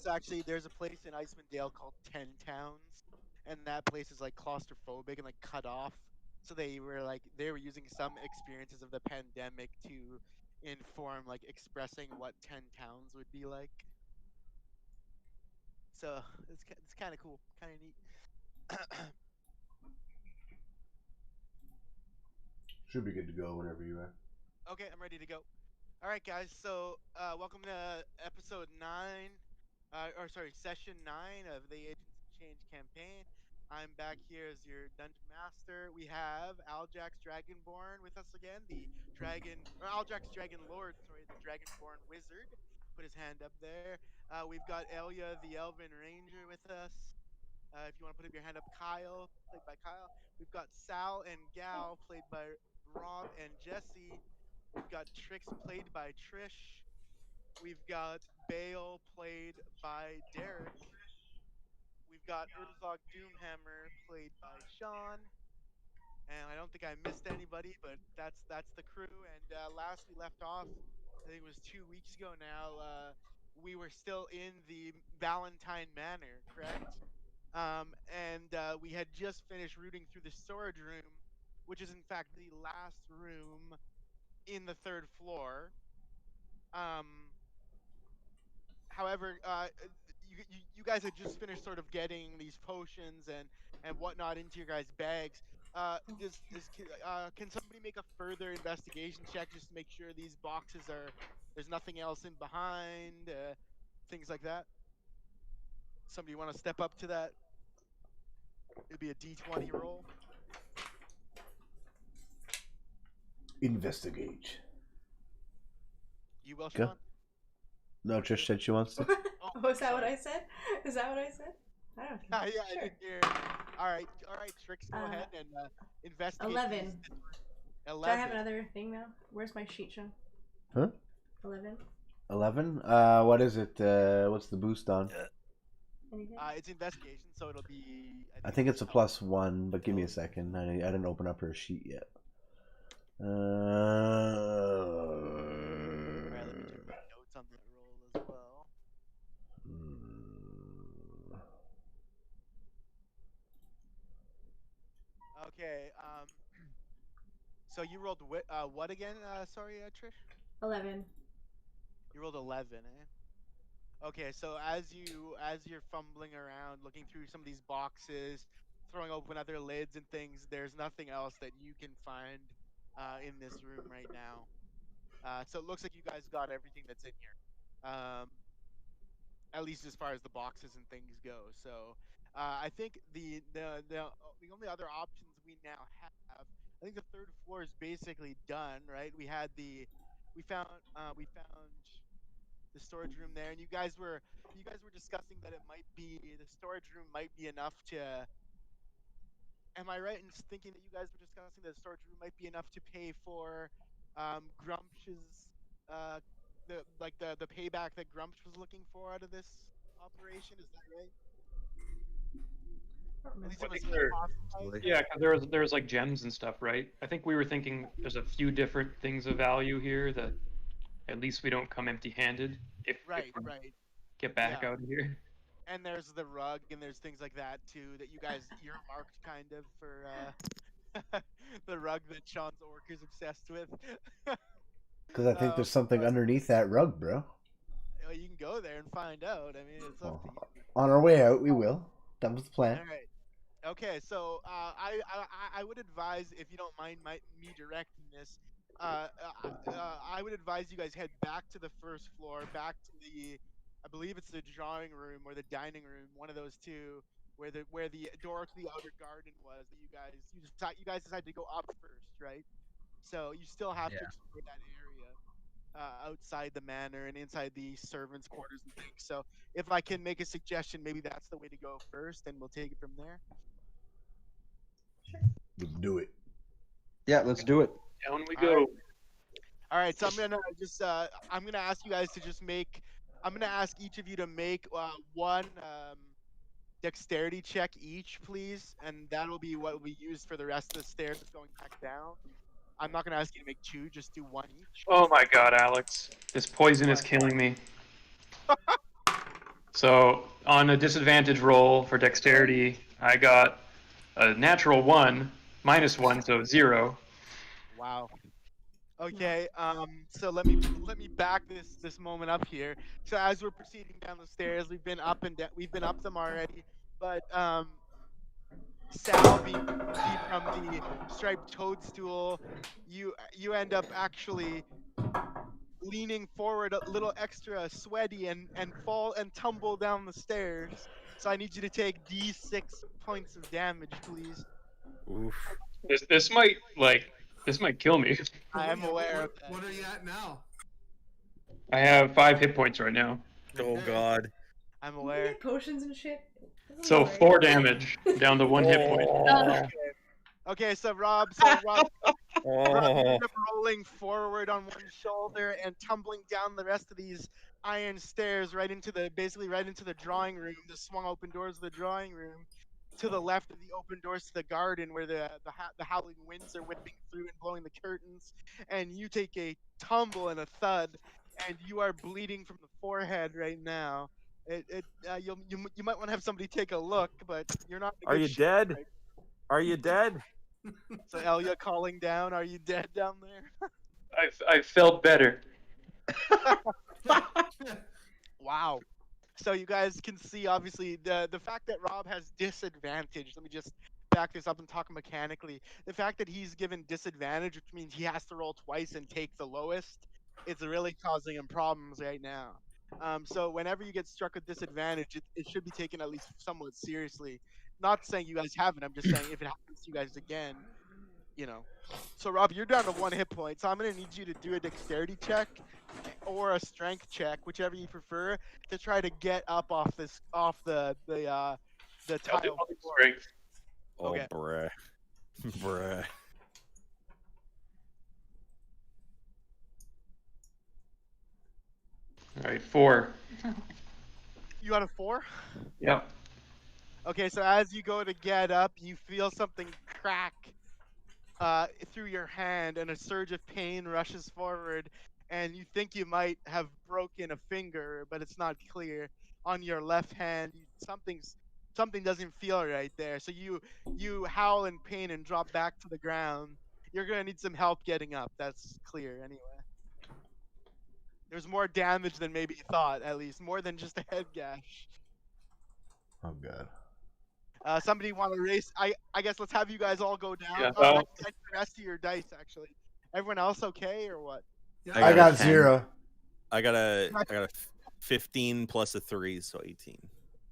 there's a place in Icewind Dale called Ten Towns, and that place is like claustrophobic and like cut off. So they were using some experiences of the pandemic to inform like expressing what Ten Towns would be like. So it's kind of cool, kind of neat. Should be good to go whenever you are. Okay, I'm ready to go. All right, guys. So welcome to episode 9, or sorry, session 9 of the Agents of Change campaign. I'm back here as your dungeon master. We have Aljax Dragonborn with us again, the Aljax Dragon Lord, sorry, the Dragonborn Wizard. Put his hand up there. We've got Elia the Elven Ranger with us. If you want to put up your hand up, Kyle, played by Kyle. We've got Sal and Gal, played by Rob and Jesse. We've got Trix, played by Trish. We've got Bale, played by Derek. We've got Urzog Doomhammer, played by Sean. And I don't think I missed anybody, but that's the crew. And last we left off, I think it was 2 weeks ago now. We were still in the Valentine Manor, correct? And we had just finished rooting through the storage room, which is in fact the last room in the third floor. Um, However, you guys had just finished sort of getting these potions and whatnot into your guys' bags. Can somebody make a further investigation check just to make sure these boxes are there's nothing else in behind, things like that? Somebody want to step up to that? It'd be a D20 roll. Investigate. You will, Go. Sean. No, Trish said she wants to. Oh, is that what I said? Is that what I said? I don't know. Yeah, Sure. I did hear. All right, Trix, go ahead and investigate. 11. 11. Do I have another thing now? Where's my sheet, Sean? Huh? 11. 11. What is it? What's the boost on? Anything? It's investigation, so it'll be. I think it's a +1, but give me a second. I didn't open up her sheet yet. All right, let me check my notes on that roll as well. Okay. So you rolled what again? Sorry, Trish. 11. You rolled 11, eh? Okay, so as you're fumbling around, looking through some of these boxes, throwing open other lids and things, there's nothing else that you can find in this room right now. So it looks like you guys got everything that's in here, at least as far as the boxes and things go. So I think the only other options we now have, I think the third floor is basically done, right? We found the storage room there, and you guys were discussing that the storage room might be enough to. Am I right in thinking that you guys were discussing that the storage room might be enough to pay for Grumpsh's uh the payback that Grumsh was looking for out of this operation? Is that right? At least it I was think there, hypothesized, yeah, right? because there's like gems and stuff, right? I think we were thinking there's a few different things of value here that at least we don't come empty-handed if Right, we right. get back Yeah. out of here. And there's the rug and there's things like that too that you guys earmarked kind of for the rug that Sean's orc is obsessed with. Because I think there's something underneath that rug, bro. Well, you can go there and find out. I mean, it's up to Well, you. on our way out, we will. That was the plan. All right. Okay, so I would advise, if you don't mind me directing this, I would advise you guys head back to the first floor, back to I believe it's the drawing room or the dining room, one of those two, where the door to the outer garden was. That you guys decided to go up first, right? So you still have to Yeah. explore that area outside the manor and inside the servants' quarters and things. So if I can make a suggestion, maybe that's the way to go first, and we'll take it from there. Let's do it. Yeah, let's do it. Down we All go. right. All right, so I'm gonna ask you guys to I'm gonna ask each of you to make one dexterity check each, please, and that'll be what we use for the rest of the stairs going back down. I'm not gonna ask you to make two; just do one each. Oh my God, Alex, this poison is What? killing me. So on a disadvantage roll for dexterity, I got a natural 1, -1, so 0. Wow. Okay. So let me back this moment up here. So as we're proceeding down the stairs, we've been up and down. We've been up them already, but Sal being from the striped toadstool, you end up actually leaning forward a little extra sweaty and fall and tumble down the stairs. So I need you to take D6 points of damage, please. Oof. This might kill me. I am aware of that. What are you at now? I have 5 hit points right now. Oh god. I'm You aware. get potions and shit. So Alright. 4 damage down to 1 hit point. Oh. Okay, so Rob, Oh. ended up rolling forward on one shoulder and tumbling down the rest of these iron stairs right into the drawing room, the swung open doors of the drawing room, to the left of the open doors to the garden where the howling winds are whipping through and blowing the curtains, and you take a tumble and a thud, and you are bleeding from the forehead right now. You might want to have somebody take a look, but you're not. in Are good you shape dead? right Are you dead? So Elia calling down, are you dead down there? I felt better. Wow. So you guys can see obviously the fact that Rob has disadvantage. Let me just back this up and talk mechanically. The fact that he's given disadvantage, which means he has to roll twice and take the lowest, it's really causing him problems right now. So whenever you get struck with disadvantage, it should be taken at least somewhat seriously. Not saying you guys haven't. I'm just saying if it happens to you guys again, you know. So Rob, you're down to 1 hit point. So I'm gonna need you to do a dexterity check or a strength check, whichever you prefer, to try to get up off the I'll do tile floor. strength. Oh, Okay. bruh. Bruh. All right, 4. You got a 4? Yep. Okay, so as you go to get up, you feel something crack through your hand, and a surge of pain rushes forward, and you think you might have broken a finger, but it's not clear. On your left hand, something doesn't feel right there, so you howl in pain and drop back to the ground. You're gonna need some help getting up. That's clear, anyway. There's more damage than maybe you thought, at least more than just a head gash. Oh god. Somebody want to race? I guess let's have you guys all go down. Yeah, Oh, well- the rest of your dice, actually. Everyone else okay or what? Yeah, I got 10. 0. I got a 15 plus a 3, so 18.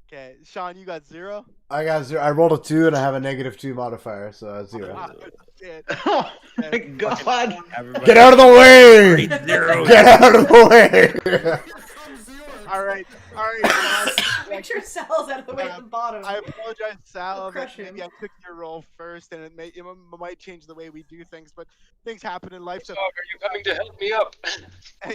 Okay, Sean, you got 0. I got 0. I rolled a 2 and I have a -2 modifier, so that's 0. Ah, shit. Oh my god. Everybody Get out of the way! Great zeros. Get out of the way! Here comes yours. All right, Sean. Make sure Sal's out of the way at the bottom. I apologize, Sal, We'll that crush him. maybe I took your role first, and it might change the way we do things, but things happen in life. So Dog, are you coming to help me up?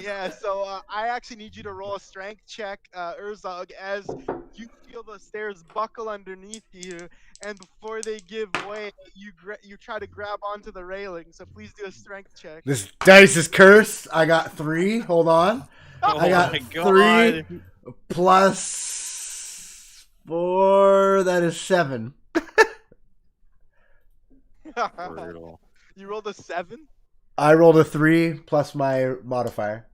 yeah, so I actually need you to roll a strength check, Urzog, as you feel the stairs buckle underneath you, and before they give way, you try to grab onto the railing. So please do a strength check. This dice is cursed. I got 3. Hold on. Oh I got my 3 God. plus 4. That is 7. Brutal. You rolled a 7. I rolled a 3 plus my modifier.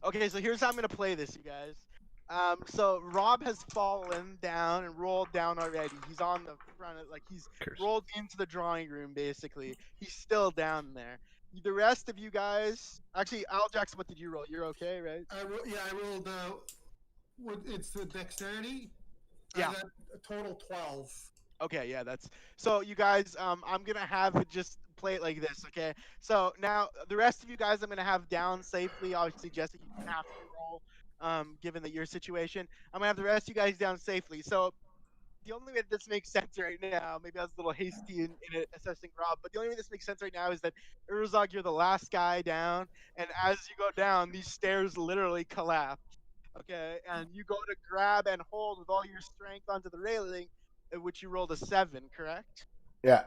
Okay, so here's how I'm gonna play this, you guys. So Rob has fallen down and rolled down already. He's on the front, like he's Curse. rolled into the drawing room. Basically, he's still down there. The rest of you guys, actually, Al Jackson, what did you roll? You're okay, right? I rolled. It's the dexterity. Yeah. I got a total 12. Okay, yeah, that's so. You guys, I'm gonna have it just play it like this, okay? So now the rest of you guys, I'm gonna have down safely. Obviously, Jesse, you don't have to roll, given that your situation. I'm gonna have the rest of you guys down safely. So the only way that this makes sense right now, maybe I was a little hasty in assessing Rob, but the only way this makes sense right now is that Urzog, you're the last guy down, and as you go down, these stairs literally collapse. Okay, and you go to grab and hold with all your strength onto the railing, in which you rolled a 7, correct? Yeah.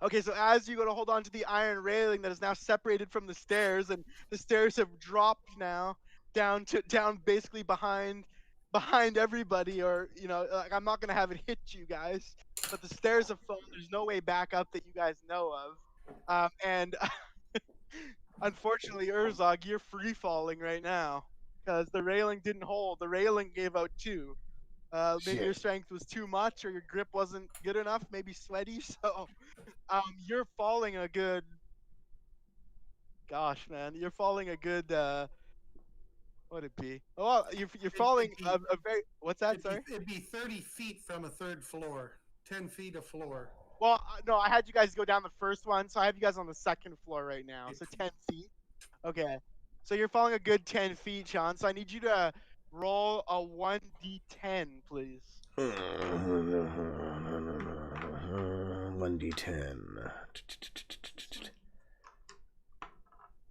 Okay, so as you go to hold on to the iron railing that is now separated from the stairs, and the stairs have dropped now down basically behind behind everybody, or like I'm not gonna have it hit you guys. But the stairs have fallen. There's no way back up that you guys know of, and unfortunately, Urzog, you're free falling right now because the railing didn't hold. The railing gave out 2. Maybe your Shit. strength was too much, or your grip wasn't good enough. Maybe sweaty. So, you're falling a good. Gosh, man, you're falling a good. What'd it be? Oh, well, you're falling a very. What's that? Sorry. It'd be 30 feet from a third floor. 10 feet of floor. Well, no, I had you guys go down the first one, so I have you guys on the second floor right now. So 10 feet. Okay. So you're falling a good 10 feet, Sean. So I need you to roll a 1d10, please. 1d10.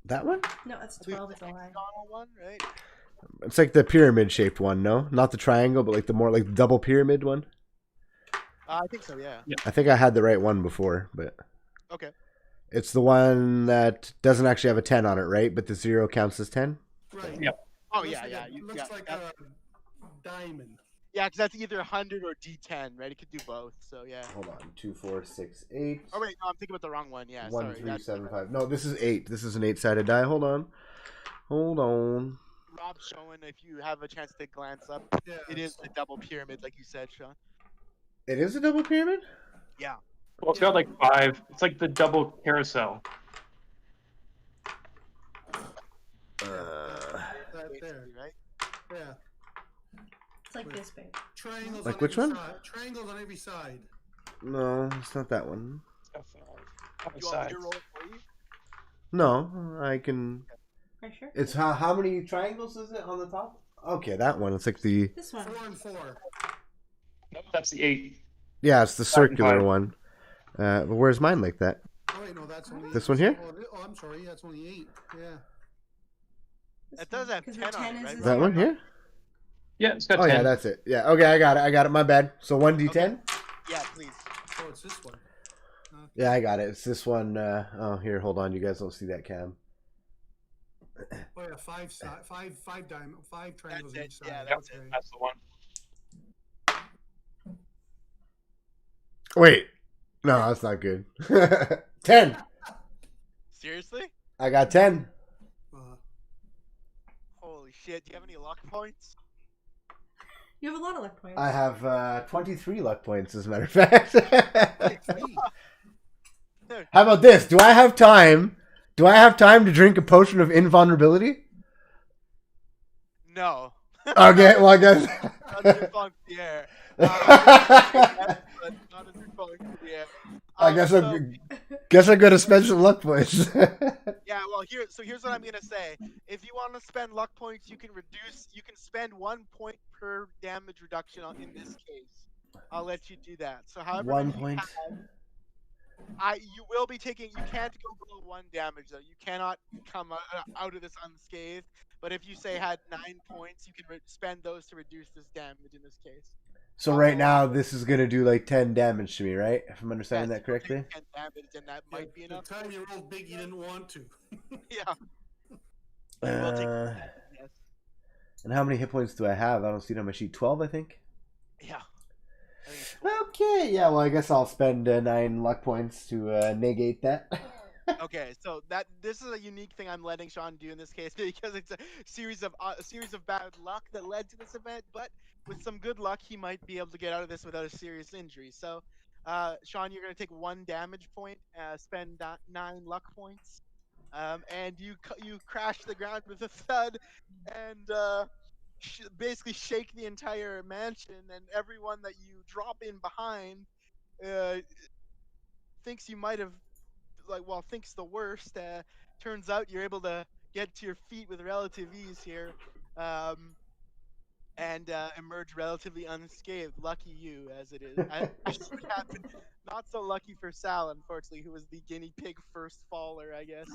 That one? No, it's 12 is a lie. Hexagonal one, right? It's like the pyramid shaped one, no? Not the triangle, but like the more like double pyramid one. I think so, yeah. I think I had the right one before, but Okay. it's the one that doesn't actually have a 10 on it, right? But the 0 counts as 10? Right. Yep. Oh, Looks yeah, like yeah. It You, looks yeah, like that- a diamond. yeah, because that's either 100 or D10, right? It could do both, so yeah. Hold on. 2, 4, 6, 8. Oh, wait, no, I'm thinking about the wrong one. Yeah, 1, sorry. 3, that's- 7, 5. No, this is 8. This is an 8-sided die. Hold on. Rob's showing if you have a chance to glance up. Yeah. It is a double pyramid, like you said, Sean. It is a double pyramid? Yeah. Well, it's got like 5. It's like the double carousel. That there. Right? Yeah. It's like this big. Triangles Like on which every one? Side. Triangles on every side. No, it's not that one. It's got 5 You want me sides. to roll it for you? No, I can. Are you sure? It's how many triangles is it on the top? Okay, that one. It's like the. This one. 4 and 4. Nope, that's the 8. Yeah, it's the 5 and circular 5. one. But where's mine like that? Oh, wait, no, that's only. This one here? Oh, I'm sorry. That's only 8. Yeah. This It does one. have 'Cause 10 the on it, 10 is right? this That one here? Yeah, it's got Oh 10. yeah, that's it. Yeah, okay, I got it. My bad. So 1d10? Yeah, please. Oh, it's this one. Yeah, I got it. It's this one. Oh, here, hold on. You guys don't see that cam. Oh, yeah, 5 diamond, 5 triangles it, each side. yeah, Yep, that's Okay. that's the one. Wait. No, that's not good. 10. Seriously? I got 10. Holy shit. Do you have any luck points? You have a lot of luck points. I have 23 luck points, as a matter of fact. How about this? Do I have time? Do I have time to drink a potion of invulnerability? No. Okay, well, I guess. Not as fun in the air. But not as fun in the air. I guess so- I'm gonna spend some luck points. Yeah, well, here's what I'm gonna say. If you want to spend luck points, you can spend 1 point per damage reduction in this case. I'll let you do that. So however 1 many you point. have, you will be taking. You can't go below 1 damage though. You cannot come out of this unscathed. But if you say had 9 points, you can spend those to reduce this damage in this case. So right now, this is gonna do like 10 damage to me, right? If I'm understanding Yes, that correctly. you'll take 10 damage, and that might be enough. The time you rolled big, you didn't want to. Yeah. You will take 10 Uh, damage, yes. and how many hit points do I have? I don't see it on my sheet. 12, I think. Yeah. I think it's cool. Okay, yeah. Well, I guess I'll spend 9 luck points to negate that. Okay, so this is a unique thing I'm letting Sean do in this case because it's a series of bad luck that led to this event. But with some good luck, he might be able to get out of this without a serious injury. So, Sean, you're gonna take 1 damage point, spend 9 luck points, and you crash the ground with a thud, and basically shake the entire mansion, and everyone that you drop in behind thinks you might have. Thinks the worst. Turns out you're able to get to your feet with relative ease here, and emerge relatively unscathed. Lucky you, as it is. I wish it would happen. Not so lucky for Sal, unfortunately, who was the guinea pig first faller, I guess.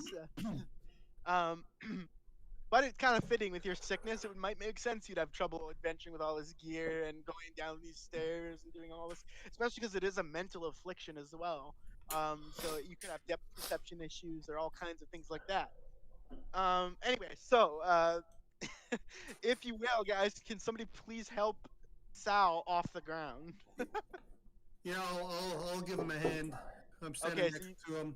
But it's kind of fitting with your sickness. It might make sense you'd have trouble adventuring with all this gear and going down these stairs and doing all this, especially because it is a mental affliction as well. So you can have depth perception issues or all kinds of things like that. Anyway, so if you will, guys, can somebody please help Sal off the ground? Yeah, I'll give him a hand. I'm standing Okay, so next to him.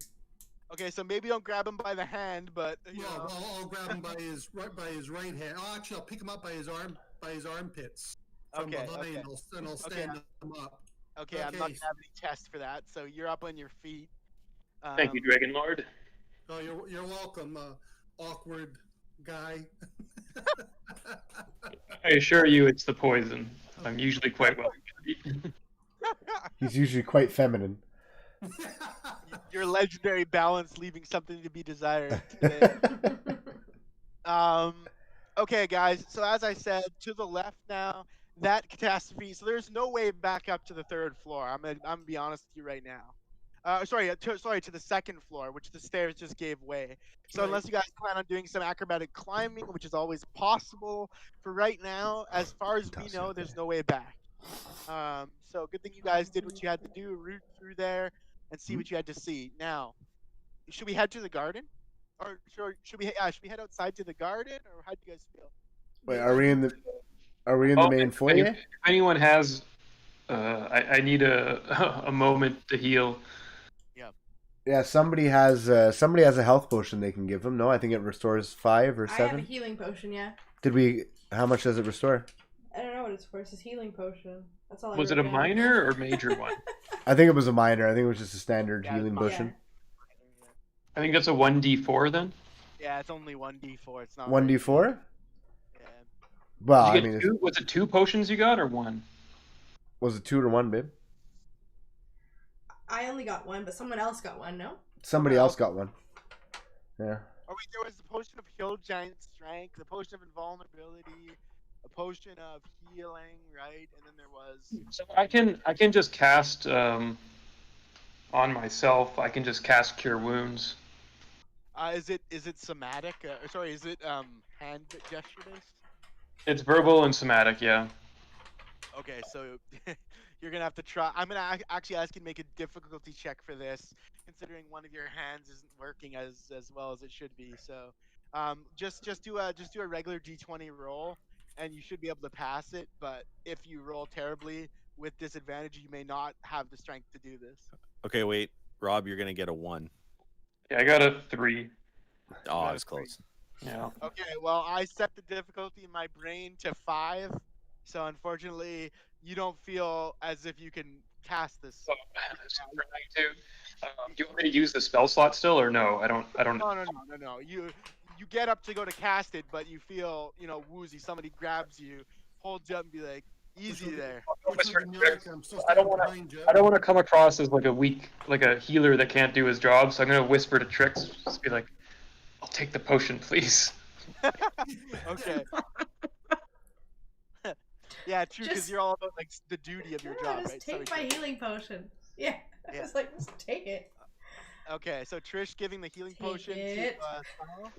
Okay, so maybe don't grab him by the hand, but you No, know. I'll grab him by his right hand. Oh, actually, I'll pick him up by his armpits from Okay, behind. okay. And I'll stand him up. Okay, I'm not gonna have any test for that. So you're up on your feet. Thank you, Dragon Lord. Oh, you're welcome, awkward guy. I assure you, it's the poison. I'm usually quite well. He's usually quite feminine. Your legendary balance leaving something to be desired today. Okay, guys. So as I said, to the left now, that catastrophe. So there's no way back up to the third floor. I'm gonna be honest with you right now. Sorry, to the second floor, which the stairs just gave way. So Right. unless you guys plan on doing some acrobatic climbing, which is always possible, for right now, as far as we know, there's no way back. So good thing you guys did what you had to do, root through there, and see what you had to see. Now, should we head to the garden, or should we head outside to the garden, or how do you guys feel? Wait, are we in the main foyer? If anyone has, I need a moment to heal. Yeah, somebody has a health potion they can give him. No, I think it restores 5 or I have a 7. healing potion, yeah. Did we? How much does it restore? I don't know what it's for. It's a healing potion. That's all I Was it wrote a down. minor or major one? I think it was a minor. I think it was just a standard Yeah, healing it's potion. I think that's a 1d4 then. Yeah, it's only 1d4. It's not 1d4. Yeah. Well, Did I you mean, get two? Was it 2 potions you got or 1? was it 2 to 1, babe? I only got one, but someone else got one, no? Somebody else got one. Yeah. Oh wait, there was the potion of healed giant strength, the potion of invulnerability, a potion of healing, right? And then there was. So I can just cast on myself. I can just cast Cure Wounds. Is it somatic? Sorry, is it hand gesture based? It's verbal and somatic, yeah. Okay, so you're gonna have to try. I'm gonna actually ask you to make a difficulty check for this, considering one of your hands isn't working as well as it should be. So, just do a regular D20 roll, and you should be able to pass it. But if you roll terribly with disadvantage, you may not have the strength to do this. Okay, wait, Rob, you're gonna get a 1. Yeah, I got a 3. Oh, I was close. Yeah. Okay, well, I set the difficulty in my brain to 5, so unfortunately, you don't feel as if you can cast this. So, for 92, do you want me to use the spell slot still, or no? I don't. No. You get up to go to cast it, but you feel, woozy. Somebody grabs you, holds you up, and be like, "Easy there." Which would be like, I'm still I don't standing want behind you. to. I don't want to come across as like a healer that can't do his job. So I'm gonna whisper to Trix, just be like, "I'll take the potion, please." Okay. Yeah, true, because Just- you're all about like the duty of your Yeah, job, just right? take Sorry, my Trish. healing potion. Yeah. Yeah. Just like, just take it. Okay, so Trish giving the healing Take potion it. to Sal.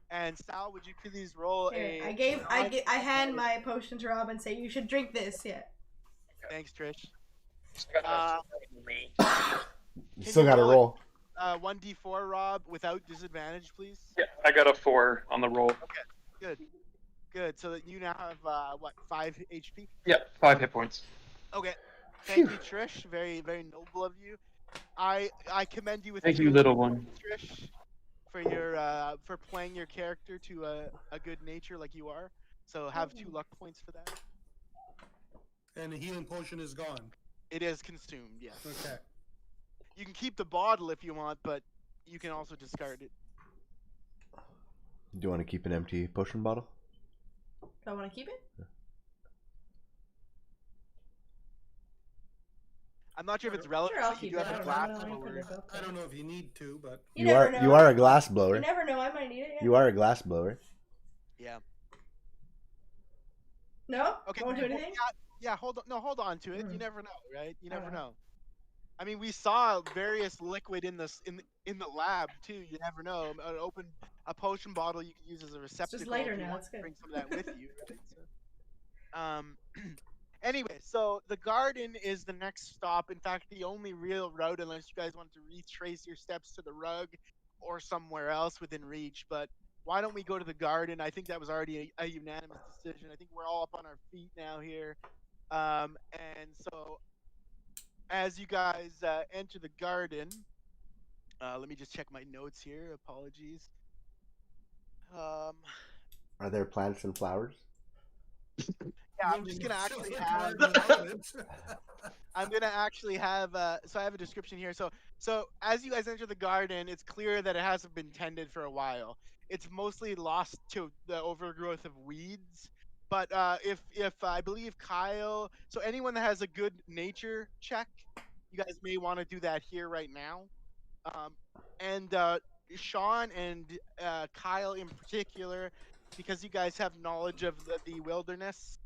And Sal, would you please roll Here, a? I hand my potion to Rob and say, you should drink this. Yeah. Thanks, Trish. You still got to roll. 1d4, Rob, without disadvantage, please. Yeah, I got a 4 on the roll. Good. So that you now have 5 HP. Yeah, 5 hit points. Okay. Thank you, Trish. Very, very noble of you. I commend you with. Thank you, little one. Trish, for your for playing your character to a good nature like you are. So have 2 luck points for that. And the healing potion is gone. It is consumed. Yes. Okay. You can keep the bottle if you want, but you can also discard it. Do you want to keep an empty potion bottle? Do I want to keep it? I'm not sure if it's relevant. Sure, I'll but you keep do it. have I a don't know. glass I don't know. blower. I don't know if you need to, but You You never are know. you are a glass You blower. never know. I might need it. Yeah. You are a glass blower. Yeah. No? Okay. Won't do anything? Yeah. Hold on. No, hold on to it. You Hmm. never know, right? You never Alright. know. I mean, we saw various liquid in the lab too. You never know. A potion bottle you can use as a receptacle. later if you now, want it's to good. bring some of that with you. Right? So, anyway, so the garden is the next stop. In fact, the only real route, unless you guys want to retrace your steps to the rug or somewhere else within reach. But why don't we go to the garden? I think that was already a unanimous decision. I think we're all up on our feet now here. And so as you guys enter the garden, let me just check my notes here. Apologies. Are there plants and flowers? Yeah, I'm just gonna actually have. I'm gonna actually have. So I have a description here. So as you guys enter the garden, it's clear that it hasn't been tended for a while. It's mostly lost to the overgrowth of weeds. But if I believe Kyle, so anyone that has a good nature check, you guys may want to do that here right now. And Sean and Kyle in particular, because you guys have knowledge of the wilderness,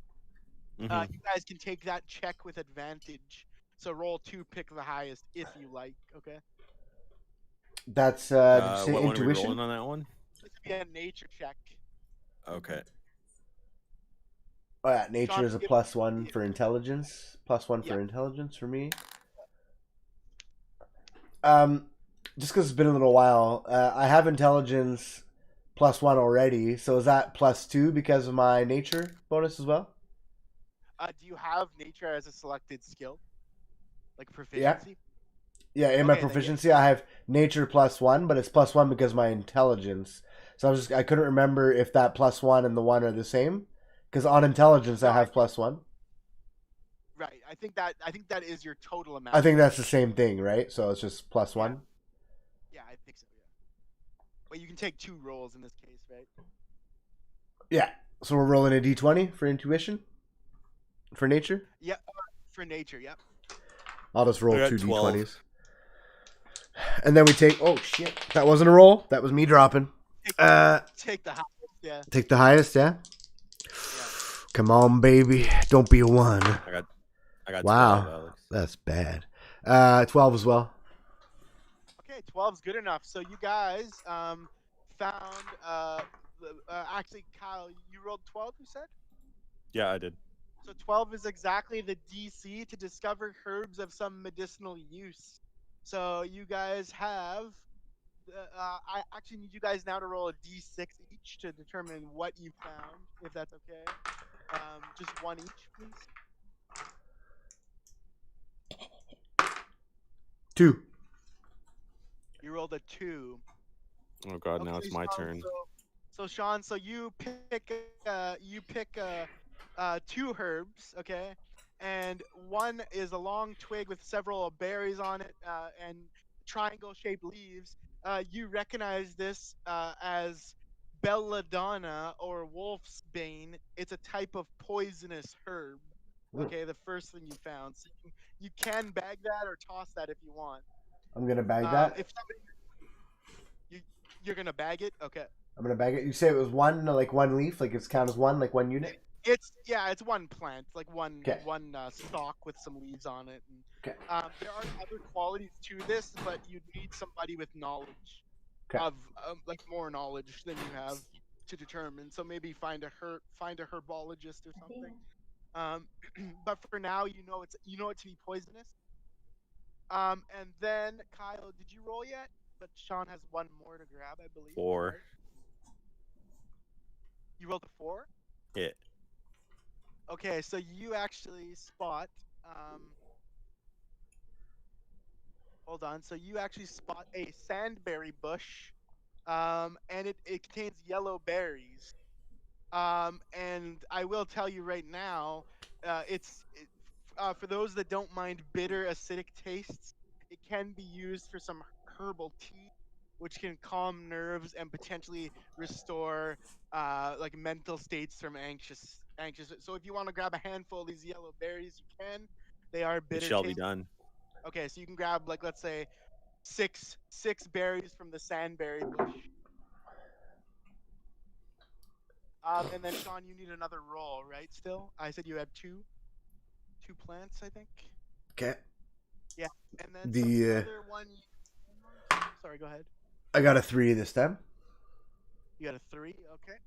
Mhm. you guys can take that check with advantage. So roll 2, pick the highest if you like. Okay. That's did you say What one are we intuition? rolling on that one? This would be a nature check. Okay. Oh yeah, nature Sean, is a give- +1 for intelligence. +1 for Yeah. intelligence for me. Just because it's been a little while, I have intelligence +1 already. So is that +2 because of my nature bonus as well? Do you have nature as a selected skill, like proficiency? Yeah, in Okay, my then yeah. proficiency, I have nature +1, but it's +1 because of my intelligence. So I couldn't remember if that +1 and the 1 are the same. Because on intelligence, I have +1. Right. I think that is your total amount. I think that's the same thing, right? So it's just +1. Yeah, I think so. Yeah. But you can take 2 rolls in this case, right? Yeah. So we're rolling a d20 for intuition? For nature? Yeah. For nature, yep. I'll just roll I got 2 12. d20s. And then we take... Oh, shit. That wasn't a roll. That was me dropping. Take the highest, yeah. Take the highest, yeah? Come on, baby. Don't be a 1. I got Wow. 12, Alex. That's bad. 12 as well. Okay, 12's good enough. So you guys found actually, Kyle, you rolled 12, you said? Yeah, I did. So 12 is exactly the DC to discover herbs of some medicinal use. So you guys have I actually need you guys now to roll a d6 each to determine what you found, if that's okay. Just 1 each, please. 2. You rolled a 2. Oh god, now Okay, it's my Sean, turn. So Sean, so you pick 2 herbs, okay, and one is a long twig with several berries on it and triangle-shaped leaves. You recognize this as belladonna or wolf's bane. It's a type of poisonous herb. Okay, the first thing you found. So you can bag that or toss that if you want. I'm going to bag that. If somebody, you're gonna bag it, okay. I'm going to bag it. You say it was 1, like 1 leaf? Like it's count as 1, like 1 unit? It's 1 plant, like one Okay. stalk with some leaves on it. And, Okay. there are other qualities to this, but you'd need somebody with knowledge Okay. of like more knowledge than you have to determine. So maybe find a herbologist or something. But for now, you know it to be poisonous. And then Kyle, did you roll yet? But Sean has 1 more to grab, I believe. 4. right? You rolled a 4? Yeah. Okay, so you actually spot. Hold on. So you actually spot a sandberry bush, and it contains yellow berries. And I will tell you right now, for those that don't mind bitter, acidic tastes, it can be used for some herbal tea, which can calm nerves and potentially restore like mental states from anxious. So if you want to grab a handful of these yellow berries, you can. They are It bitter. shall be tasting. done. Okay, so you can grab like let's say six berries from the sandberry bush. And then Sean, you need another roll, right? Still, I said you had two plants, I think. Okay. Yeah, and then The, other one. Sorry, go ahead. I got a 3 this time. You got a 3, okay.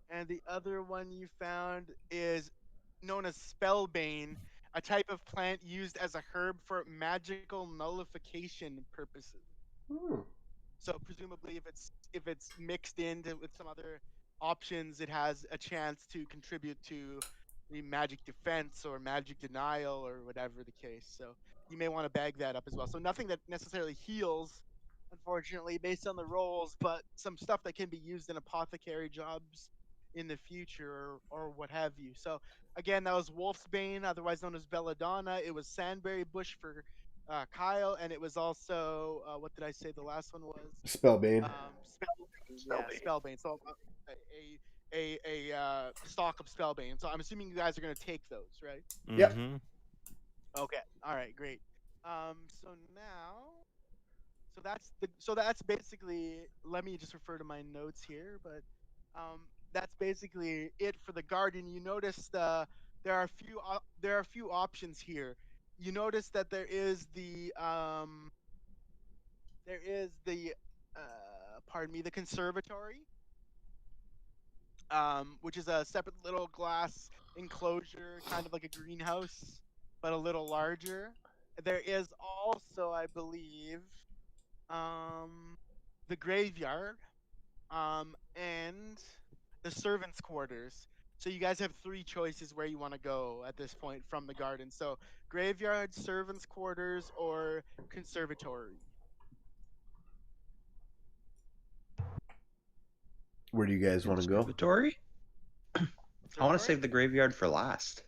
And the other one you found is known as spellbane, a type of plant used as a herb for magical nullification purposes. So presumably, if it's mixed into with some other options, it has a chance to contribute to the magic defense or magic denial or whatever the case. So you may want to bag that up as well. So nothing that necessarily heals, unfortunately, based on the rolls, but some stuff that can be used in apothecary jobs in the future or what have you. So again, that was Wolfsbane, otherwise known as Belladonna. It was Sandberry Bush for Kyle, and it was also what did I say? The last one was Spellbane. Spellbane. Yeah, Spellbane. Spellbane. So a stock of Spellbane. So I'm assuming you guys are gonna take those, right? Yep. Mhm. Okay. All right. Great. So now, so that's basically. Let me just refer to my notes here, but that's basically it for the Guardian. You notice there are a few options here. You notice that there is the pardon me, the conservatory, which is a separate little glass enclosure, kind of like a greenhouse, but a little larger. There is also, I believe, the graveyard, and the servants' quarters. So you guys have three choices where you want to go at this point from the garden. So graveyard, servants' quarters, or conservatory. Where do you guys want to go? Conservatory? I want to Conservatory? save the graveyard for last.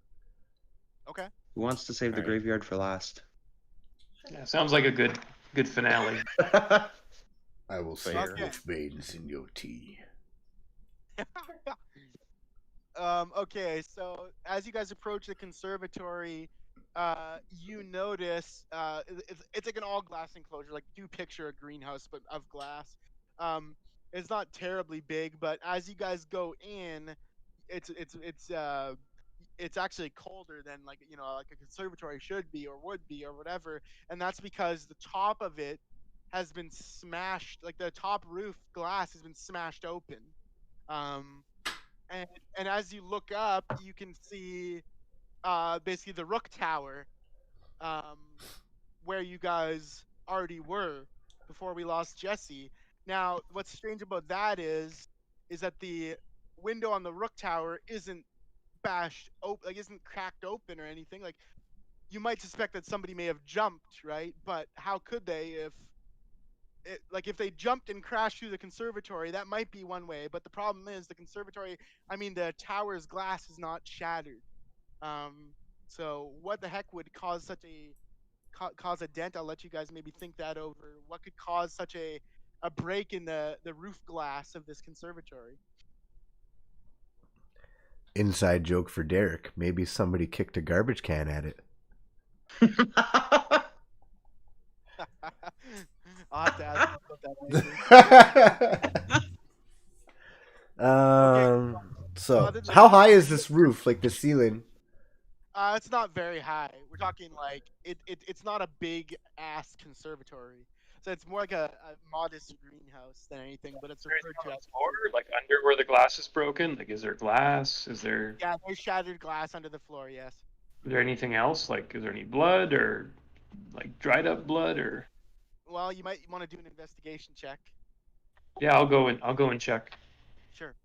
Okay. Who wants to save the Alright. graveyard for last? Yeah, sounds like a good finale. I will say Fair. Wolfbane's in your tea. Okay, so as you guys approach the conservatory, you notice it's like an all glass enclosure. Like, do picture a greenhouse, but of glass. It's not terribly big, but as you guys go in, it's actually colder than, like, like a conservatory should be or would be or whatever, and that's because the top of it has been smashed. Like, the top roof glass has been smashed open. Um, and as you look up, you can see basically the Rook Tower, um, where you guys already were before we lost Jesse. Now, what's strange about that is that the window on the Rook Tower isn't bashed open, like isn't cracked open or anything. Like, you might suspect that somebody may have jumped, right? But how could they if they jumped and crashed through the conservatory? That might be one way, but the problem is the tower's glass is not shattered. So what the heck would cause a dent? I'll let you guys maybe think that over. What could cause such a break in the roof glass of this conservatory? Inside joke for Derek. Maybe somebody kicked a garbage can at it. I'll have to ask you about that later. So other than how that- high is this roof? Like the ceiling? It's not very high. We're talking like it's not a big ass conservatory. So it's more like a modest greenhouse than anything, but it's referred to as Or like under where the glass is broken, like is there glass? Is there there's shattered glass under the floor. Yes. anything else? Like is there any blood or like dried up blood or? Well, you might want to do an investigation check. Yeah, I'll go and check. Sure.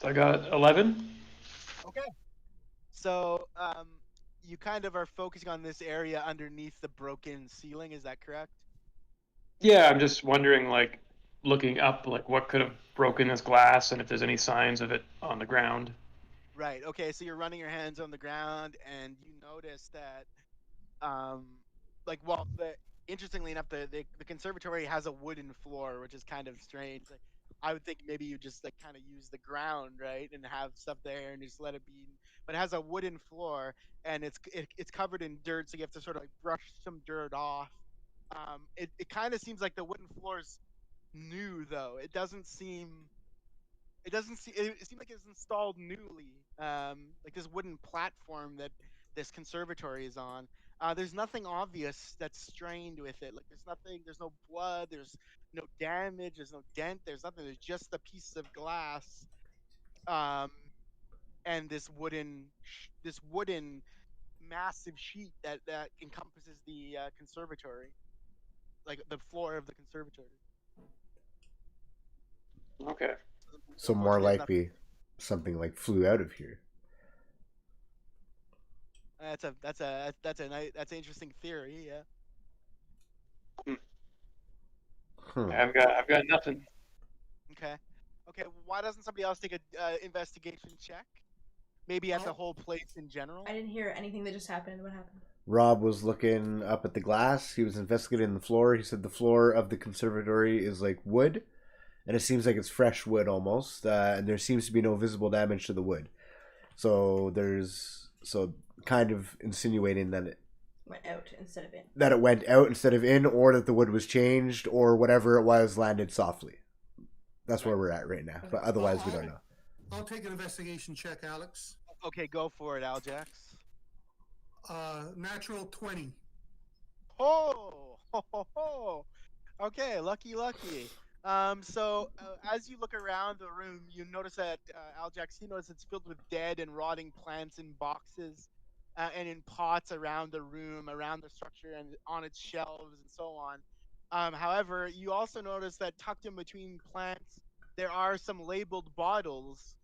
So I got 11. Okay. So you kind of are focusing on this area underneath the broken ceiling. Is that correct? Yeah, I'm just wondering, like, looking up, like, what could have broken this glass, and if there's any signs of it on the ground. Right. Okay. So you're running your hands on the ground, and you notice that, interestingly enough, the conservatory has a wooden floor, which is kind of strange. Like, I would think maybe you just like kind of use the ground, right, and have stuff there and just let it be. But it has a wooden floor, and it's covered in dirt, so you have to sort of like brush some dirt off. It kind of seems like the wooden floor's new, though. It seems like it's installed newly, like this wooden platform that this conservatory is on. There's nothing obvious that's strained with it. Like, there's no blood, there's no damage, there's no dent, there's nothing. There's just a piece of glass, um, and this wooden massive sheet that encompasses the conservatory, like the floor of the conservatory. Okay. So more Unfortunately, there's likely something like flew out of here. That's an interesting theory. Yeah. Hmm. I've got nothing. Okay. Okay. Why doesn't somebody else take a investigation check? Maybe at the whole place in general. I didn't hear anything that just happened. What happened? Rob was looking up at the glass. He was investigating the floor. He said the floor of the conservatory is like wood, and it seems like it's fresh wood almost. And there seems to be no visible damage to the wood. So kind of insinuating that Went out instead of in. it went out instead of in, or that the wood was changed, or whatever it was landed softly. That's where we're at right now. But otherwise, we don't know. I'll take an investigation check, Alex. Okay, go for it, Aljax. Natural 20. Oh, ho, ho, ho. Okay, lucky. So as you look around the room, you notice that Aljax, you notice it's filled with dead and rotting plants in boxes and in pots around the room, around the structure, and on its shelves and so on. However, you also notice that tucked in between plants, there are some labeled bottles.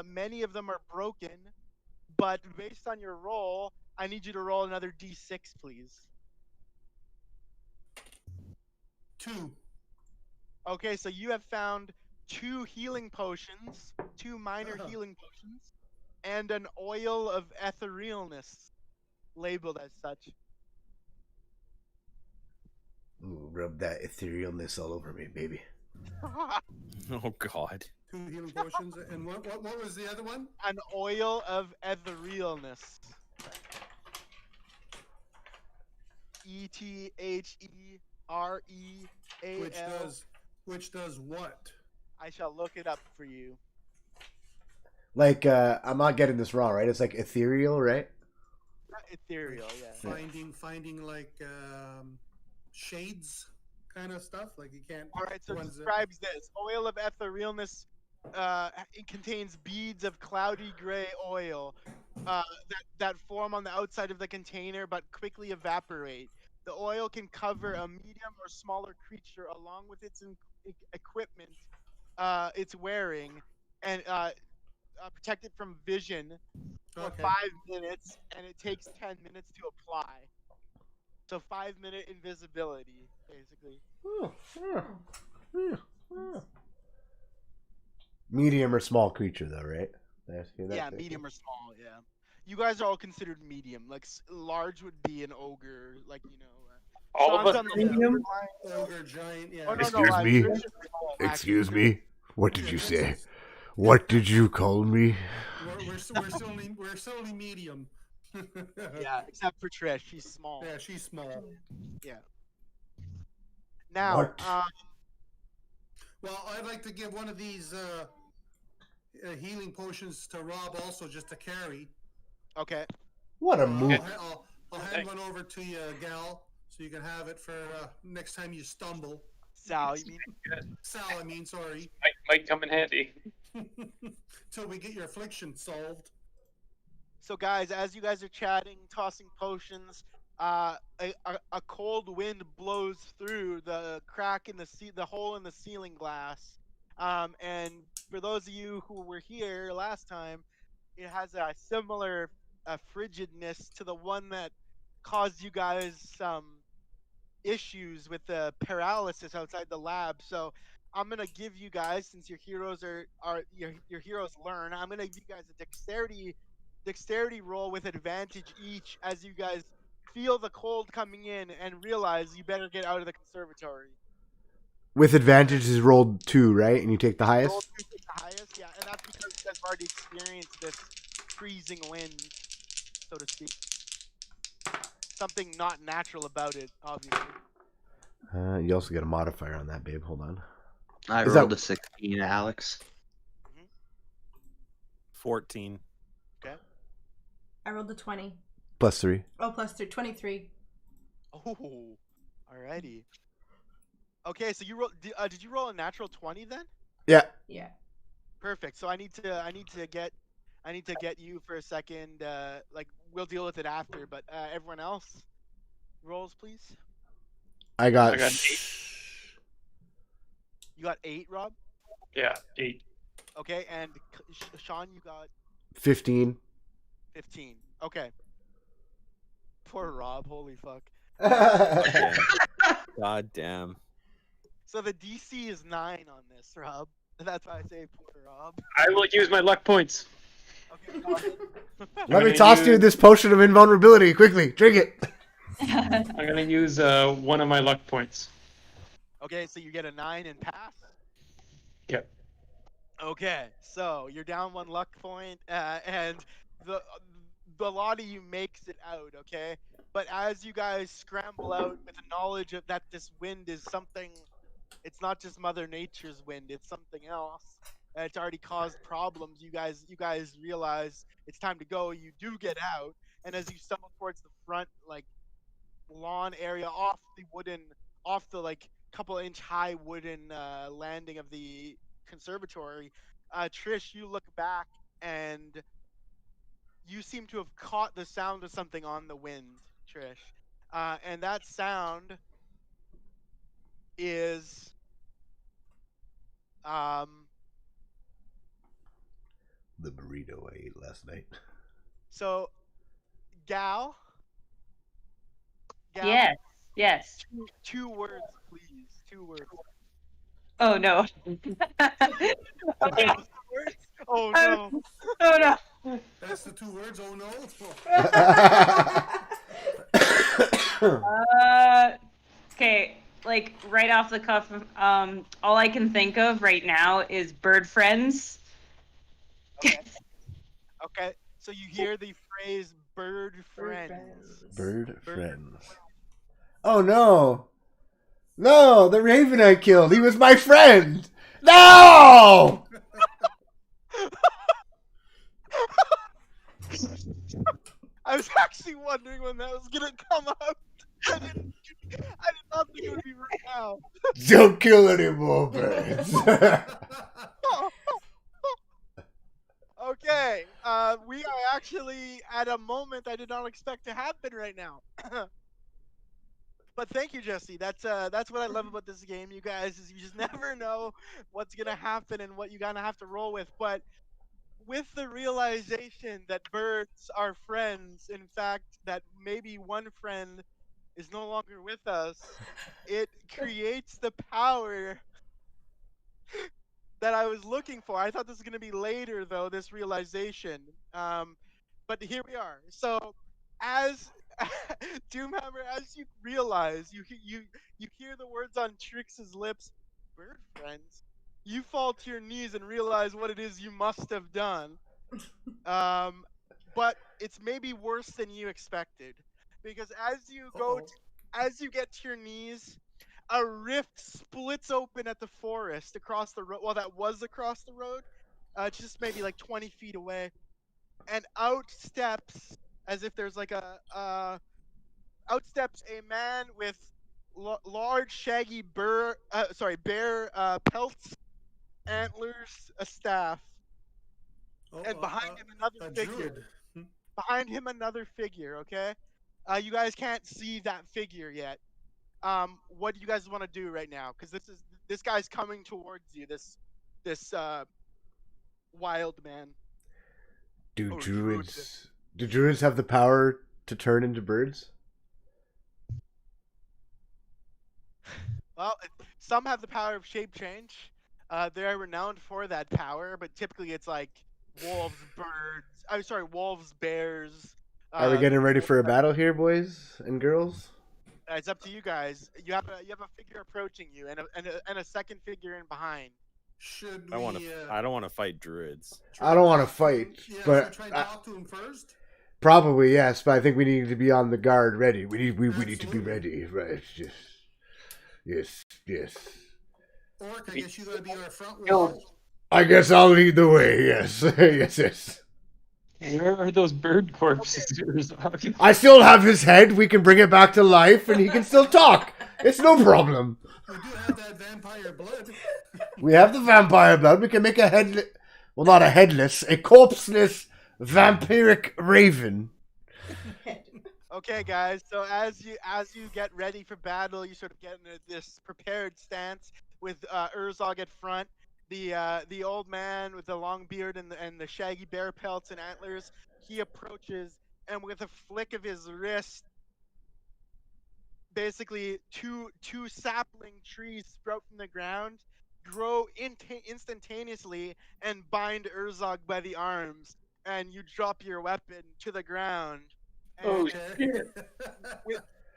Many of them are broken, but based on your roll, I need you to roll another d6, please. 2. Okay, so you have found 2 healing potions, 2 minor healing potions, and an oil of etherealness, labeled as such. Ooh, rub that etherealness all over me, baby. Oh God. 2 healing potions. And what was the other one? An oil of etherealness. ETHEREAL. Which does what? I shall look it up for you. Like, I'm not getting this wrong, right? It's like ethereal, right? Ethereal, yeah. Finding like shades kind of stuff. Like you can't. All right, so it ones that- describes this. Oil of etherealness, it contains beads of cloudy gray oil that form on the outside of the container but quickly evaporate. The oil can cover a medium or smaller creature along with its equipment it's wearing and protect it from vision for Okay. 5 minutes, and it takes 10 minutes to apply. So 5-minute invisibility, basically. Medium or small creature, though, right? Yeah, medium or small. Yeah, you guys are all considered medium. Like large would be an ogre, like All of Sean's us on are the medium? Ogre giant. Yeah. Oh, no, Excuse I'm me? pretty sure they're all Excuse actually- me? What did you say? What did you call me? We're still only medium. Yeah, except for Trish, she's small. Yeah, she's small. Now, What? Well, I'd like to give one of these healing potions to Rob also, just to carry. okay. What a I'll, move. I'll hand one over to you, Gal, so you can have it for next time you stumble. Sal, you mean? Sal, I mean, sorry. Might come in handy. Till we get your affliction solved. So, guys, as you guys are chatting, tossing potions, a cold wind blows through the crack in the hole in the ceiling glass. And for those of you who were here last time, it has a similar frigidness to the one that caused you guys some issues with the paralysis outside the lab. So I'm gonna give you guys, since your heroes are your heroes learn, I'm gonna give you guys a dexterity roll with advantage each as you guys feel the cold coming in and realize you better get out of the conservatory. With advantage is rolled 2, right? And you take the Roll highest? 2 is the highest, yeah, and that's because you guys have already experienced this freezing wind, so to speak. Something not natural about it, obviously. You also get a modifier on that, babe. Hold on. I Is rolled that- a 16, Alex. 14. I rolled a 20. Plus 3. Oh, plus 3. 23. Oh, alrighty. Okay, so you roll. Did you roll a natural 20 then? Yeah. Yeah. Perfect. So I need to get you for a second. Like, we'll deal with it after. But everyone else, rolls please. I got. I got 8. You got 8, Rob. Yeah, 8. Okay, and Sean, you got 15. 15. Okay. Poor Rob. Holy fuck. Damn. God damn. So the DC is 9 on this, Rob. That's why I say poor Rob. I will use my luck points. Okay, go ahead. Let me gonna toss you use- this potion of invulnerability. Quickly, drink it. I'm gonna use one of my luck points. Okay, so you get a 9 and pass. Yep. Okay, so you're down 1 luck point, and the lot of you makes it out. Okay, but as you guys scramble out with the knowledge of that this wind is something, it's not just Mother Nature's wind; it's something else. It's already caused problems. You guys realize it's time to go. You do get out, and as you stumble towards the front, like lawn area, off the like couple-inch high wooden landing of the conservatory, Trish, you look back and you seem to have caught the sound of something on the wind, Trish, and that sound is The burrito I ate last night. so Gal. Yes. Yes. Two words, please. 2 words. Oh no. Okay. Words? Oh no. Oh no. That's the 2 words. Oh no. Okay. Like right off the cuff, all I can think of right now is bird friends. Okay. So you hear the phrase "bird friends." Bird friends. Oh no! No, the raven I killed. He was my friend. No! I was actually wondering when that was gonna come up. I did not think it would be right now. Don't kill any more birds. Okay, we are actually at a moment I did not expect to happen right now. But thank you, Jesse. That's what I love about this game, you guys, is you just never know what's gonna happen and what you're gonna have to roll with. But with the realization that birds are friends, in fact, that maybe one friend is no longer with us, it creates the power that I was looking for. I thought this was going to be later, though, this realization. But here we are. So, as Doomhammer, as you realize, you hear the words on Trix's lips, "Bird friends." You fall to your knees and realize what it is you must have done. But it's maybe worse than you expected, because as you get to your knees, a rift splits open at the forest across the road. Well, that was across the road, just maybe like 20 feet away, and out steps, as if there's like out steps a man with large, shaggy bear pelts, antlers, a staff, and behind him another a figure. druid. Behind him another figure. Okay, you guys can't see that figure yet. What do you guys want to do right now? Because this guy's coming towards you. This wild man. Do Oh, druids have the power to turn into birds? Well, some have the power of shape change. They're renowned for that power, but typically it's like wolves, bears. Are we getting ready for a battle here, boys and girls? It's up to you guys. You have a figure approaching you, and a second figure in behind. Should I we? want to. I don't want to fight druids. I don't want to fight, Yeah, but should we try and talk to him first? probably yes. But I think we need to be on the guard, ready. We need to be ready, right? Yes. Orc, I guess you're gonna be our front No. wall. I guess I'll lead the way. Yes, yes. Where are those bird corpses you were talking? I still have his head. We can bring it back to life, and he can still talk. It's no problem. We do have that vampire blood. We have the vampire blood. We can make a headless, well, not a headless, a corpseless vampiric raven. Okay, guys. So as you get ready for battle, you sort of get into this prepared stance with Urzog at front. The old man with the long beard and the shaggy bear pelts and antlers. He approaches, and with a flick of his wrist, basically two sapling trees sprout from the ground, grow instantaneously, and bind Urzog by the arms. And you drop your weapon to the ground. Oh, And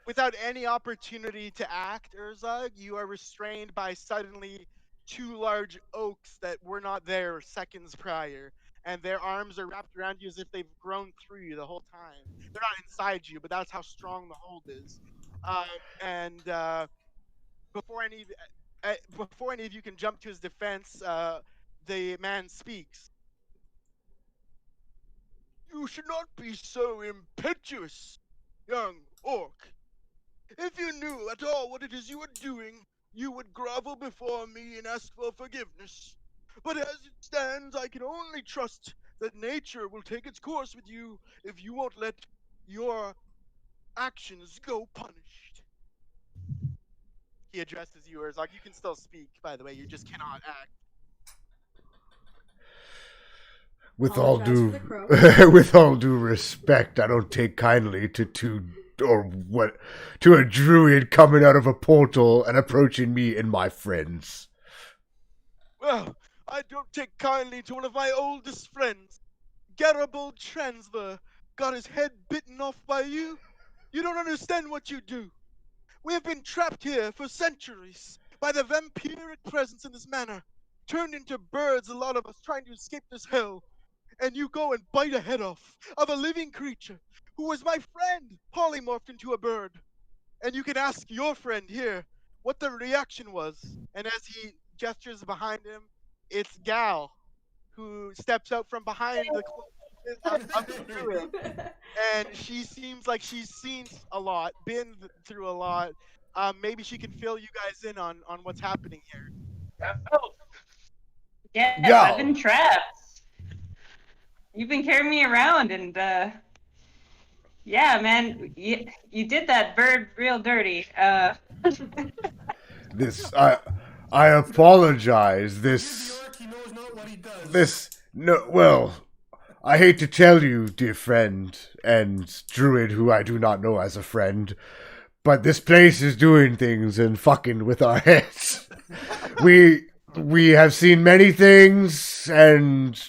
without any opportunity to act, Urzog, you are restrained by suddenly two large oaks that were not there seconds prior, and their arms are wrapped around you as if they've grown through you the whole time. They're not inside you, but that's how strong the hold is. And before any of, before any of you can jump to his defense, the man speaks. You should not be so impetuous, young orc. If you knew at all what it is you are doing, you would grovel before me and ask for forgiveness. But as it stands, I can only trust that nature will take its course with you if you won't let your actions go punished. He addresses you as like you can still speak, by the way, you just cannot act. With all Apologize due for the crow. with all due respect, I don't take kindly to a druid coming out of a portal and approaching me and my friends. Well, I don't take kindly to one of my oldest friends. Garibald Transfer got his head bitten off by you. You don't understand what you do. We have been trapped here for centuries by the vampiric presence in this manor. Turned into birds, a lot of us trying to escape this hell. And you go and bite a head off of a living creature who was my friend, polymorphed into a bird. And you can ask your friend here what the reaction was. And as he gestures behind him, it's Gal, who steps out from behind the druid. And she seems like she's seen a lot, been through a lot. Maybe she can fill you guys in on what's happening here. Oh, Yes, Go. I've been trapped. You've been carrying me around, and yeah, man, you did that bird real dirty. This I apologize. He's the orc, he knows not what he does. This no well, I hate to tell you, dear friend and druid who I do not know as a friend, but this place is doing things and fucking with our heads. We have seen many things and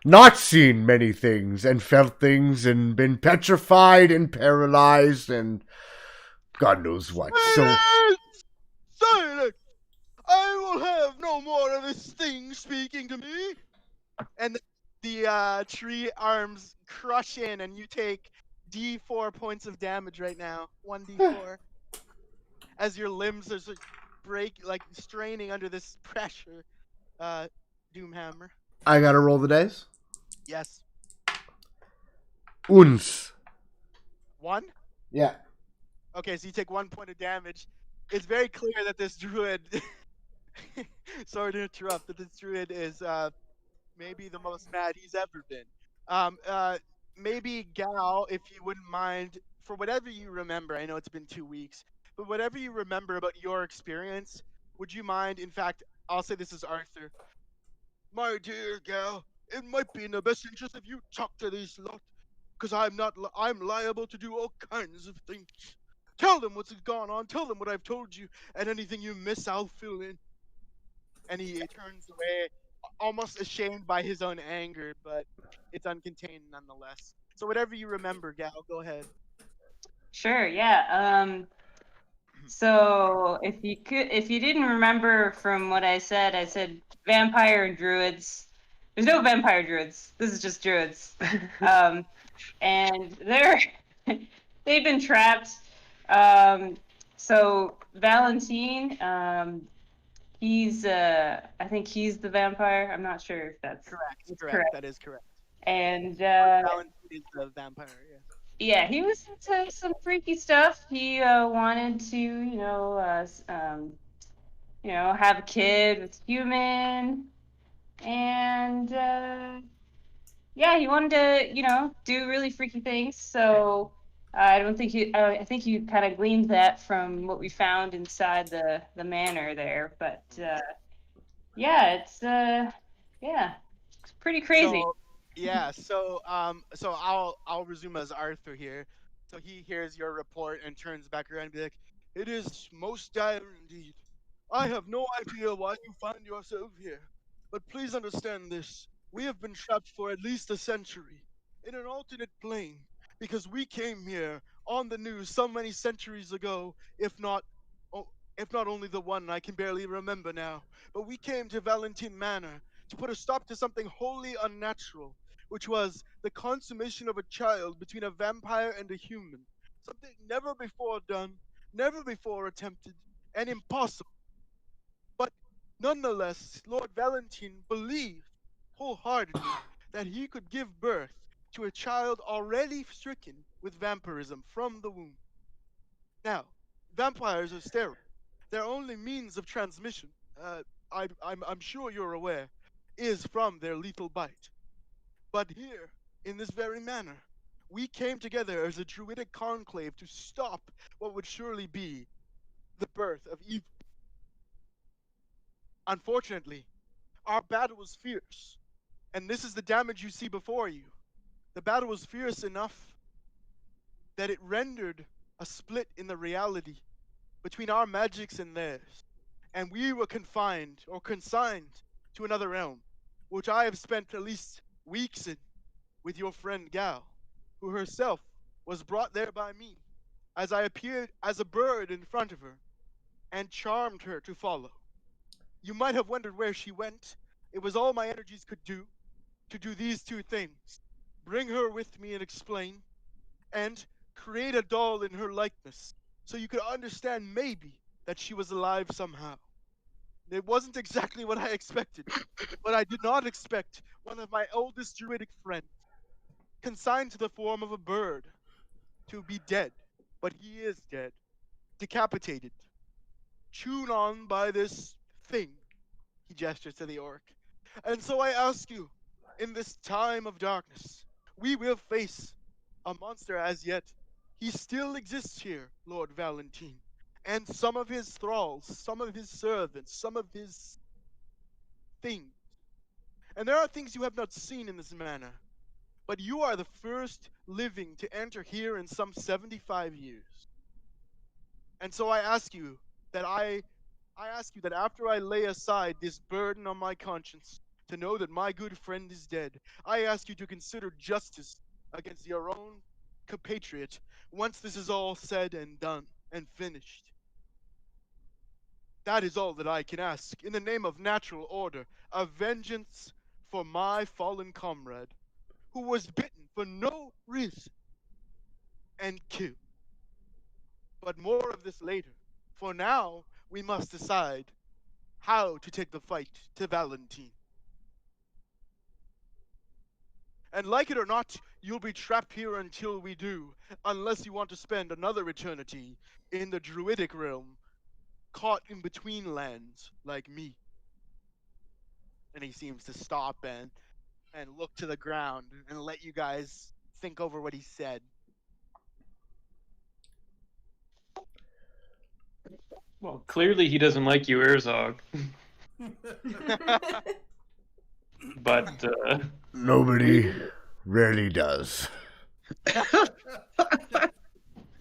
not seen many things and felt things and been petrified and paralyzed and God knows what. So Silence! I will have no more of this thing speaking to me. And the tree arms crush in, and you take D4 points of damage right now. 1d4. As your limbs are sort of straining under this pressure. Doomhammer. I gotta roll the dice. Yes. Uns. 1? Yeah. Okay, so you take 1 point of damage. It's very clear that this druid. Sorry to interrupt, but this druid is maybe the most mad he's ever been. Maybe Gal, if you wouldn't mind, for whatever you remember. I know it's been 2 weeks, but whatever you remember about your experience, would you mind? In fact, I'll say this is Arthur. My dear Gal, it might be in the best interest if you talk to these lot, because I'm liable to do all kinds of things. Tell them what's gone on. Tell them what I've told you, and anything you miss, I'll fill in. And he turns away, almost ashamed by his own anger, but it's uncontained nonetheless. So whatever you remember, Gal, go ahead. Sure, yeah. So if you didn't remember from what I said vampire and druids. There's no vampire druids. This is just druids. And they've been trapped. So Valentine, he's I think he's the vampire. I'm not sure if that's Correct. That is correct. And Valentine is the vampire. Yeah. yeah, he was into some freaky stuff. He wanted to, have a kid with human, and yeah, he wanted to, do really freaky things. So I don't think you. I think you kind of gleaned that from what we found inside the manor there. But yeah, it's pretty crazy. So yeah, so I'll resume as Arthur here. So he hears your report and turns back around and be like, "It is most dire indeed. I have no idea why you find yourself here, but please understand this: we have been trapped for at least a century in an alternate plane because we came here on the news so many centuries ago, oh, if not only the one I can barely remember now. But we came to Valentine Manor to put a stop to something wholly unnatural, which was the consummation of a child between a vampire and a human. Something never before done, never before attempted, and impossible. But nonetheless, Lord Valentine believed wholeheartedly that he could give birth to a child already stricken with vampirism from the womb. Now, vampires are sterile. Their only means of transmission, I'm sure you're aware, is from their lethal bite. But here, in this very manner, we came together as a druidic conclave to stop what would surely be the birth of evil. Unfortunately, our battle was fierce, and this is the damage you see before you. The battle was fierce enough that it rendered a split in the reality between our magics and theirs, and we were confined or consigned to another realm, which I have spent at least weeks in with your friend Gal, who herself was brought there by me, as I appeared as a bird in front of her, and charmed her to follow. You might have wondered where she went. It was all my energies could do to do these two things: bring her with me and explain, and create a doll in her likeness, so you could understand maybe that she was alive somehow. It wasn't exactly what I expected, but I did not expect one of my oldest druidic friends, consigned to the form of a bird, to be dead. But he is dead, decapitated, chewed on by this thing. He gestures to the orc. And so I ask you, in this time of darkness, we will face a monster as yet. He still exists here, Lord Valentine. And some of his thralls, some of his servants, some of his things. And there are things you have not seen in this manor. But you are the first living to enter here in some 75 years. And so I ask you that after I lay aside this burden on my conscience, to know that my good friend is dead, I ask you to consider justice against your own compatriot once this is all said and done and finished. That is all that I can ask, in the name of natural order, a vengeance for my fallen comrade, who was bitten for no reason and killed. But more of this later. For now, we must decide how to take the fight to Valentine. And like it or not, you'll be trapped here until we do, unless you want to spend another eternity in the druidic realm, caught in between lands like me. And he seems to stop and look to the ground and let you guys think over what he said. Well, clearly he doesn't like you, Erzog. But Nobody rarely does.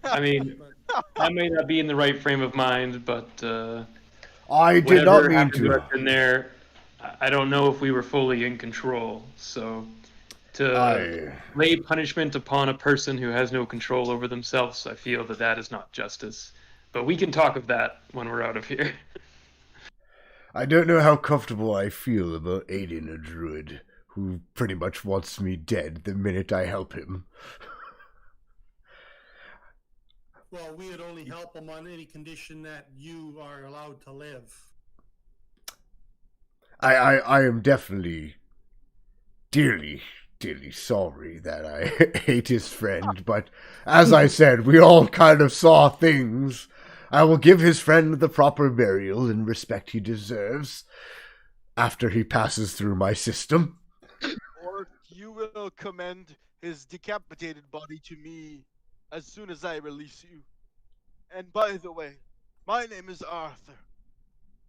I mean, I may not be in the right frame of mind, but I did not whatever mean happened to. us in there, I don't know if we were fully in control. So to lay punishment upon a person who has no control over themselves, I feel that that is not justice. But we can talk of that when we're out of here. I don't know how comfortable I feel about aiding a druid who pretty much wants me dead the minute I help him. Well, we would only help him on any condition that you are allowed to live. I am definitely dearly sorry that I hate his friend, but as I said, we all kind of saw things. I will give his friend the proper burial and respect he deserves after he passes through my system. Or you will commend his decapitated body to me as soon as I release you. And by the way, my name is Arthur,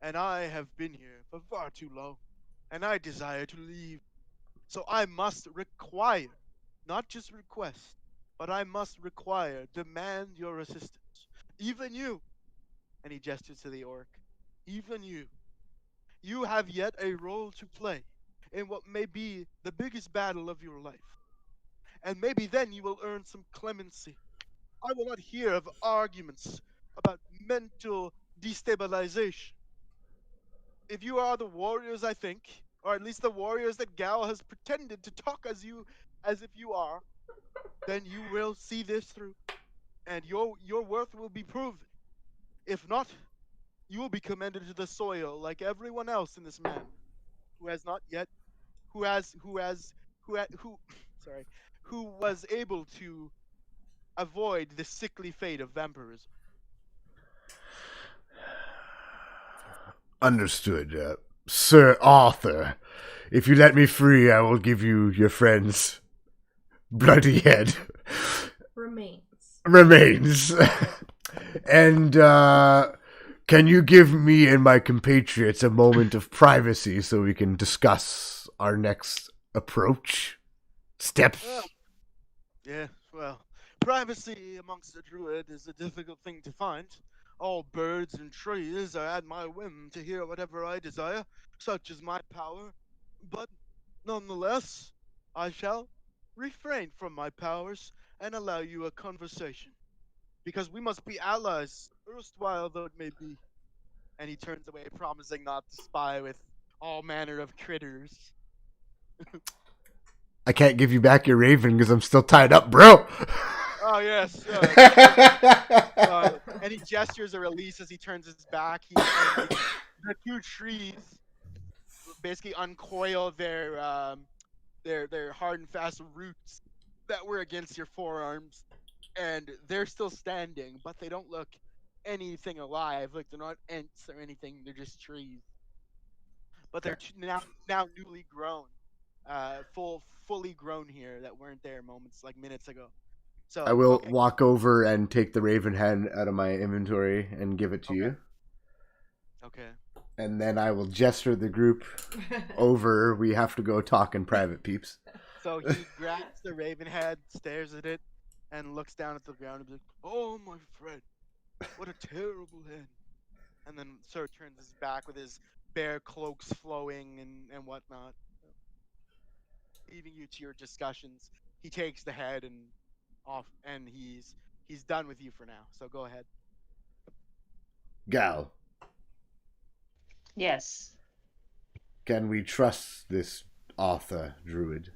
and I have been here for far too long, and I desire to leave. So I must require, not just request, but I must require, demand your assistance. Even you, and he gestures to the orc, even you. You have yet a role to play in what may be the biggest battle of your life. And maybe then you will earn some clemency. I will not hear of arguments about mental destabilization. If you are the warriors I think, or at least the warriors that Gal has pretended to talk as if you are, then you will see this through, and your worth will be proven. If not, you will be commended to the soil like everyone else in this man who has not yet, who sorry, who was able to avoid the sickly fate of vampirism. Understood, Sir Arthur. If you let me free, I will give you your friend's bloody head. Remains. And, can you give me and my compatriots a moment of privacy so we can discuss our next approach? Steps? Well, privacy amongst the druid is a difficult thing to find. All birds and trees are at my whim to hear whatever I desire, such is my power. But nonetheless, I shall refrain from my powers and allow you a conversation. Because we must be allies, erstwhile though it may be. And he turns away, promising not to spy with all manner of critters. I can't give you back your raven because I'm still tied up, bro. Oh, yes. And he gestures a release as he turns his back. The two trees basically uncoil their hard and fast roots that were against your forearms, and they're still standing, but they don't look anything alive. Like they're not ents or anything. They're just trees. But they're now newly grown, fully grown here that weren't there minutes ago. So I will walk over and take the raven head out of my inventory and give it to you. Okay. And then I will gesture the group over. We have to go talk in private, peeps. So he grabs the raven head, stares at it, and looks down at the ground and be like, "Oh, my friend, what a terrible head." And then sort of turns his back with his bare cloaks flowing and whatnot. Leaving you to your discussions. He takes the head and off, and he's done with you for now. So go ahead. Gal, Yes. can we trust this Arthur druid?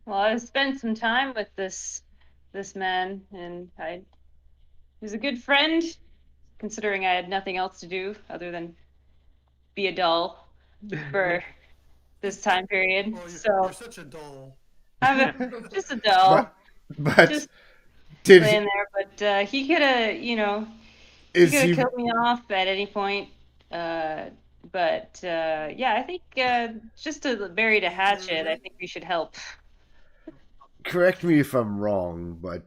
Well, I've spent some time with this man, and he was a good friend, considering I had nothing else to do other than be a doll for this time period. Oh, so you're such a doll. I'm just a doll, But just did laying there. But he could have, he is could have he killed me off at any point. But yeah, I think just to bury the hatchet, I think we should help. correct me if I'm wrong, but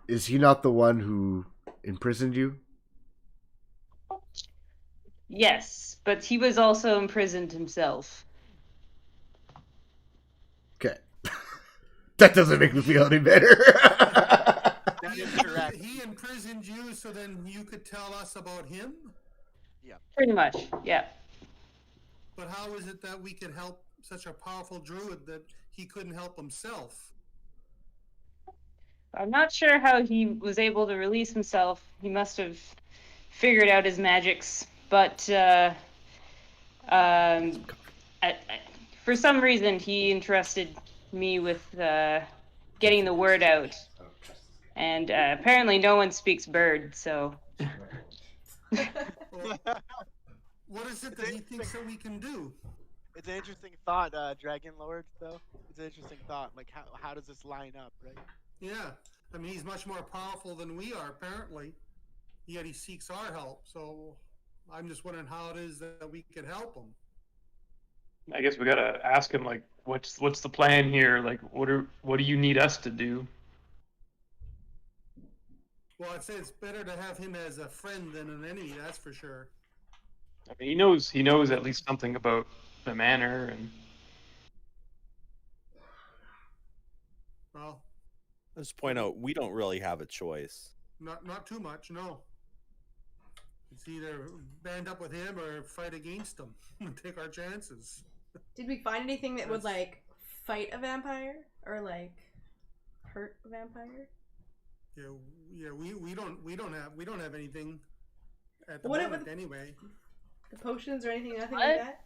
is he not the one who imprisoned you? Yes, but he was also imprisoned himself. Okay. That doesn't make me feel any better. That is correct. He imprisoned you so then you could tell us about him? Pretty much, yeah. But how is it that we could help such a powerful druid that he couldn't help himself? I'm not sure how he was able to release himself. He must have figured out his magics, but for some reason he entrusted me with getting the word out. And apparently no one speaks bird, so... What is it that he thinks that we can do? It's an interesting thought, Dragon Lord, though. It's an interesting thought. Like, how does this line up, right? Yeah, I mean, he's much more powerful than we are, apparently. Yet he seeks our help, so I'm just wondering how it is that we could help him. I guess we gotta ask him, like, what's the plan here? Like, what do you need us to do? Well, I'd say it's better to have him as a friend than an enemy. That's for sure. I mean, he knows at least something about the manor, and Well, Let's point out we don't really have a choice. not too much. No. It's either band up with him or fight against him and take our chances. Did we find anything that would That's- like fight a vampire or like hurt a vampire? Yeah. We don't have anything at the What moment if- anyway. The potions or anything, nothing What? like that?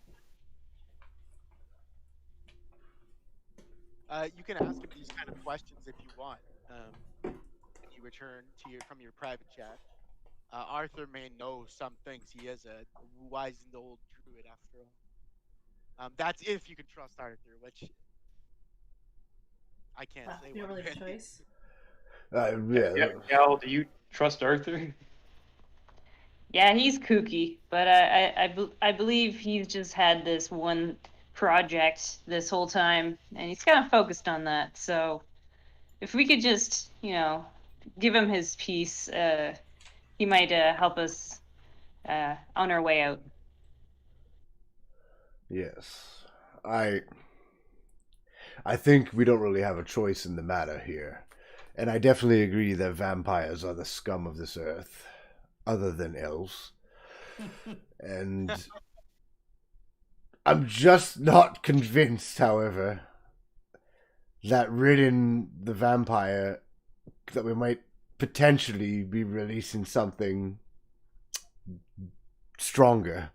You can ask him these kind of questions if you want. When you return to from your private chat. Arthur may know some things. He is a wizened old druid after all. That's if you can trust Arthur, which I can't Well, say. you don't one really have a way. choice. Yeah. Gal, do you trust Arthur? Yeah, he's kooky, but I believe he's just had this one project this whole time, and he's kind of focused on that. So, if we could just, give him his piece, he might help us on our way out. Yes. I think we don't really have a choice in the matter here. And I definitely agree that vampires are the scum of this earth, other than elves. And I'm just not convinced, however, that ridding the vampire, that we might potentially be releasing something stronger.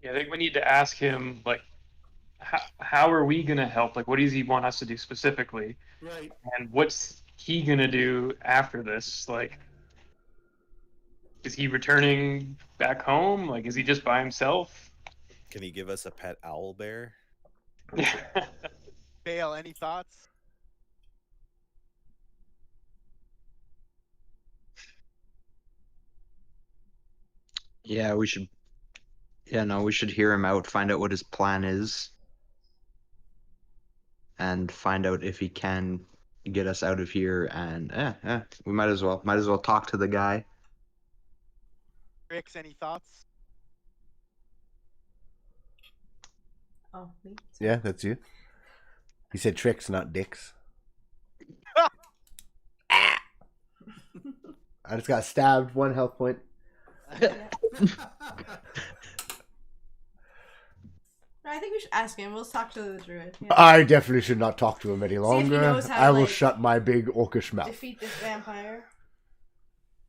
Yeah, I think we need to ask him, like, how are we gonna help? Like, what does he want us to do specifically? Right. And what's he gonna do after this? Like, is he returning back home? Like, is he just by himself? Can he give us a pet owl bear? Bale, any thoughts? Yeah, we should. Yeah, no, we should hear him out, find out what his plan is, and find out if he can get us out of here. And we might as well talk to the guy. Rix, any thoughts? Oh, me? Yeah, that's you. He said tricks, not dicks. I just got stabbed. 1 health point. I think we should ask him. We'll talk to the druid. Yeah. I definitely should not talk to him any he longer. knows how to, I will like, shut my big orcish mouth. Defeat this vampire.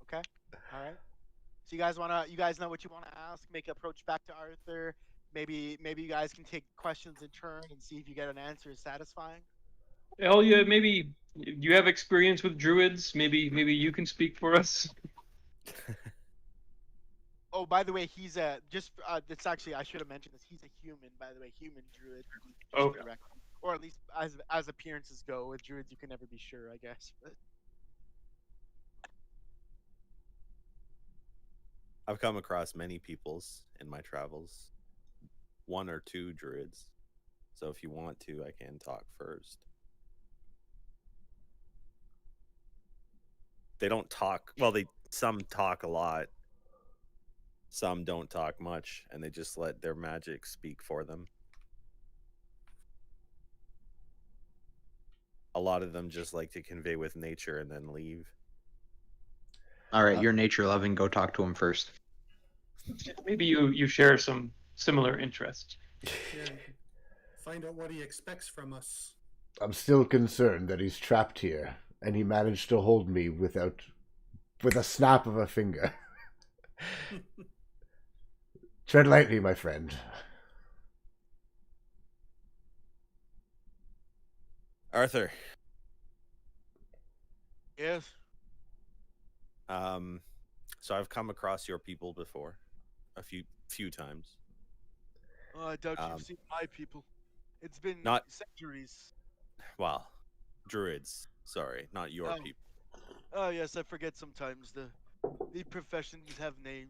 Okay. All right. So you guys know what you wanna ask? Make approach back to Arthur. Maybe you guys can take questions in turn and see if you get an answer is satisfying. Elia, maybe you have experience with druids. Maybe you can speak for us. Oh, by the way, he's a that's actually I should have mentioned this. He's a human, by the way, human druid. just Okay. correct. Or at least as appearances go. With druids, you can never be sure, I guess. But I've come across many peoples in my travels. 1 or 2 druids. So if you want to, I can talk first. They don't talk. Well, some talk a lot. Some don't talk much, and they just let their magic speak for them. A lot of them just like to convey with nature and then leave. All right, you're nature loving. Go talk to him first. Maybe you share some similar interests. Yeah, you can find out what he expects from us. I'm still concerned that he's trapped here, and he managed to hold me with a snap of a finger. Tread lightly, my friend. Arthur, yes. so I've come across your people before, a few times. Oh, I doubt you've seen my people. It's been Not- centuries. Well, druids. Sorry, not your Oh. people. Oh yes, I forget sometimes the professions have name.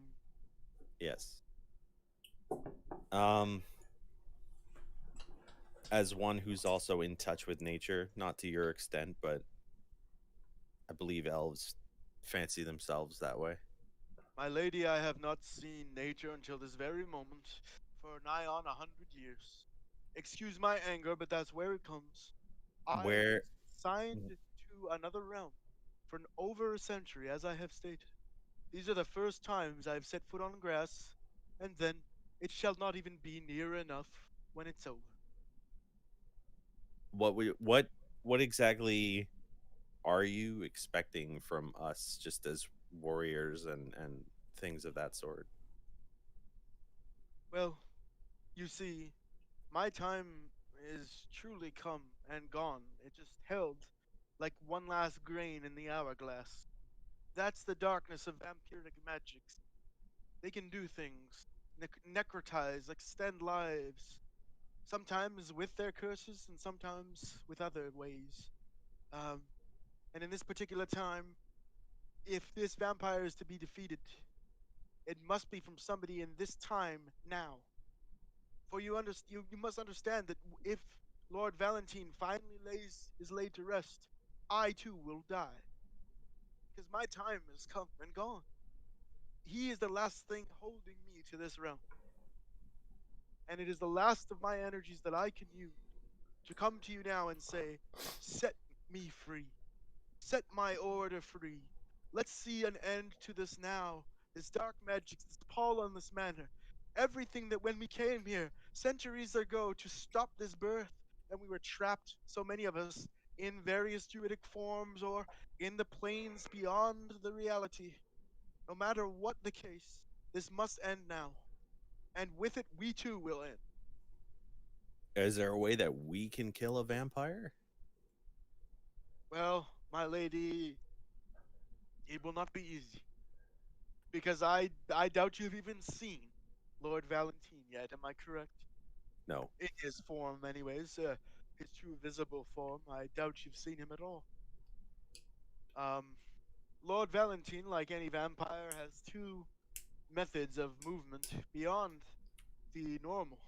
Yes. as one who's also in touch with nature, not to your extent, but I believe elves fancy themselves that way. My lady, I have not seen nature until this very moment for nigh on 100 years. Excuse my anger, but that's where it comes. I Where was signed to another realm for over a century, as I have stated. These are the first times I've set foot on grass, and then it shall not even be near enough when it's over. what exactly are you expecting from us, just as warriors and things of that sort? Well, you see, my time is truly come and gone. It just held like one last grain in the hourglass. That's the darkness of vampiric magics. They can do things, necrotize, extend lives, sometimes with their curses and sometimes with other ways. Um, and in this particular time, if this vampire is to be defeated, it must be from somebody in this time now. For you must understand that if Lord Valentine finally is laid to rest, I too will die. Because my time has come and gone. He is the last thing holding me to this realm. And it is the last of my energies that I can use to come to you now and say, set me free. Set my order free. Let's see an end to this now. This dark magic, this pall on this manor. Everything that when we came here centuries ago to stop this birth, and we were trapped, so many of us, in various druidic forms or in the planes beyond the reality. No matter what the case, this must end now. And with it, we too will end. Is there a way that we can kill a vampire? Well, my lady, it will not be easy. Because I doubt you've even seen Lord Valentine yet, am I correct? No. In his form, anyways, his true visible form. I doubt you've seen him at all. Um, Lord Valentine, like any vampire, has two methods of movement beyond the normal.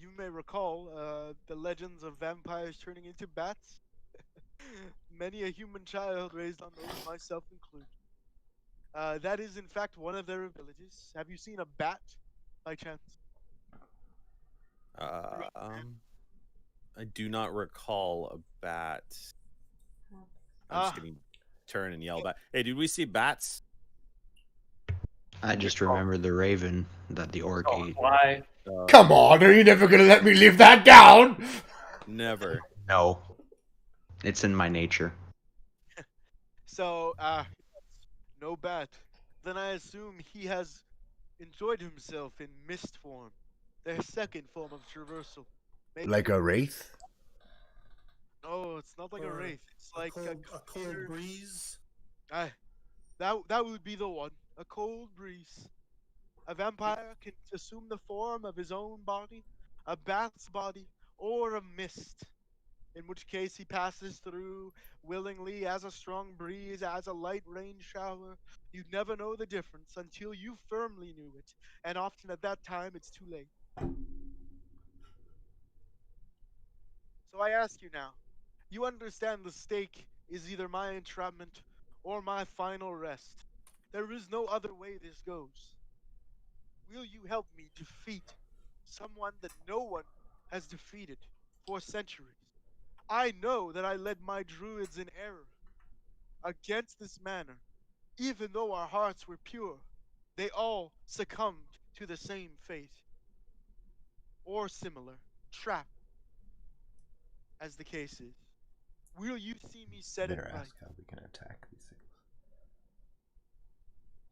You may recall the legends of vampires turning into bats. Many a human child raised on those, myself included. That is, in fact, one of their abilities. Have you seen a bat, by chance? I do not recall a bat. I'm just gonna turn and yell back. Hey, did we see bats? I just remember the raven that the orc ate. Why? Come on, are you never gonna let me live that down? Never. No. It's in my nature. So, no bat. Then I assume he has enjoyed himself in mist form, their second form of traversal. Like a wraith? No, it's not like a Or wraith. It's a like cold breeze. that would be the one. A cold breeze. A vampire can assume the form of his own body, a bat's body, or a mist. In which case he passes through willingly as a strong breeze, as a light rain shower. You never know the difference until you firmly knew it, and often at that time it's too late. So I ask you now, you understand the stake is either my entrapment or my final rest. There is no other way this goes. Will you help me defeat someone that no one has defeated for centuries? I know that I led my druids in error against this manor. Even though our hearts were pure, they all succumbed to the same fate, or similar, trap, as the case is. Will you see me set it Better right? ask how we can attack these things.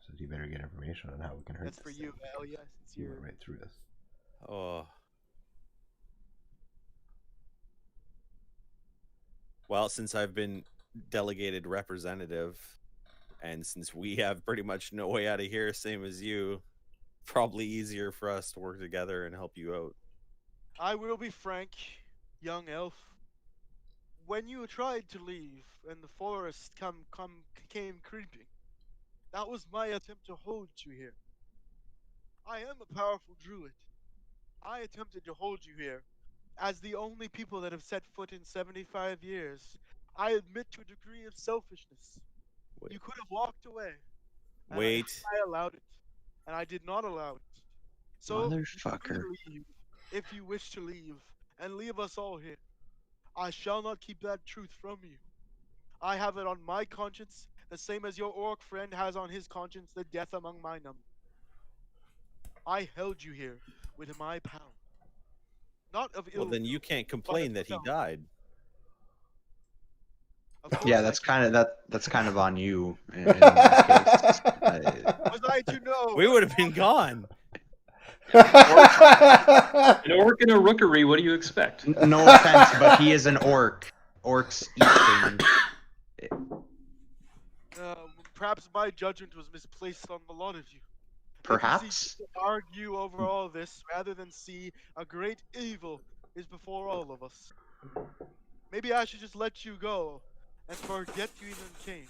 So you better get information on how we can hurt That's this for you, thing. Al. Yes, it's You your. went right through this. Oh. Well, since I've been delegated representative, and since we have pretty much no way out of here, same as you, probably easier for us to work together and help you out. I will be frank, young elf. When you tried to leave and the forest came creeping, that was my attempt to hold you here. I am a powerful druid. I attempted to hold you here as the only people that have set foot in 75 years, I admit to a degree of selfishness. Wait. You could have walked away, and Wait. I allowed it, and I did not allow it. So, you Motherfucker. may leave if you wish to leave, and leave us all here. I shall not keep that truth from you. I have it on my conscience, the same as your orc friend has on his conscience the death among my number. I held you here with my power. Not of ill Well, then you will, can't complain that he self. died. Of course Yeah, I that's can. kind of that's kind of on you in that case. Was I to know? We would have been gone. An orc and a rookery, what do you expect? No offense, but he is an orc. Orcs eat things. Perhaps my judgment was misplaced on a lot of you. Perhaps. To argue over all this rather than see a great evil is before all of us. Maybe I should just let you go and forget you even came.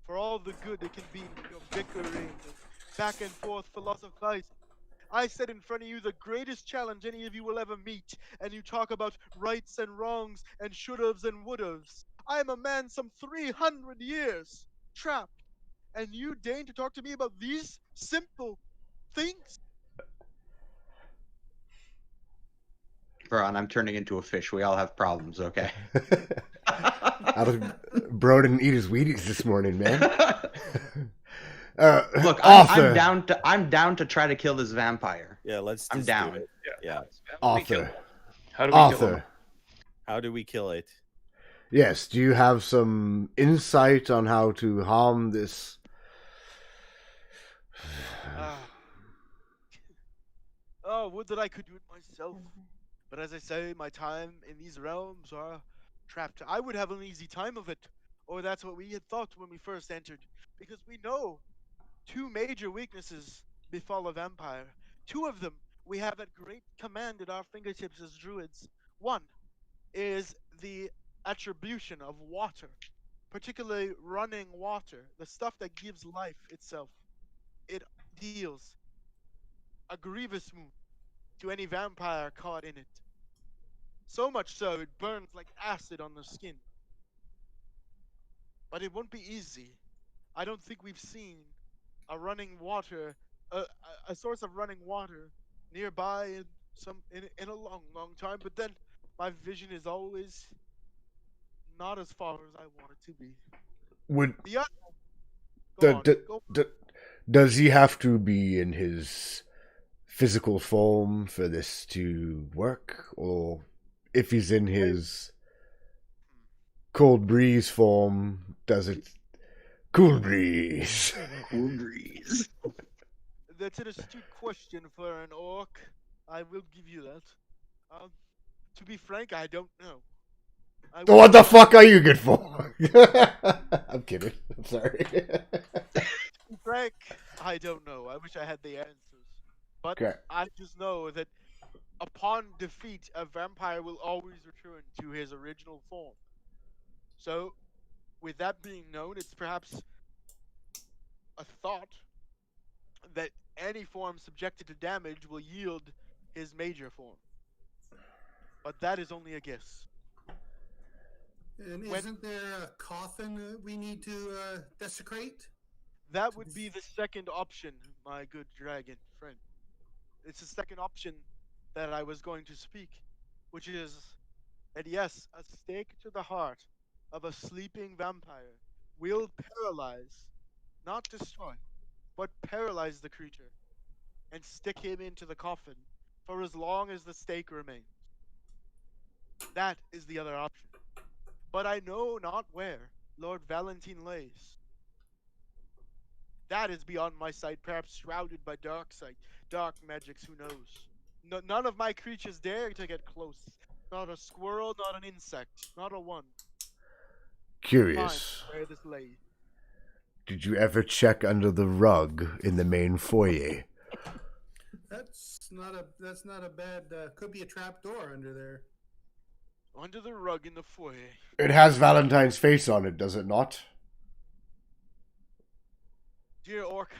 For all the good it can be in your bickering and back and forth philosophizing. I set in front of you the greatest challenge any of you will ever meet, and you talk about rights and wrongs and should-haves and would-haves. I am a man some 300 years trapped, and you deign to talk to me about these simple things? Bro, I'm turning into a fish. We all have problems, okay? Bro didn't eat his Wheaties this morning, man. Look, Author. I'm down to try to kill this vampire. Yeah, let's. I'm just down. Do it. Yeah. Author. How do we kill him? Author. How do we kill it? Yes, do you have some insight on how to harm this? Oh, would that I could do it myself. But as I say, my time in these realms are trapped. I would have an easy time of it, or that's what we had thought when we first entered, because we know two major weaknesses befall a vampire. Two of them we have at great command at our fingertips as druids. One is the attribution of water, particularly running water, the stuff that gives life itself. It deals a grievous wound to any vampire caught in it. So much so, it burns like acid on the skin. But it won't be easy. I don't think we've seen a running water, a source of running water nearby in a long time. But then my vision is always not as far as I want it to be. Would The other, go on, go on. does he have to be in his physical form for this to work, or if he's in his cold breeze form, does it? Cool breeze. Cool breeze. That's an astute question for an orc. I will give you that. To be frank, I don't know. What the fuck are you good for? I'm kidding. I'm sorry. To be frank, I don't know. I wish I had the answers. But Okay. I just know that upon defeat, a vampire will always return to his original form. So, with that being known, it's perhaps a thought that any form subjected to damage will yield his major form. But that is only a guess. And isn't there a coffin that we need to desecrate? That would be the second option, my good dragon friend. It's the second option that I was going to speak, which is that yes, a stake to the heart of a sleeping vampire will paralyze, not destroy, but paralyze the creature and stick him into the coffin for as long as the stake remains. That is the other option. But I know not where Lord Valentine lays. That is beyond my sight, perhaps shrouded by dark sight, dark magics, who knows? None of my creatures dare to get close. Not a squirrel, not an insect, not a one. Curious. Find where this lay. Did you ever check under the rug in the main foyer? That's not a bad. Could be a trap door under there. Under the rug in the foyer. It has Valentine's face on it, does it not? Dear Orc,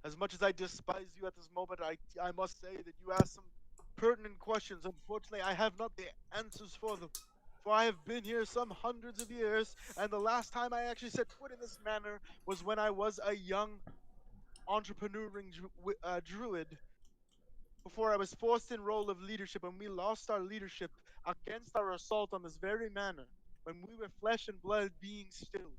as much as I despise you at this moment, I must say that you ask some pertinent questions. Unfortunately, I have not the answers for them. For I have been here some hundreds of years, and the last time I actually set foot in this manor was when I was a young entrepreneuring druid. Before I was forced in role of leadership, and we lost our leadership against our assault on this very manor, when we were flesh and blood beings still.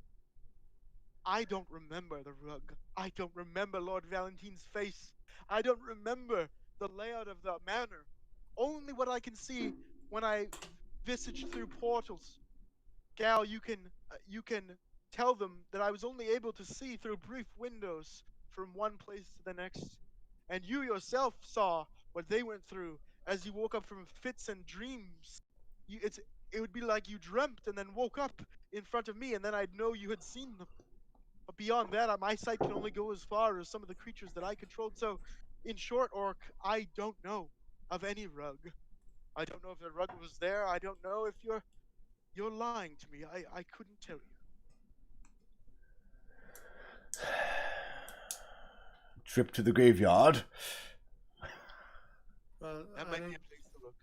I don't remember the rug. I don't remember Lord Valentine's face. I don't remember the layout of the manor. Only what I can see when I visage through portals. Gal, you can tell them that I was only able to see through brief windows from one place to the next. And you yourself saw what they went through as you woke up from fits and dreams. It would be like you dreamt and then woke up in front of me, and then I'd know you had seen them. But beyond that, my sight can only go as far as some of the creatures that I controlled. So, in short, Orc, I don't know of any rug. I don't know if the rug was there. I don't know if you're lying to me. I couldn't tell you. Trip to the graveyard. That might be a place to look.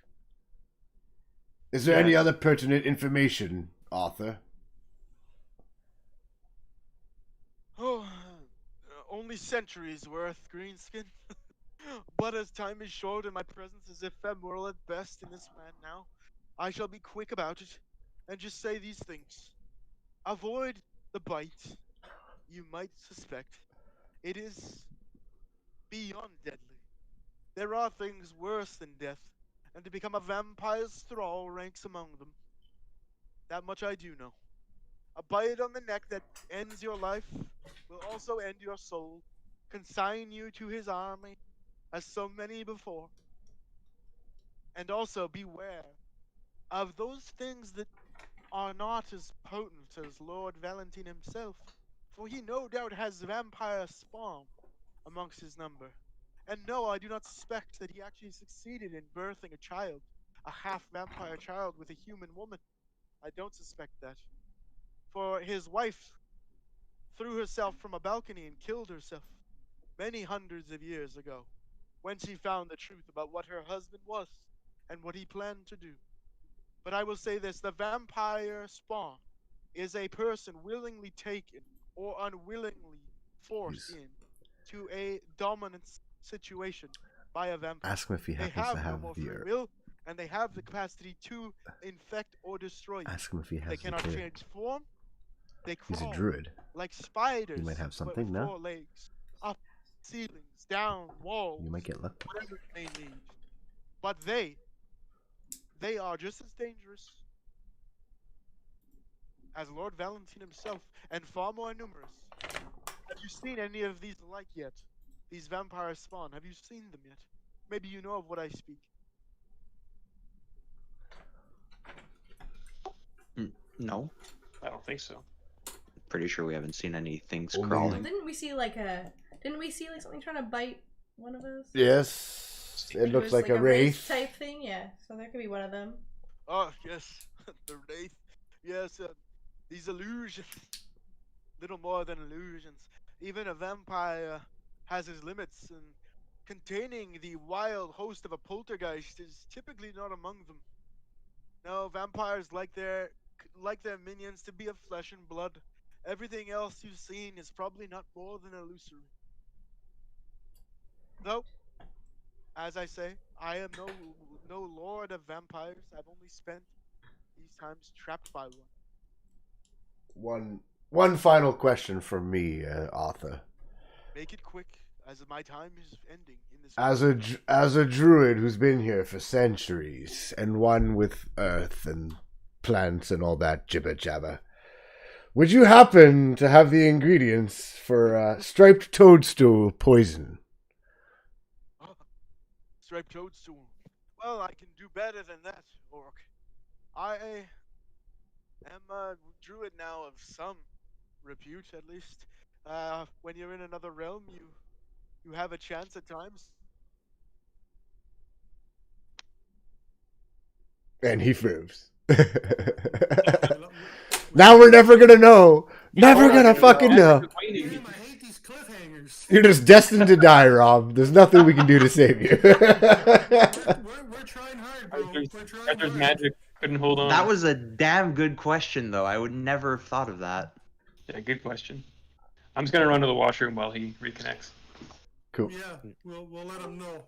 Is there any other pertinent information, Arthur? Oh, only centuries worth, Greenskin. But as time is short and my presence is ephemeral at best in this land now, I shall be quick about it and just say these things. Avoid the bite you might suspect. It is beyond deadly. There are things worse than death, and to become a vampire's thrall ranks among them. That much I do know. A bite on the neck that ends your life will also end your soul, consign you to his army, as so many before. And also beware of those things that are not as potent as Lord Valentine himself, for he no doubt has vampire spawn amongst his number. And no, I do not suspect that he actually succeeded in birthing a child, a half-vampire child with a human woman. I don't suspect that. For his wife threw herself from a balcony and killed herself many hundreds of years ago, when she found the truth about what her husband was and what he planned to do. But I will say this, the vampire spawn is a person willingly taken or unwillingly forced in to a dominance situation by a vampire. Ask him if he They happens have to no have more free your... will, and they have the capacity to infect or destroy you. Ask him if he has They the cannot kid. transform. They He's crawl a druid. like spiders. He might have but something, with no? 4 legs, up ceilings, down walls. You might get lucky. Whatever it may need. But they are just as dangerous as Lord Valentine himself, and far more numerous. Have you seen any of these alike yet? These vampire spawn, have you seen them yet? Maybe you know of what I speak. No, I don't think so. pretty sure we haven't seen any things Only- crawling. Didn't we see like something trying to bite one of us? Yes, it looks was like a wraith. type thing. Yeah, so that could be one of them. Oh, yes, the wraith. Yes, these illusions. Little more than illusions. Even a vampire has his limits, and containing the wild host of a poltergeist is typically not among them. No, vampires like their minions to be of flesh and blood. Everything else you've seen is probably not more than illusory. Though, as I say, I am no lord of vampires. I've only spent these times trapped by one. One final question from me, Arthur. Make it quick, as my time is ending in this. As a druid who's been here for centuries, and one with earth and plants and all that jibber jabber, would you happen to have the ingredients for striped toadstool poison? Striped toadstool. Well, I can do better than that, Orc. I am a druid now of some repute, at least. When you're in another realm, you have a chance at times. And he froze. Now we're never gonna know. Never gonna fucking know. Damn, I hate these these cliffhangers. You're just destined to die, Rob. There's nothing we can do to save you. We're trying hard, bro. Arthur's, We're trying Arthur's hard. magic couldn't hold on. That was a damn good question, though. I would never have thought of that. Yeah, good question. I'm just gonna run to the washroom while he reconnects. Cool. Yeah, we'll let him know.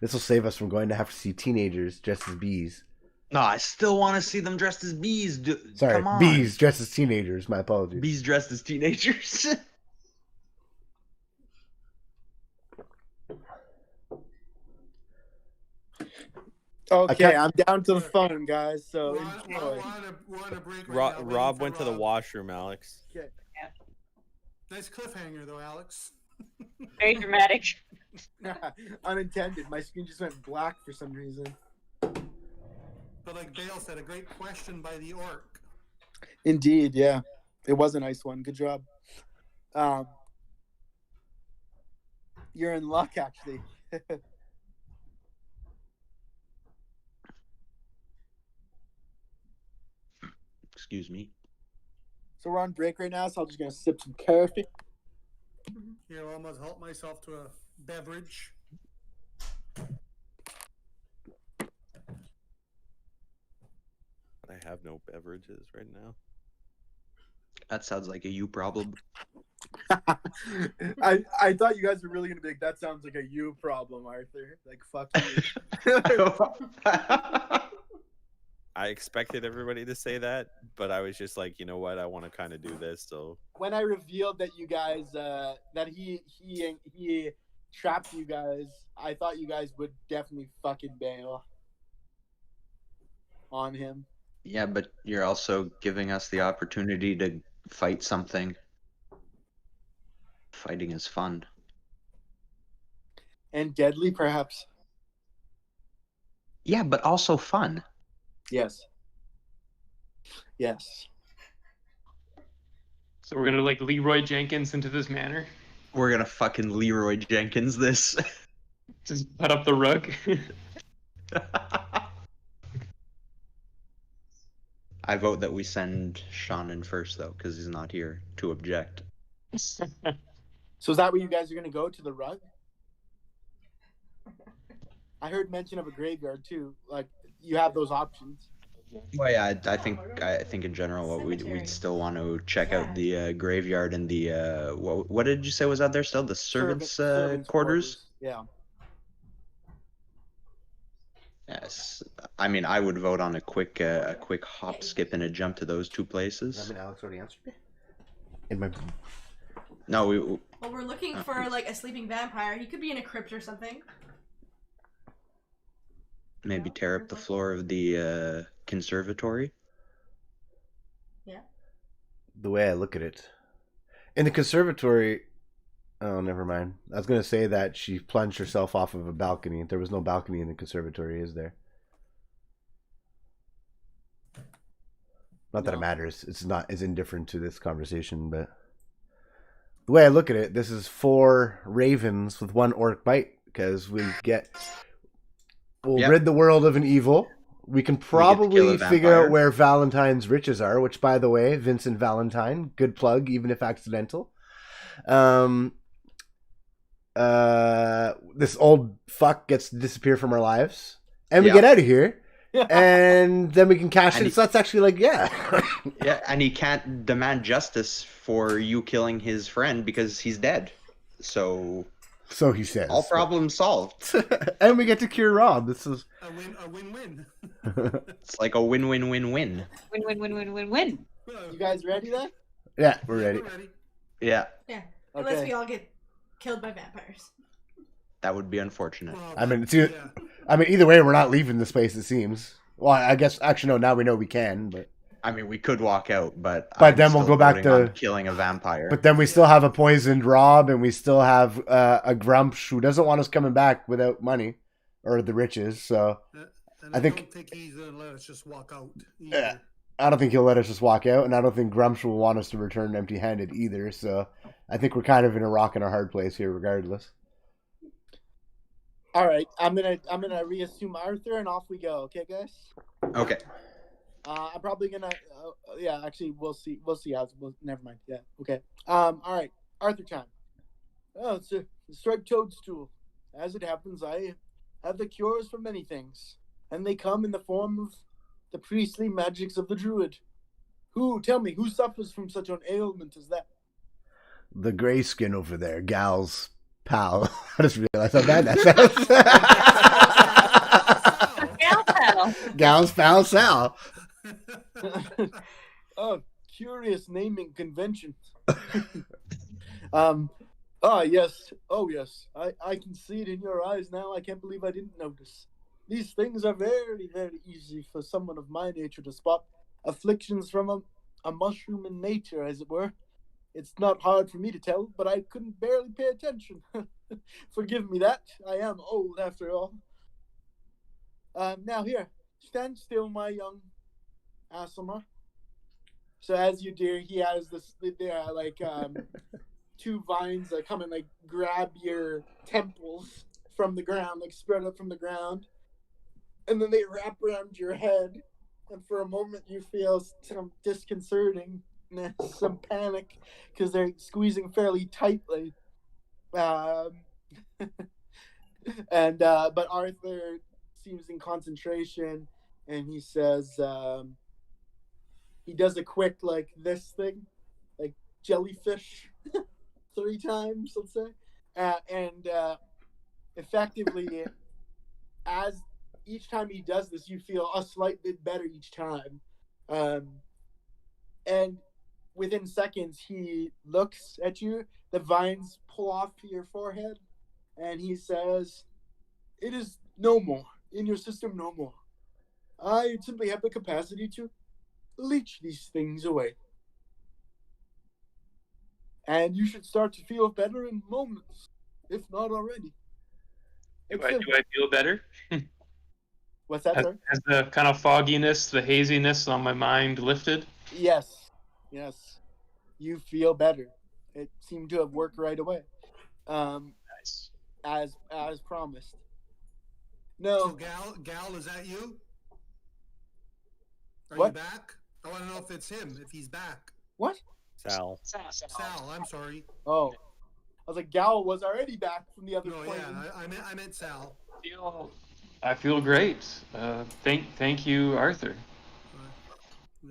This will save us from going to have to see teenagers dressed as bees. No, I still want to see them dressed as bees. Sorry, Come on. bees dressed as teenagers. My apologies. Bees dressed as teenagers. Okay, I'm down to the phone, guys. So We're on enjoy. a break right now, Rob, waiting Rob for went to the Rob. washroom, Alex. Nice cliffhanger, though, Alex. Very dramatic. Unintended. My screen just went black for some reason. But like Dale said, a great question by the orc. Indeed, yeah. It was a nice one. Good job. You're in luck, actually. Excuse me. So we're on break right now, so I'm just gonna sip some coffee. Here, I almost help myself to a beverage. I have no beverages right now. That sounds like a you problem. I thought you guys were really gonna be like, that sounds like a you problem, Arthur. Like, fuck you. I expected everybody to say that, but I was just like, you know what? I want to kind of do this, so When I revealed that you guys, that he trapped you guys, I thought you guys would definitely fucking bail on him. Yeah, but you're also giving us the opportunity to fight something. Fighting is fun. And deadly, perhaps. Yeah, but also fun. Yes. Yes. So we're gonna like Leroy Jenkins into this manor. We're gonna fucking Leroy Jenkins this. Just put up the rug. I vote that we send Sean in first, though, because he's not here to object. So is that where you guys are gonna go, to the rug? I heard mention of a graveyard too. Like, you have those options. Well, yeah, I think in general, what we'd still want to check out the graveyard and the what did you say was out there still? The servants' quarters. Yeah. Yes, I mean I would vote on a quick hop, skip, and a jump to those two places. Alex already answered me. In my No, Well, we're looking for like a sleeping vampire. He could be in a crypt or something. maybe tear up the floor of the conservatory. Yeah. the way I look at it, in the conservatory. Oh, never mind. I was gonna say that she plunged herself off of a balcony. There was no balcony in the conservatory, is there? Not that it matters. It's not as indifferent to this conversation, but the way I look at it, this is 4 ravens with 1 orc bite, because we'll rid the world of an evil. We can probably figure out where Valentine's riches are, which, by the way, Vincent Valentine, good plug, even if accidental. This old fuck gets to disappear from our lives, and we get out of here. And then we can cash it. So that's actually like, yeah, and he can't demand justice for you killing his friend because he's dead. So he says. All problems solved. And we get to cure Rob. This is a win-win. It's like a win-win-win-win. Win. You guys ready then? Yeah, we're ready. Yeah, Yeah. Unless we all get killed by vampires. that would be unfortunate. I mean, either way, we're not leaving this place. It seems. Well, I guess actually no. Now we know we can, but I mean, we could walk out, but then we'll go back to killing a vampire. But then we still have a poisoned Rob, and we still have a Grump who doesn't want us coming back without money or the riches. So I don't think he's gonna let us just walk out. Yeah, I don't think he'll let us just walk out, and I don't think Grumps will want us to return empty-handed either. So I think we're kind of in a rock and a hard place here, regardless. All right, I'm gonna reassume Arthur, and off we go. Okay, guys. Okay. I'm probably gonna. Yeah, actually, we'll see. We'll see how. Never mind. Yeah. Okay. All right. Arthur time. Oh, it's a striped toadstool. As it happens, I have the cures for many things, and they come in the form of the priestly magics of the druid. Tell me, who suffers from such an ailment as that? The gray skin over there, Gal's pal. I just realized how bad that sounds. Gal pal. Gal's pal Sal. Oh, curious naming convention. Yes. Oh, yes. I can see it in your eyes now. I can't believe I didn't notice. These things are very, very easy for someone of my nature to spot. Afflictions from a mushroom in nature, as it were. It's not hard for me to tell, but I couldn't barely pay attention. Forgive me that. I am old, after all. Now here, stand still, my young Asimar. So as you do, he has this, two vines that come and like grab your temples from the ground, like spread up from the ground, and then they wrap around your head. And for a moment, you feel some disconcerting, some panic, because they're squeezing fairly tightly. But Arthur seems in concentration, and he says, he does a quick like this thing, like jellyfish, 3 times, let's say, and effectively, as each time he does this, you feel a slight bit better each time. And within seconds, he looks at you, the vines pull off your forehead, and he says, "It is no more. In your system, no more. I simply have the capacity to leech these things away. And you should start to feel better in moments, if not already." Do I feel better? What's that, sir? Has the kind of fogginess, the haziness on my mind lifted? Yes. You feel better. It seemed to have worked right away. Nice. As promised. No. So Gal, is that you? Are What? you back? I want to know if it's him, if he's back. What? Sal. Sal, I'm sorry. Oh. I was like, Gal was already back from the other No, plane. yeah, I meant Sal. I feel great. Thank you, Arthur.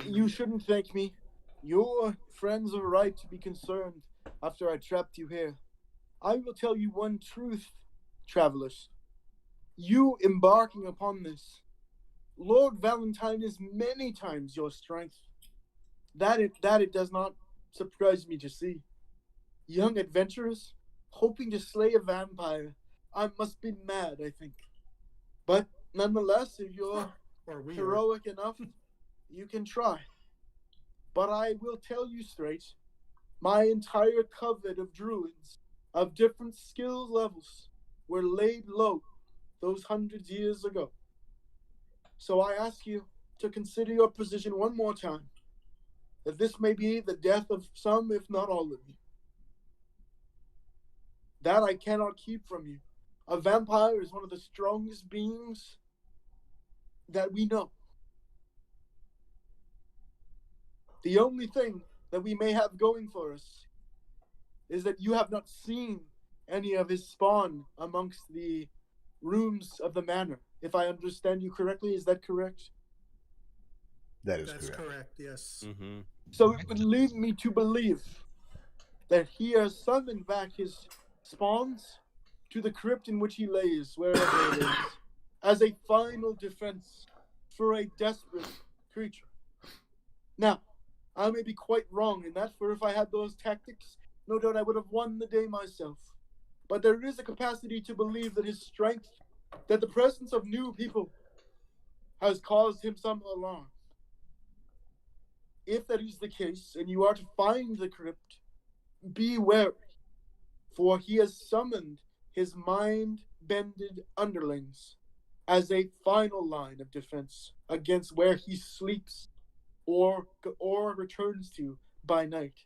You shouldn't thank me. Your friends have a right to be concerned after I trapped you here. I will tell you one truth, travelers. You embarking upon this, Lord Valentine is many times your strength. That it does not surprise me to see. Young adventurers, hoping to slay a vampire. I must be mad, I think. But nonetheless, if you're heroic enough, you can try. But I will tell you straight, my entire coven of druids of different skill levels were laid low those hundreds of years ago. So I ask you to consider your position one more time, that this may be the death of some, if not all of you. That I cannot keep from you. A vampire is one of the strongest beings that we know. The only thing that we may have going for us is that you have not seen any of his spawn amongst the rooms of the manor. If I understand you correctly, is that correct? That's correct, yes. Mm-hmm. So it would lead me to believe that he has summoned back his spawns to the crypt in which he lays, wherever it is, as a final defense for a desperate creature. Now, I may be quite wrong in that, for if I had those tactics, no doubt I would have won the day myself. But there is a capacity to believe that his strength, that the presence of new people, has caused him some alarm. If that is the case, and you are to find the crypt, be wary, for he has summoned his mind-bended underlings as a final line of defense against where he sleeps or returns to by night.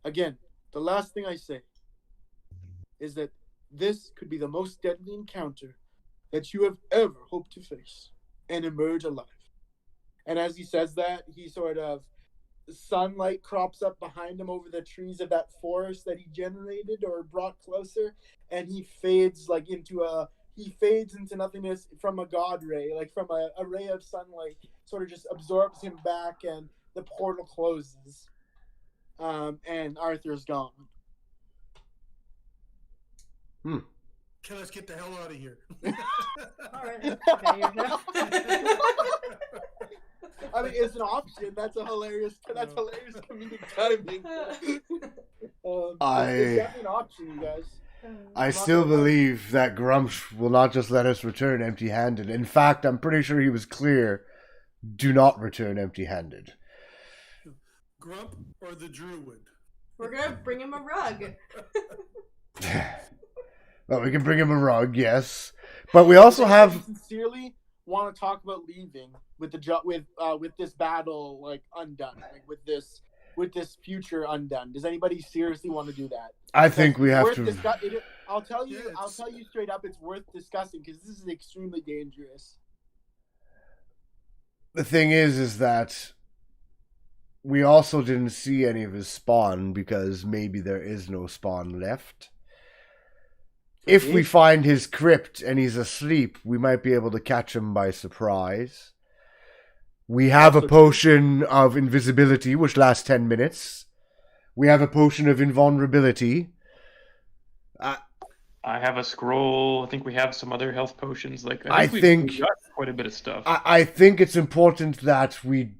Again, the last thing I say is that this could be the most deadly encounter that you have ever hoped to face and emerge alive. And as he says that, he sort of sunlight crops up behind him over the trees of that forest that he generated or brought closer, and he fades into nothingness from a god ray, like from a ray of sunlight, sort of just absorbs him back, and the portal closes, and Arthur's gone. Can us get the hell out of here? All right. Okay, you're done. I mean, it's an option. That's hilarious comedic timing. It's definitely an option, you guys. I still believe that Grumsh will not just let us return empty-handed. In fact, I'm pretty sure he was clear. Do not return empty-handed. Grump or the Druid? We're gonna bring him a rug. Well, we can bring him a rug, yes. But we also have... sincerely want to talk about leaving with this battle like undone, like with this future undone. Does anybody seriously want to do that? I think we have to. I'll tell you straight up, it's worth discussing because this is extremely dangerous. The thing is that we also didn't see any of his spawn because maybe there is no spawn left. If we find his crypt and he's asleep, we might be able to catch him by surprise. We have a potion of invisibility, which lasts 10 minutes. We have a potion of invulnerability. I have a scroll. I think we have some other health potions. Like I think we've got quite a bit of stuff. I think it's important that we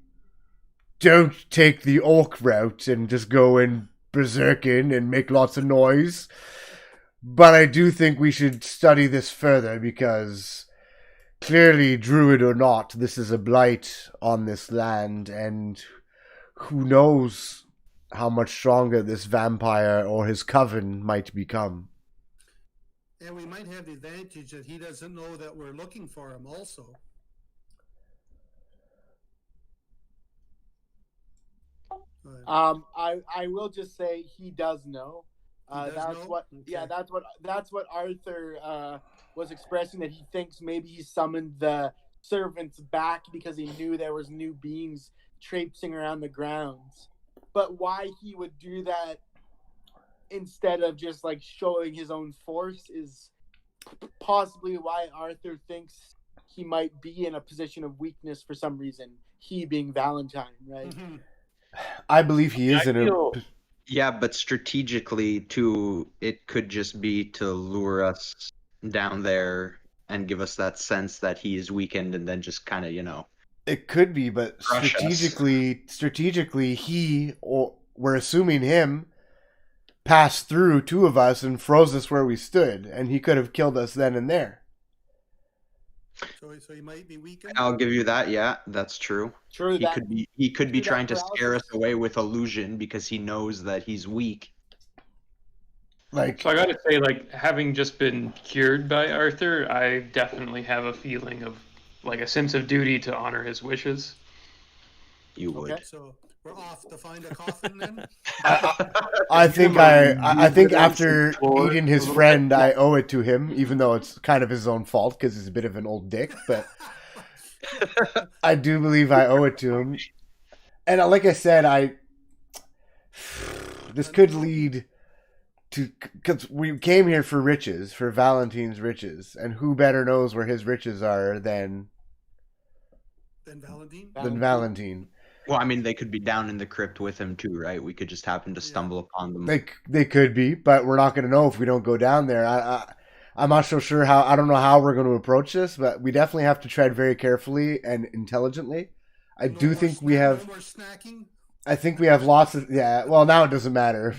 don't take the orc route and just go in berserking and make lots of noise. But I do think we should study this further because clearly, druid or not, this is a blight on this land, and who knows how much stronger this vampire or his coven might become. And we might have the advantage that he doesn't know that we're looking for him also. I will just say he does know. That's what Arthur was expressing, that he thinks maybe he summoned the servants back because he knew there was new beings traipsing around the grounds. But why he would do that instead of just like showing his own force is possibly why Arthur thinks he might be in a position of weakness for some reason. He being Valentine, right? Mm-hmm. I believe he is Yeah, but strategically, too, it could just be to lure us down there and give us that sense that he is weakened, and then just kind of, It could be, but strategically, we're assuming him passed through two of us and froze us where we stood, and he could have killed us then and there. So he might be weakened. I'll give you that. Yeah, that's true. He could be trying to scare us away with illusion because he knows that he's weak. So I gotta say, having just been cured by Arthur, I definitely have a feeling of a sense of duty to honor his wishes. You would. Okay, so we're off to find a coffin then. I think after eating his friend, I owe it to him, even though it's kind of his own fault because he's a bit of an old dick. But I do believe I owe it to him. And like I said, this could lead to, because we came here for riches, for Valentine's riches, and who better knows where his riches are than Valentine. Well, I mean, they could be down in the crypt with him too, right? We could just happen to stumble upon them. They could be, but we're not going to know if we don't go down there. I'm not so sure how. I don't know how we're going to approach this, but we definitely have to tread very carefully and intelligently. I think we have lots of. Yeah, well, now it doesn't matter.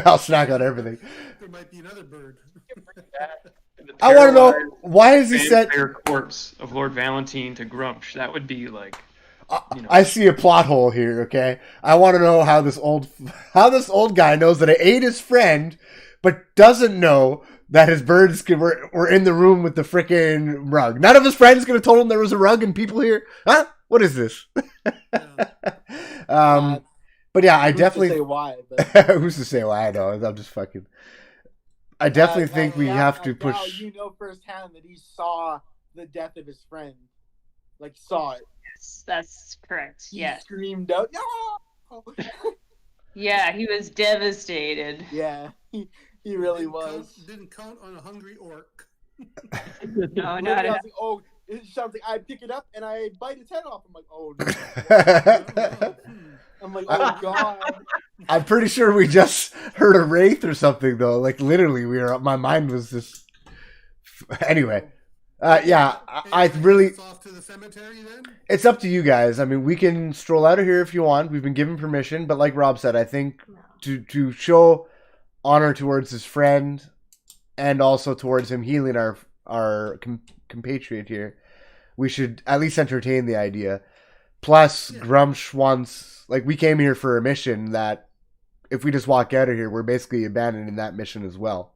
I'll snack on everything. There might be another bird. I want to know, why is he set corpse of Lord Valentine to Grumsh? That would be like. I see a plot hole here, okay? I want to know how this old guy knows that I ate his friend, but doesn't know that his birds were in the room with the frickin' rug. None of his friends could have told him there was a rug and people here. Huh? What is this? But yeah, I definitely. Who's to say why? Who's to say why? I know. I'm just fucking. I definitely think we now- have to now push. you know firsthand that he saw the death of his friend. Like, saw it. Yes, that's correct. He Yeah. screamed out, "No!" Yeah, he was devastated. Yeah, he really Didn't was. Didn't count on a hungry orc. No, Literally, no, I no. was like, oh, it's something. I pick it up and I bite its head off. I'm like, oh no. I'm like, oh god. I'm pretty sure we just heard a wraith or something though. Like literally, my mind was just. Anyway, yeah, I really. It's off to the cemetery then. It's up to you guys. I mean, we can stroll out of here if you want. We've been given permission, but like Rob said, I think No. to show honor towards his friend and also towards him healing our compatriot here, we should at least entertain the idea. Plus, Grumsh wants, like, we came here for a mission that if we just walk out of here, we're basically abandoning that mission as well.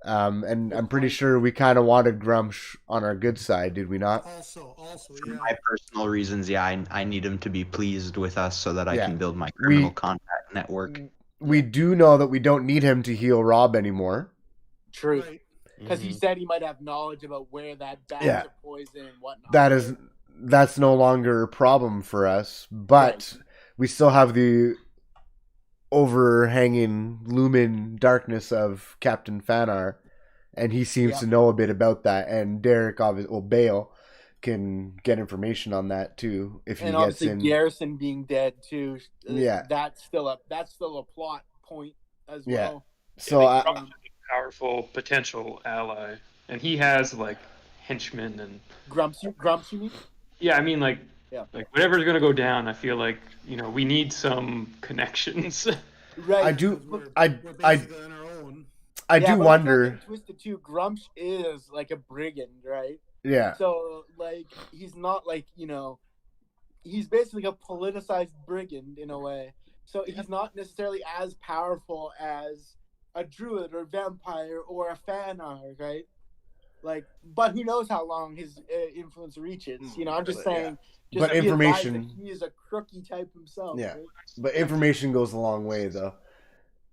And I'm pretty sure we kind of wanted Grumsh on our good side, did we not? Also, For yeah. my personal reasons, yeah, I need him to be pleased with us so that I Yeah. can build my criminal We- contact network. We do know that we don't need him to heal Rob anymore. True. Right. Because he said he might have knowledge about where that batch Yeah. of poison and whatnot. That's no longer a problem for us, but we still have the overhanging looming darkness of Captain Fanar, and he seems to know a bit about that. And Derek, obviously, well, Bale can get information on that too if he and gets obviously in. Garrison being dead too. Yeah. That's still a plot point as Yeah. well. So Yeah, I, Grumsh is a powerful potential ally, and he has like henchmen and Grumps, you mean? yeah, I mean like Yeah. like whatever's gonna go down. I feel like we need some connections. Right. I do- We're I basically on our own. I Yeah, do but wonder. let's not get twisted too. Grumsh is like a brigand, right? Yeah, So like he's not like he's basically a politicized brigand in a way. So he's not necessarily as powerful as a druid or vampire or a Fanar, right? Like, but who knows how long his influence reaches? I'm just Really, saying. But Just be advised information- that he is a crooky type himself. Yeah. right? but information goes a long way though,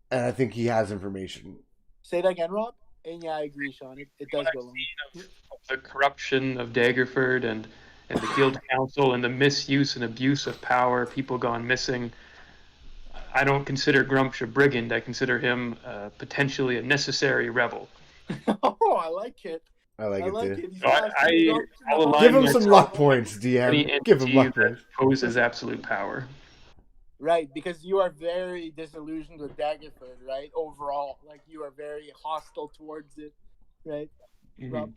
and I think he has information. Say that again, Rob. And yeah, I agree, Sean. It does go long. The corruption of Daggerford and the Guild Council and the misuse and abuse of power, people gone missing. I don't consider Grumsh a brigand. I consider him potentially a necessary rebel. Oh, I like it. I like I it like too. it. He's So I- got some I- Grumsh in I'll the align Give him heart. some myself luck points, Any DM. Give him entity luck that points. poses absolute power. Right, because you are very disillusioned with Daggerford, right? Overall, like you are very hostile towards it, right? Rob?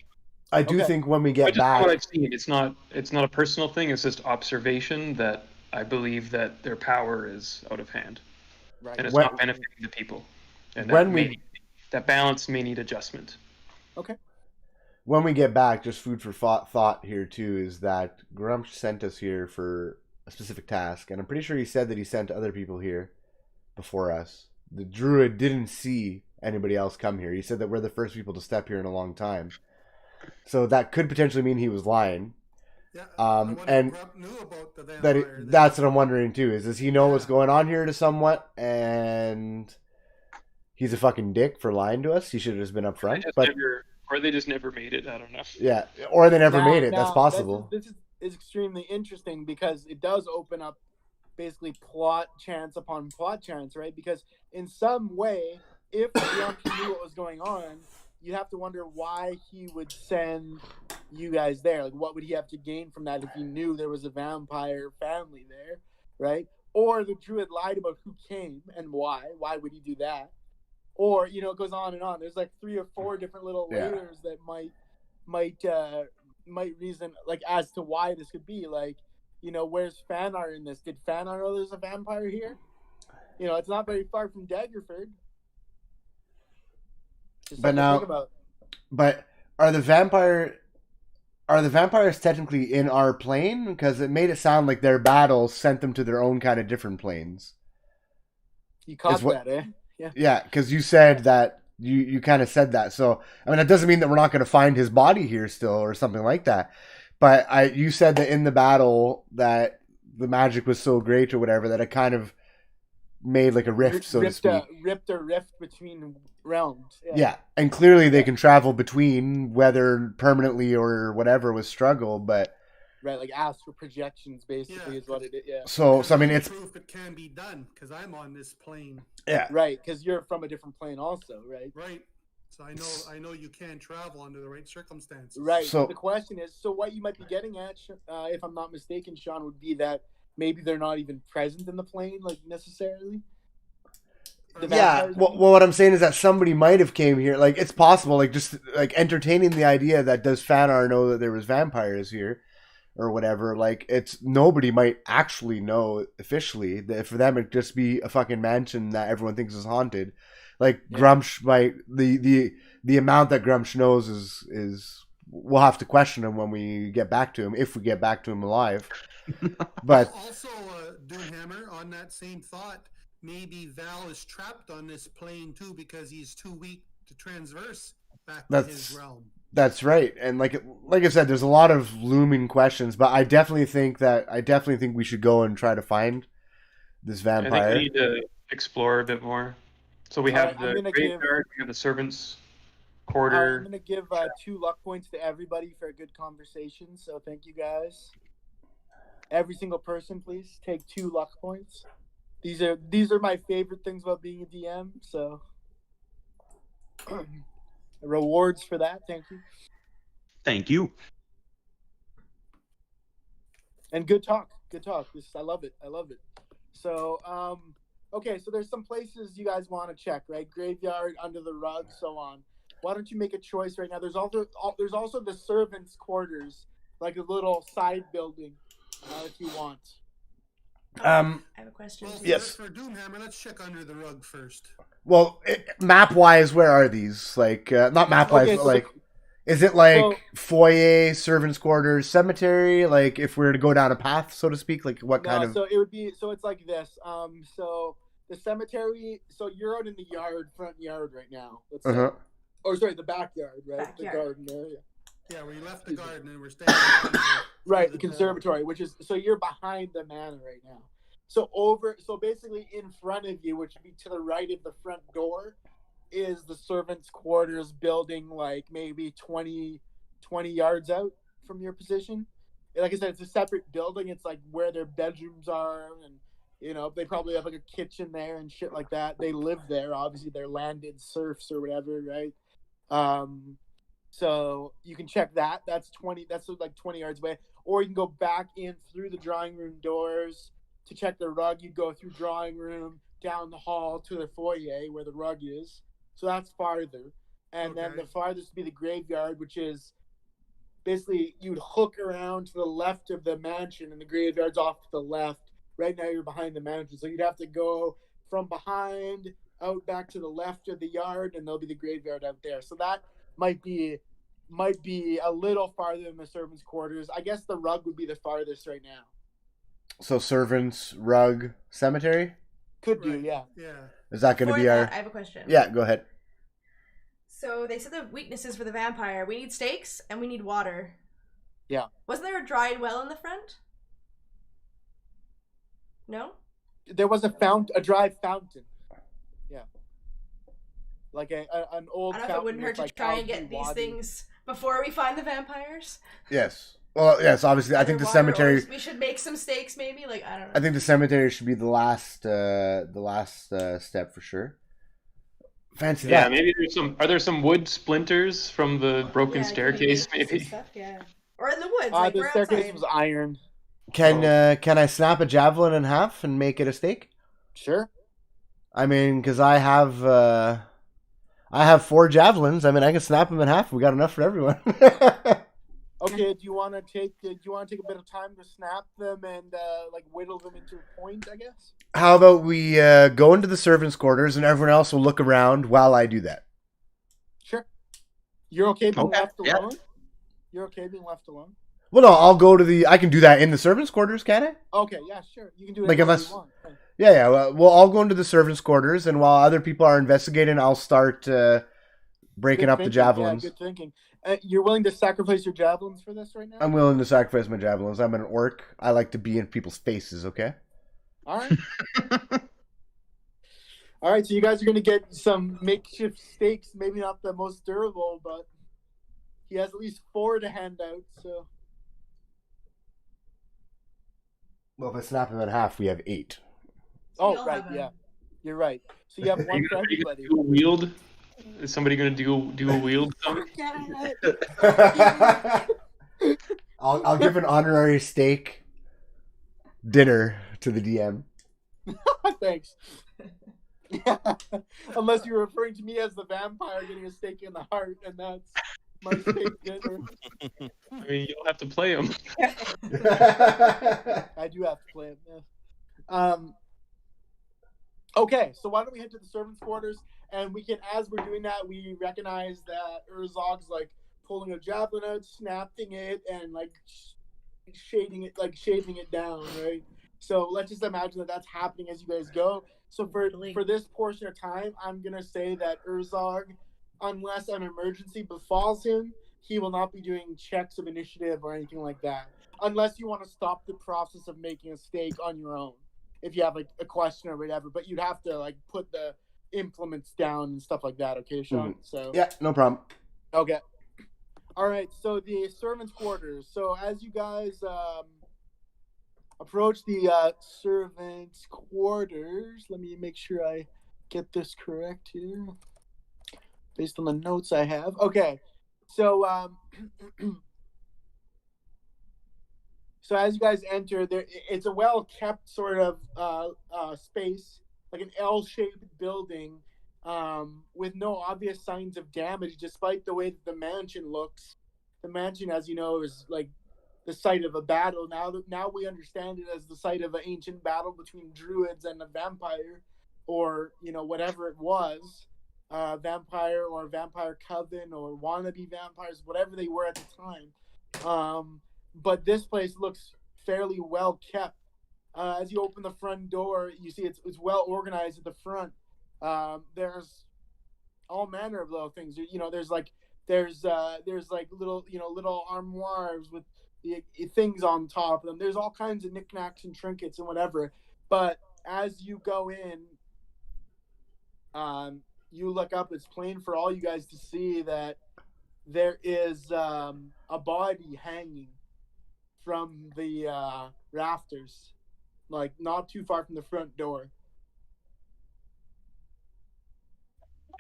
I do Okay. think when we I get just from what back, I've seen, it's not a personal thing. It's just observation that I believe that their power is out of hand, Right. and it's When- not benefiting the people. And when that balance may need adjustment. when we get back, just food for thought here too is that Grumsh sent us here for a specific task, and I'm pretty sure he said that he sent other people here before us. The druid didn't see anybody else come here. He said that we're the first people to step here in a long time, so that could potentially mean he was lying. Yeah. Um, I wonder if and Grump knew about the That vampire. it, that's what I'm wondering too. Does he know what's Yeah. going on here to somewhat, and he's a fucking dick for lying to us? He should have just been upfront. But Or they just never made it. I don't know. yeah, or they never Now- made it. That's now, possible. This is extremely interesting because it does open up basically plot chance upon plot chance, right? Because in some way, if Grump knew what was going on, you have to wonder why he would send you guys there. Like, what would he have to gain from that if he knew there was a vampire family there, right? Or the druid lied about who came and why. Why would he do that? Or it goes on and on. There's like 3 or 4 different little Yeah. layers that might reason like as to why this could be. Like, where's Fanar in this? Did Fanar know there's a vampire here? It's not very far from Daggerford. Just But something to now- think about. But are the vampires technically in our plane? Because it made it sound like their battles sent them to their own kind of different planes. You caught is what- that, eh? Yeah. Yeah, because you said that you kind of said that. So I mean, that doesn't mean that we're not going to find his body here still or something like that. But you said that in the battle that the magic was so great or whatever that it kind of made like a rift, so to speak. Ripped a rift between realms. Yeah, and clearly they can travel between, whether permanently or whatever with struggle, but right, like astral projections basically is what it is. Yeah. So I mean, it's proof it can be done because I'm on this plane. Yeah. Right, because you're from a different plane, also, right? Right. So I know you can travel under the right circumstances. Right. So the question is, so what you might be getting at, if I'm not mistaken, Sean, would be that maybe they're not even present in the plane, like necessarily. Yeah, well, what I'm saying is that somebody might have came here. Like, it's possible, like, just like entertaining the idea that does Fanar know that there was vampires here, or whatever. Like, it's nobody might actually know officially. That for them, it'd just be a fucking mansion that everyone thinks is haunted. Like Grumsh might the amount that Grumsh knows is we'll have to question him when we get back to him, if we get back to him alive. But also, Doomhammer, on that same thought, maybe Val is trapped on this plane too because he's too weak to transverse back to his realm. That's right, and like I said, there's a lot of looming questions, but I definitely think we should go and try to find this vampire. I think we need to explore a bit more. So we have the graveyard, we have the servants' quarter. I'm gonna give 2 luck points to everybody for a good conversation. So thank you guys. Every single person, please take 2 luck points. These are my favorite things about being a DM. So rewards for that. Thank you. Thank you. And good talk. Good talk. I love it. So okay, so there's some places you guys want to check, right? Graveyard, under the rug, so on. Why don't you make a choice right now? There's also the servants' quarters, like a little side building, if you want. I have a question. Well, yes. For Doomhammer, let's check under the rug first. Well, map-wise, where are these? Like, not map-wise, but like, is it like foyer, servants' quarters, cemetery? Like, if we were to go down a path, so to speak, like what kind of? So it would be. So it's like this. So the cemetery. So you're out in the front yard right now. Let's say. Or sorry, the backyard, right? Backyard. The garden area. Yeah, we left the garden and we're staying. Right, the conservatory, which is so you're behind the manor right now. So basically in front of you, which would be to the right of the front door, is the servants' quarters building, like maybe 20 yards out from your position. Like I said, it's a separate building. It's like where their bedrooms are, and they probably have like a kitchen there and shit like that. They live there. Obviously, they're landed serfs or whatever, right? So you can check that. That's like 20 yards away. Or you can go back in through the drawing room doors to check the rug. You go through drawing room, down the hall to the foyer where the rug is. So that's farther. And then the farthest would be the graveyard, which is basically you'd hook around to the left of the mansion, and the graveyard's off to the left. Right now you're behind the mansion. So you'd have to go from behind out back to the left of the yard, and there'll be the graveyard out there. So that might be a little farther than the servants' quarters. I guess the rug would be the farthest right now. So servants, rug, cemetery? Could do, yeah. Yeah. Is that going to be our... I have a question. Yeah, go ahead. So they said the weaknesses for the vampire. We need stakes and we need water. Yeah. Wasn't there a dried well in the front? No? There was a dry fountain. Yeah. Like an old I don't know if it wouldn't hurt to try and get these things before we find the vampires. Yes. Well, yes, obviously. I think the cemetery... We should make some stakes, maybe? Like, I don't know. I think the cemetery should be the last step for sure. Fancy that. Yeah, maybe are there some wood splinters from the broken staircase, maybe? Stuff, yeah. Or in the woods, like the we're staircase outside. was iron. Can I snap a javelin in half and make it a stake? Sure. I mean, because I have 4 javelins. I mean, I can snap them in half. We got enough for everyone. Okay. Do you want to take a bit of time to snap them and like whittle them into a point? I guess. How about we go into the servants' quarters and everyone else will look around while I do that? Sure. You're okay being left yeah. alone? You're okay being left alone? Well, no, I'll go to I can do that in the servants' quarters, can I? Okay, yeah, sure. You can do it like unless you want. Right. Yeah. Well, I'll go into the servants' quarters, and while other people are investigating, I'll start breaking up the javelins. Yeah, good thinking. You're willing to sacrifice your javelins for this right now? I'm willing to sacrifice my javelins. I'm an orc. I like to be in people's faces, okay? All right. All right, so you guys are gonna get some makeshift stakes. Maybe not the most durable, but he has at least 4 to hand out. So Well, if I snap him in half, we have 8. So we oh all right, have yeah, him. you're right. So you have Are one you for gonna everybody. do a wield? Is somebody gonna do a wield? Some? I'll give an honorary steak dinner to the DM. Thanks. Unless you're referring to me as the vampire getting a stake in the heart, and that's my steak dinner. I mean, you'll have to play him. I do have to play it. Yeah. Okay, so why don't we head to the servants' quarters, and we can, as we're doing that, we recognize that Urzog's like pulling a javelin out, snapping it, and like shaving it down, right? So let's just imagine that that's happening as you guys go. So for this portion of time, I'm gonna say that Urzog, unless an emergency befalls him, he will not be doing checks of initiative or anything like that, unless you want to stop the process of making a stake on your own. If you have like a question or whatever, but you'd have to like put the implements down and stuff like that. Okay, Sean. So Yeah, no problem. okay. All right. So the servants' quarters. So as you guys approach the servants' quarters, let me make sure I get this correct here, based on the notes I have. Okay. So so as you guys enter, it's a well-kept sort of space, like an L-shaped building, with no obvious signs of damage, despite the way that the mansion looks. The mansion, as you know, is like the site of a battle. Now we understand it as the site of an ancient battle between druids and a vampire, or whatever it was, vampire or vampire coven or wannabe vampires, whatever they were at the time. But this place looks fairly well kept. As you open the front door, you see it's well organized at the front. There's all manner of little things. There's like little armoires with the things on top of them. There's all kinds of knickknacks and trinkets and whatever. But as you go in, you look up. It's plain for all you guys to see that there is a body hanging from the rafters, like not too far from the front door.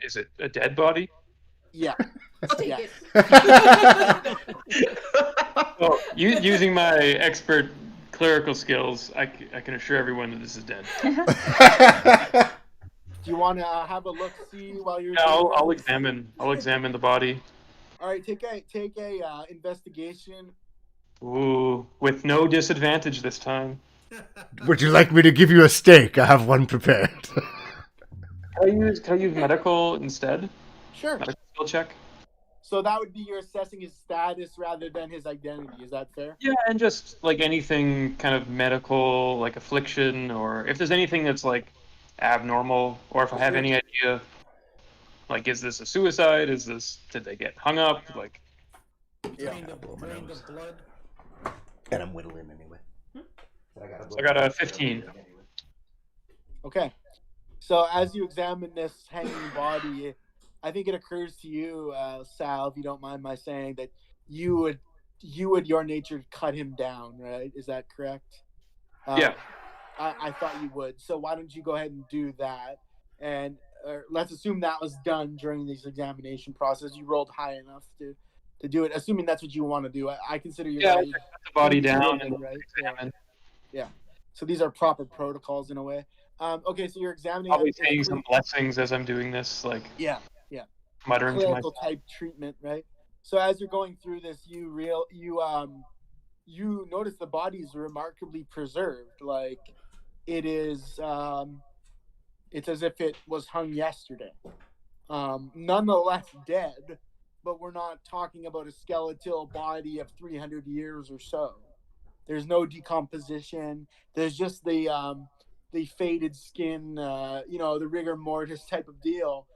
Is it a dead body? Yeah. I'll take Yeah. it. Well, using my expert clerical skills, I can assure everyone that this is dead. Do you want to have a look, see while you're? Yeah, I'll examine the body. All right, take a investigation. Ooh, with no disadvantage this time. Would you like me to give you a steak? I have one prepared. Can I use medical instead? Sure. Medical skill check. So that would be you're assessing his status rather than his identity. Is that fair? Yeah, and just like anything kind of medical, like affliction, or if there's anything that's like abnormal, or if I have any idea, like, is this a suicide? Did they get hung up? Like, Drained of blood. And I'm whittling anyway. I got a 15. Okay. So as you examine this hanging body, I think it occurs to you, Sal, if you don't mind my saying, that you would your nature cut him down, right? Is that correct? Yeah. I thought you would. So why don't you go ahead and do that? And let's assume that was done during this examination process. You rolled high enough to do it, assuming that's what you want to do. I consider your I'll put the body down and right? examine. Yeah. So these are proper protocols in a way. Okay, so you're examining. I'll be saying some blessings as I'm doing this, like muttering to clinical myself. type treatment, right? So as you're going through this, you notice the body is remarkably preserved. Like it is, it's as if it was hung yesterday. Nonetheless dead, but we're not talking about a skeletal body of 300 years or so. There's no decomposition. There's just the faded skin, the rigor mortis type of deal.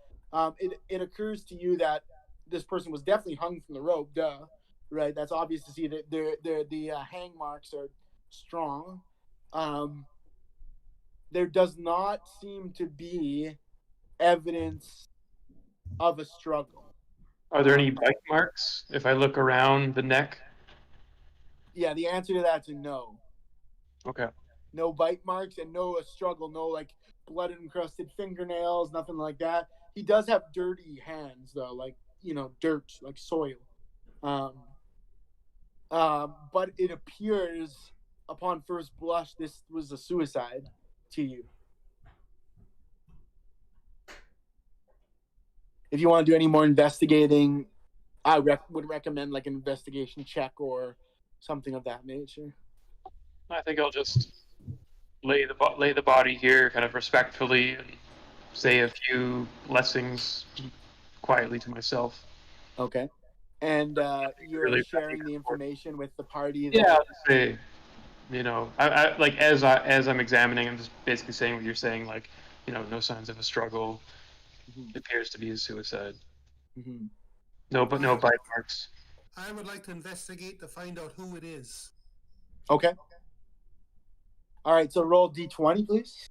It occurs to you that this person was definitely hung from the rope, right? That's obvious to see that the hang marks are strong. There does not seem to be evidence of a struggle. Are there any bite marks if I look around the neck? Yeah, the answer to that's a no. Okay. No bite marks and no struggle, no like blood encrusted fingernails, nothing like that. He does have dirty hands though, like dirt, like soil. But it appears upon first blush this was a suicide to you. If you want to do any more investigating, I would recommend like an investigation check or something of that nature. I think I'll just lay the body here, kind of respectfully, and say a few blessings quietly to myself. Okay. And you're really sharing the information with the party. Yeah, I'll just say, I like as I'm examining, I'm just basically saying what you're saying, like, no signs of a struggle. It appears to be a suicide. Mm-hmm. No bite marks. I would like to investigate to find out who it is. Okay. All right, so roll D20, please.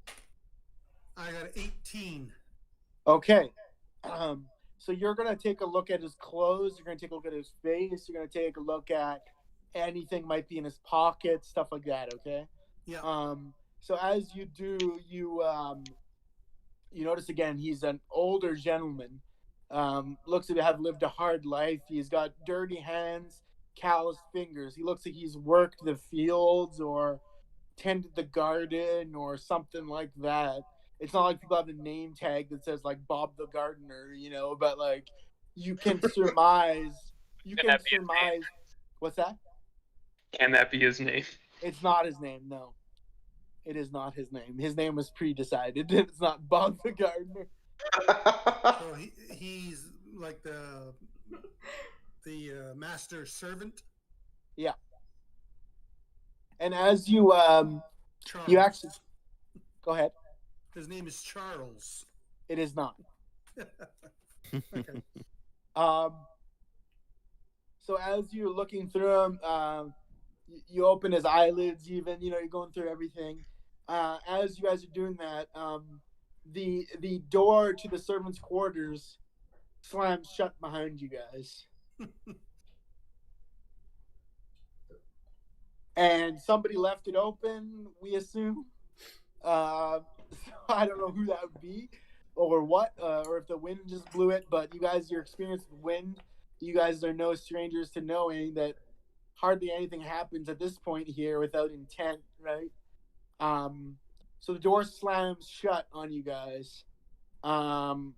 I got 18. Okay. So you're going to take a look at his clothes. You're going to take a look at his face. You're going to take a look at anything might be in his pocket, stuff like that, okay? Yeah. So as you do, you notice again, he's an older gentleman. Looks to have lived a hard life. He's got dirty hands, calloused fingers. He looks like he's worked the fields or tended the garden or something like that. It's not like people have a name tag that says like Bob the Gardener, but like you can surmise. What's that? Can that be his name? It's not his name, no. It is not his name. His name was pre-decided. It's not Bob the Gardener. So he's like the master servant. Yeah. And as you Charles. you actually go ahead. His name is Charles. It is not. Okay. So as you're looking through him, you open his eyelids. Even you're going through everything. As you guys are doing that, the door to the servants' quarters slams shut behind you guys. And somebody left it open, we assume. So I don't know who that would be or what, or if the wind just blew it, but you guys, your experience with wind, you guys are no strangers to knowing that hardly anything happens at this point here without intent, right? So the door slams shut on you guys. And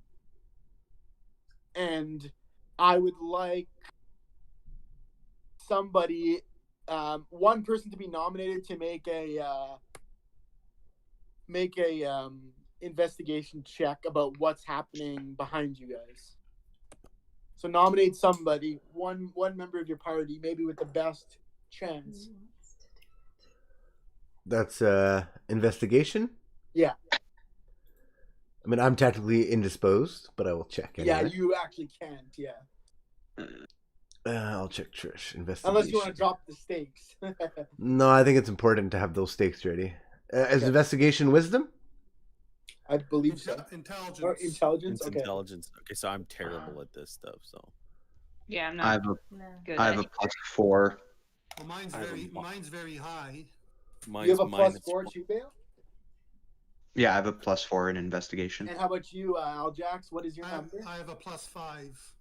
I would like somebody, one person to be nominated to make a investigation check about what's happening behind you guys. So nominate somebody, one member of your party, maybe with the best chance. That's investigation? Yeah. I mean, I'm technically indisposed, but I will check anyway. Yeah, you actually can't, yeah. I'll check Trish. Investigation. Unless you want to drop the stakes. No, I think it's important to have those stakes ready. Is investigation wisdom? I believe so. Intelligence. Or intelligence? It's Okay. intelligence. Okay, so I'm terrible at this stuff. So Yeah, I'm I not have good. I have a +4. Well, mine's very high. mine's You have a plus minus 4 one. too, Bale? Yeah, I have a +4 in investigation. And how about you, Aljax? What is your number? I have a +5.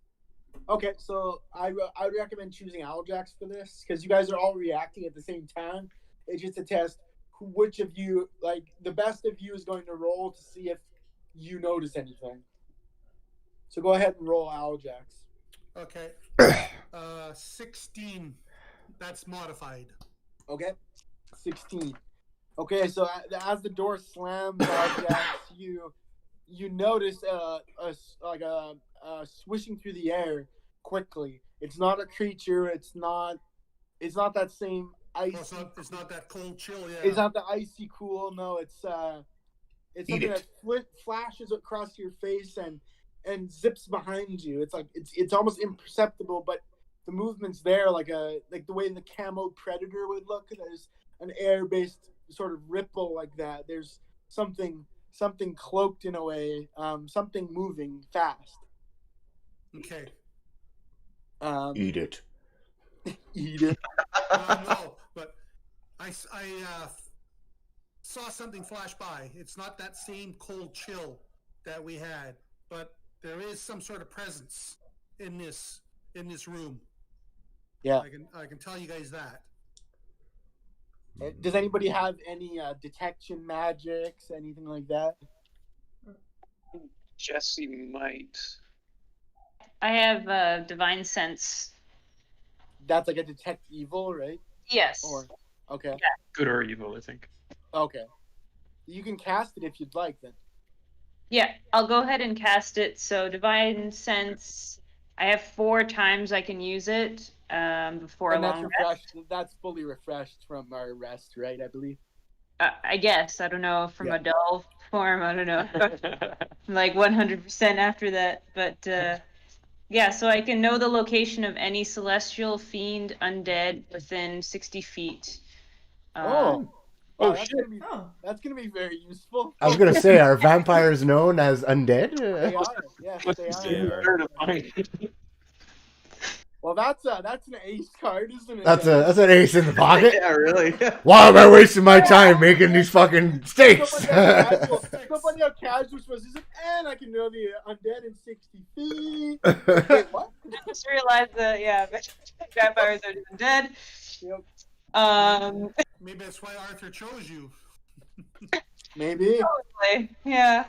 Okay, so I would recommend choosing Aljax for this because you guys are all reacting at the same time. It's just a test. Which of you, like the best of you, is going to roll to see if you notice anything. So go ahead and roll, Aljax. Okay. 16. That's modified. Okay, 16. Okay, so as the door slams, Aljax, you notice a swishing through the air quickly. It's not a creature. It's not that same icy. It's not that cold chill. Yeah. It's not the icy cool. No, it's something that flashes across your face and zips behind you. It's like it's almost imperceptible, but the movement's there, like the way the camo predator would look. There's an air-based sort of ripple like that. There's something something cloaked in a way, something moving fast. Okay. Eat it. Eat it. No, but I saw something flash by. It's not that same cold chill that we had, but there is some sort of presence in this room. Yeah. I can tell you guys that. Does anybody have any detection magics, anything like that? Jesse might. I have divine sense. That's like a detect evil, right? Yes. Or okay. Good or evil, I think. Okay. You can cast it if you'd like then. Yeah, I'll go ahead and cast it. So divine sense, I have 4 times I can use it before And a that's long refreshed. rest. That's fully refreshed from our rest, right? I believe. I guess. I don't know. From Yeah. a dull form, I don't know. Like 100% after that. But yeah, so I can know the location of any celestial, fiend, undead within 60 feet. Wow, shit. That's gonna be very useful. I was gonna say, are vampires known as undead? They are. Yes, they are. Well, that's an ace card, isn't it? That's an ace in the pocket. Yeah, really. Why am I wasting my time making these fucking steaks? Somebody on casual was and I can know the undead in 60 feet. Wait, what? I just realized that, yeah, vampires are dead. Yep. Maybe that's why Arthur chose you. Maybe. Probably, yeah.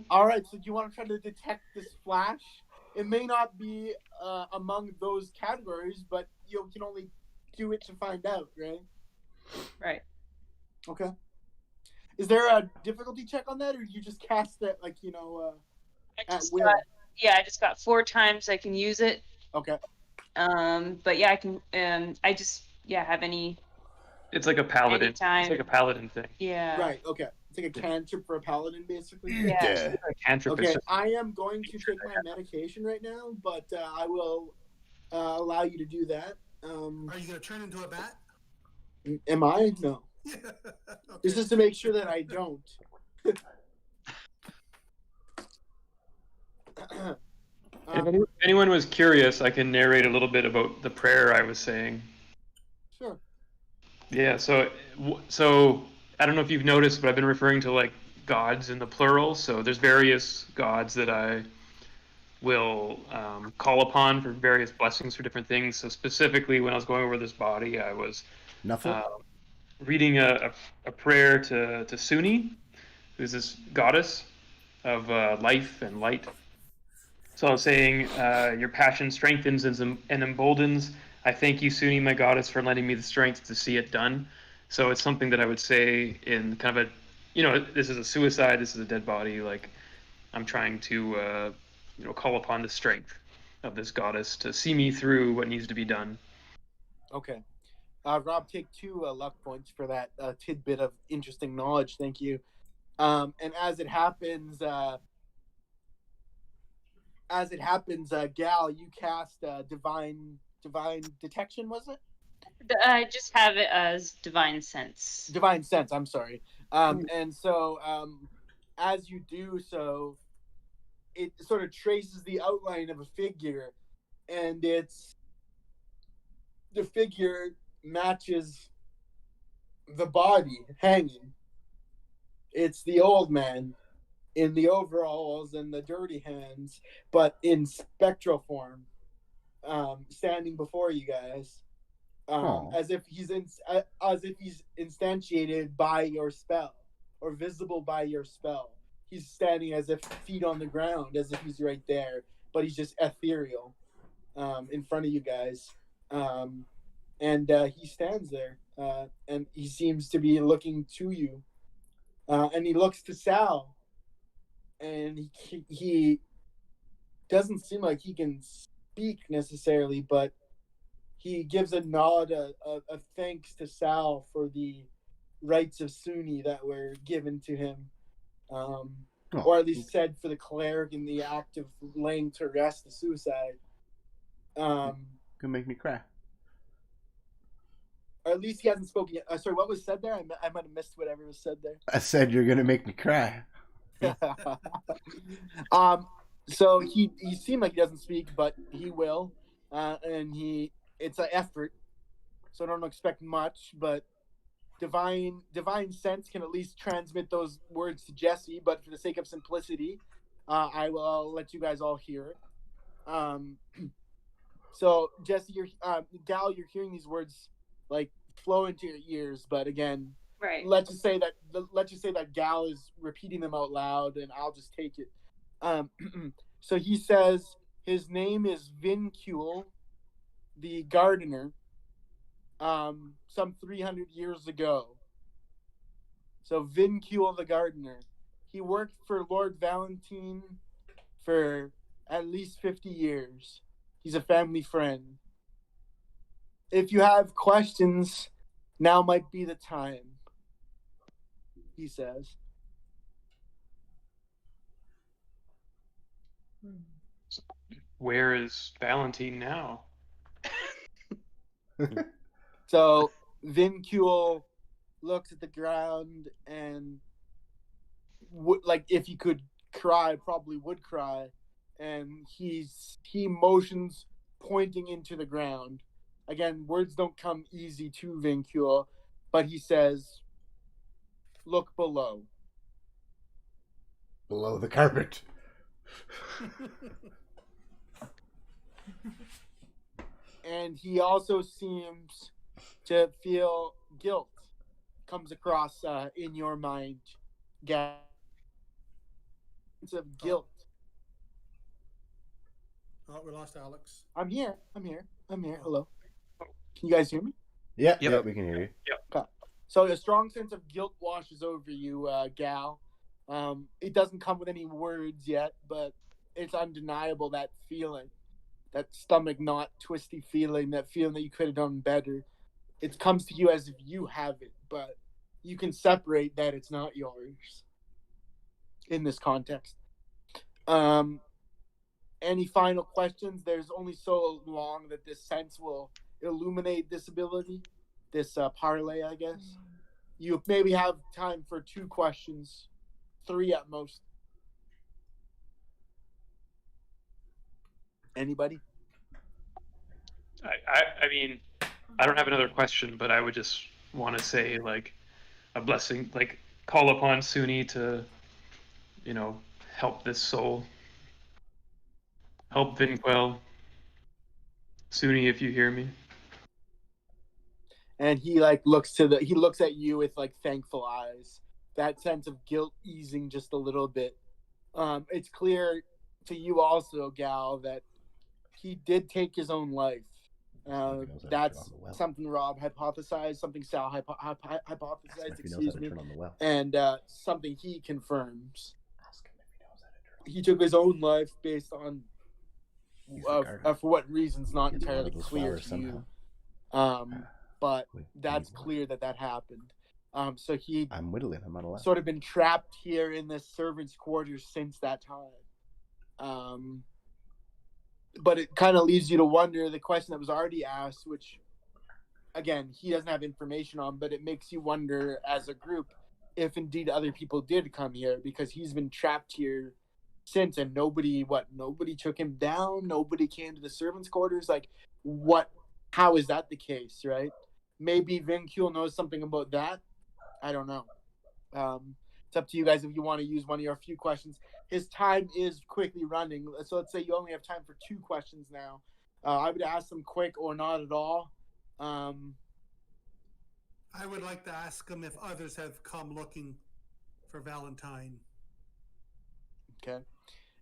All right. So do you want to try to detect this flash? It may not be among those categories, but you can only do it to find out, right? Right. Okay. Is there a difficulty check on that, or you just cast it like at will? I just got 4 times I can use it. Okay. But yeah, I can. I just have any. It's like a paladin. Anytime. It's like a paladin thing. Yeah. Right. Okay. It's like a cantrip for a paladin, basically. Yeah. Cantrip is Okay. just- I am going to take my medication right now, but I will allow you to do that. Are you gonna turn into a bat? Am I? No. Okay. This is to make sure that I don't. If anyone was curious, I can narrate a little bit about the prayer I was saying. Sure. Yeah, so I don't know if you've noticed, but I've been referring to like gods in the plural. So there's various gods that I will call upon for various blessings for different things. So specifically, when I was going over this body, I was reading a prayer to Suni, who's this goddess of life and light. So I was saying, your passion strengthens and emboldens. I thank you, Suni, my goddess, for lending me the strength to see it done. So it's something that I would say in kind of this is a suicide, this is a dead body. Like, I'm trying to, call upon the strength of this goddess to see me through what needs to be done. Okay. Rob, take 2 luck points for that tidbit of interesting knowledge. Thank you. And as it happens, Gal, you cast divine detection, was it? I just have it as divine sense. Divine sense. I'm sorry. And so, as you do so, it sort of traces the outline of a figure, and the figure matches the body hanging. It's the old man in the overalls and the dirty hands, but in spectral form, standing before you guys, as if he's instantiated by your spell or visible by your spell. He's standing as if feet on the ground, as if he's right there, but he's just ethereal in front of you guys. And he stands there, and he seems to be looking to you. And he looks to Sal, and he doesn't seem like he can speak necessarily, but he gives a nod of thanks to Sal for the rights of Suni that were given to him. Or at least said for the cleric in the act of laying to rest the suicide. Gonna make me cry. at least he hasn't spoken yet. Sorry, what was said there? I might have missed whatever was said there. I said you're gonna make me cry. So he seemed like he doesn't speak, but he will, and it's an effort. So don't expect much, but divine sense can at least transmit those words to Jesse. But for the sake of simplicity, I'll let you guys all hear it. So Jesse, Gal, you're hearing these words like flow into your ears, but again, Right. let's just say that Gal is repeating them out loud, and I'll just take it. So he says his name is Vincule, the gardener. Some 300 years ago. So Vincule the gardener. He worked for Lord Valentine for at least 50 years. He's a family friend. If you have questions, now might be the time, he says. Where is Valentine now? So Vincule looks at the ground and like if he could cry, probably would cry. And he motions pointing into the ground. Again, words don't come easy to Vincule, but he says, "Look below." Below the carpet. And he also seems to feel guilt comes across in your mind, Gab. Sense of guilt. Oh, we lost Alex. I'm here. Hello. Can you guys hear me? Yeah, Yep. yeah, we can hear you. Okay. So a strong sense of guilt washes over you, Gal. It doesn't come with any words yet, but it's undeniable, that feeling. That stomach knot, twisty feeling, that feeling that you could have done better. It comes to you as if you have it, but you can separate that it's not yours in this context. Any final questions? There's only so long that this sense will illuminate this ability, this parlay, I guess. You maybe have time for 2 questions, 3 at most. Anybody? I mean, I don't have another question, but I would just want to say, like, a blessing, like, call upon Suni to, help this soul. Help Vinquel. Suni, if you hear me. And he looks at you with like thankful eyes. That sense of guilt easing just a little bit. It's clear to you also, Gal, that he did take his own life. That's something Rob hypothesized, something Sal hypothesized, excuse me, and something he confirms. He took his own life based on, for what reasons, not entirely clear to you. But that's clear that happened. So I'm whittling. I'm not allowed. Sort of been trapped here in the servants' quarters since that time. But it kind of leaves you to wonder the question that was already asked, which, again, he doesn't have information on, but it makes you wonder as a group if indeed other people did come here, because he's been trapped here since, and nobody took him down, nobody came to the servants' quarters. Like, how is that the case, right? Maybe Vincule knows something about that. I don't know. It's up to you guys if you want to use one of your few questions. His time is quickly running, so let's say you only have time for 2 questions now. I would ask them quick or not at all. I would like to ask him if others have come looking for Valentine. Okay.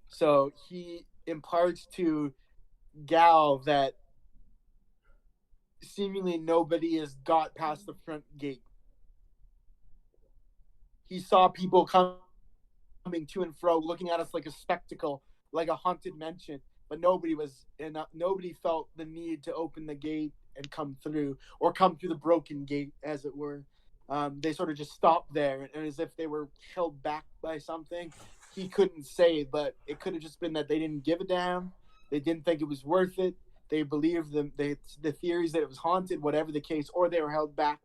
So he imparts to Gal that seemingly nobody has got past the front gate. He saw people coming to and fro, looking at us like a spectacle, like a haunted mansion, but nobody felt the need to open the gate and come through the broken gate, as it were. They sort of just stopped there, and as if they were held back by something. He couldn't say, but it could have just been that they didn't give a damn. They didn't think it was worth it. they believed the theories that it was haunted, whatever the case, or they were held back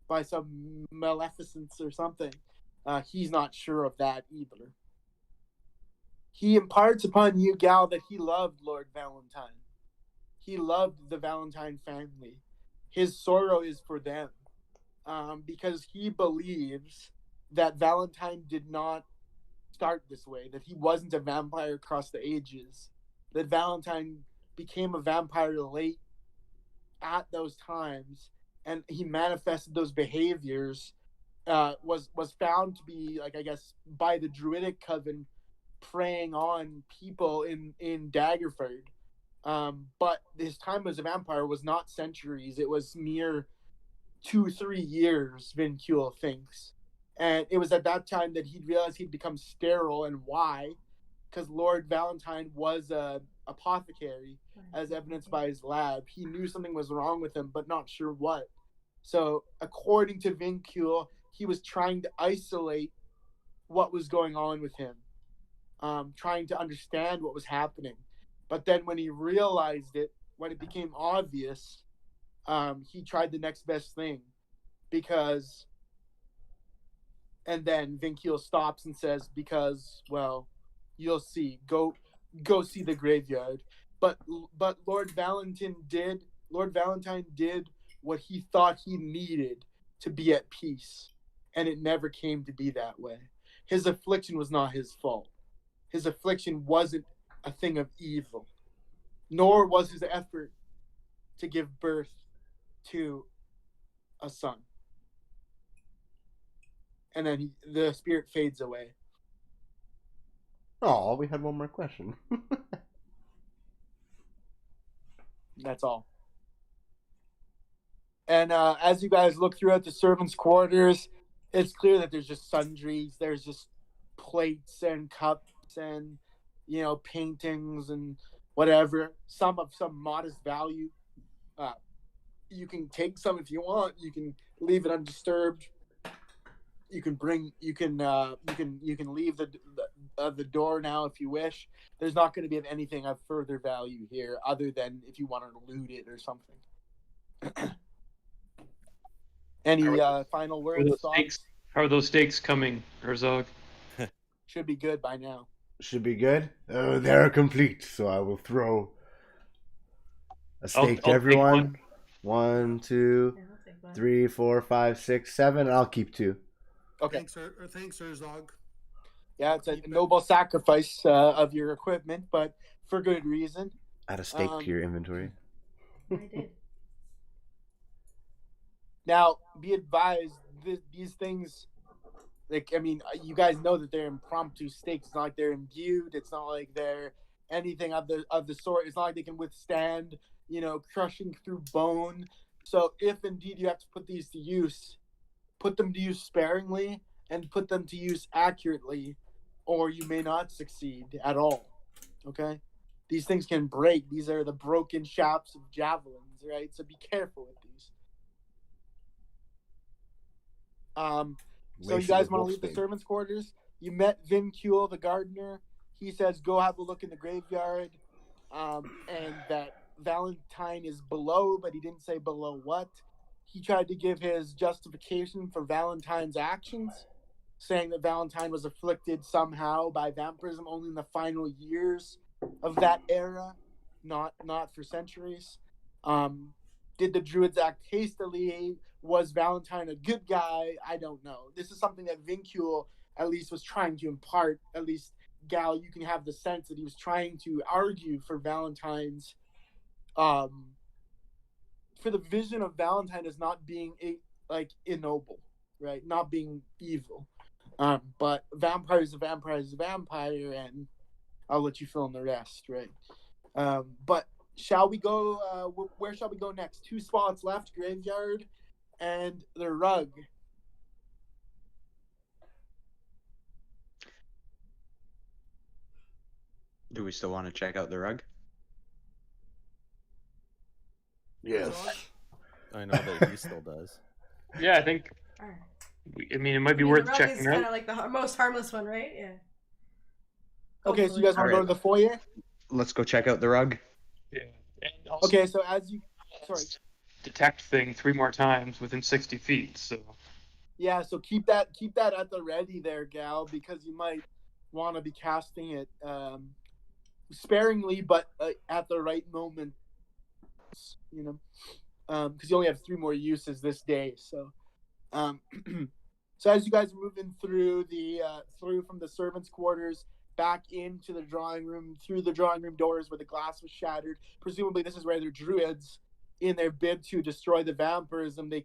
by some maleficence or something. He's not sure of that either. He imparts upon you, Gal, that he loved Lord Valentine. He loved the Valentine family. His sorrow is for them, because he believes that Valentine did not start this way, that he wasn't a vampire across the ages, that Valentine became a vampire late at those times, and he manifested those behaviors, was found to be, like, I guess, by the Druidic coven, preying on people in Daggerford. But his time as a vampire was not centuries. It was mere 2-3 years, Vincule thinks. And it was at that time that he'd realized he'd become sterile. And why? Because Lord Valentine was a apothecary, as evidenced by his lab. He knew something was wrong with him, but not sure what. So according to Vincule, he was trying to isolate what was going on with him, trying to understand what was happening. But then when he realized it, when it became obvious, he tried the next best thing. And then Vincule stops and says, because, well, you'll see. Go see the graveyard. But Lord Valentine did what he thought he needed to be at peace. And it never came to be that way. His affliction was not his fault. His affliction wasn't a thing of evil, nor was his effort to give birth to a son. And then the spirit fades away. Oh, we had one more question. That's all. And as you guys look throughout the servants' quarters, it's clear that there's just sundries. There's just plates and cups and, paintings and whatever. Some of some modest value. You can take some if you want. You can leave it undisturbed. You can leave the door now if you wish. There's not going to be anything of further value here, other than if you want to loot it or something. Any final words? How are those steaks coming, Herzog? Should be good by now. Should be good. Oh, they're complete. So I will throw a steak to everyone. 1, 2, 3, 4, 5, 6, 7. I'll keep 2. Okay. Thanks, Herzog. Yeah, it's a noble sacrifice of your equipment, but for good reason. Add a steak to your inventory. I did. Now, be advised, these things, you guys know that they're impromptu steaks. It's not like they're imbued. It's not like they're anything of the sort. It's not like they can withstand, crushing through bone. So if indeed you have to put these to use, put them to use sparingly and put them to use accurately, or you may not succeed at all. Okay? These things can break. These are the broken shafts of javelins, right? So be careful with these. So you guys want to leave the servants' quarters? You met Vincule, the gardener. He says, go have a look in the graveyard, and that Valentine is below, but he didn't say below what. He tried to give his justification for Valentine's actions, saying that Valentine was afflicted somehow by vampirism only in the final years of that era, not for centuries. Did the Druids act hastily? Was Valentine a good guy? I don't know. This is something that Vincule at least was trying to impart. At least, Gal, you can have the sense that he was trying to argue for Valentine's, for the vision of Valentine as not being ignoble, right? Not being evil. But vampire is a vampire, and I'll let you fill in the rest, right? But shall we go? Where shall we go next? 2 spots left: graveyard and the rug. Do we still want to check out the rug? Yes. I know that he still does. Yeah, I think. Alright. It might be worth the rug checking is out. kind of like the most harmless one, right? Yeah. Okay, so you guys want to go to the foyer? Let's go check out the rug. Yeah. And also, Okay, so as you, sorry. detect thing 3 more times within 60 feet. So Yeah, so keep that at the ready there, Gal, because you might want to be casting it sparingly, but at the right moment. You know, because you only have 3 more uses this day. So, so as you guys are moving through through from the servants' quarters back into the drawing room, through the drawing room doors where the glass was shattered. Presumably, this is where the druids, in their bid to destroy the vampirism, they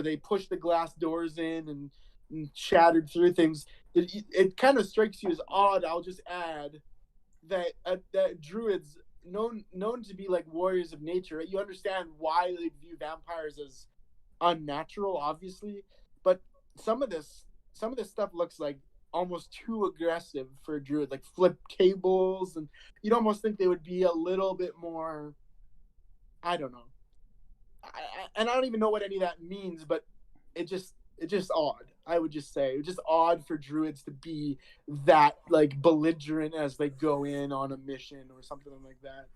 they pushed the glass doors in and shattered through things. It kind of strikes you as odd. I'll just add that druids, known to be like warriors of nature, you understand why they view vampires as unnatural, obviously, but some of this stuff looks like almost too aggressive for a druid, like flip tables, and you'd almost think they would be a little bit more, I don't know, and I don't even know what any of that means, but it's just odd. I would just say it's just odd for druids to be that like belligerent as they go in on a mission or something like that.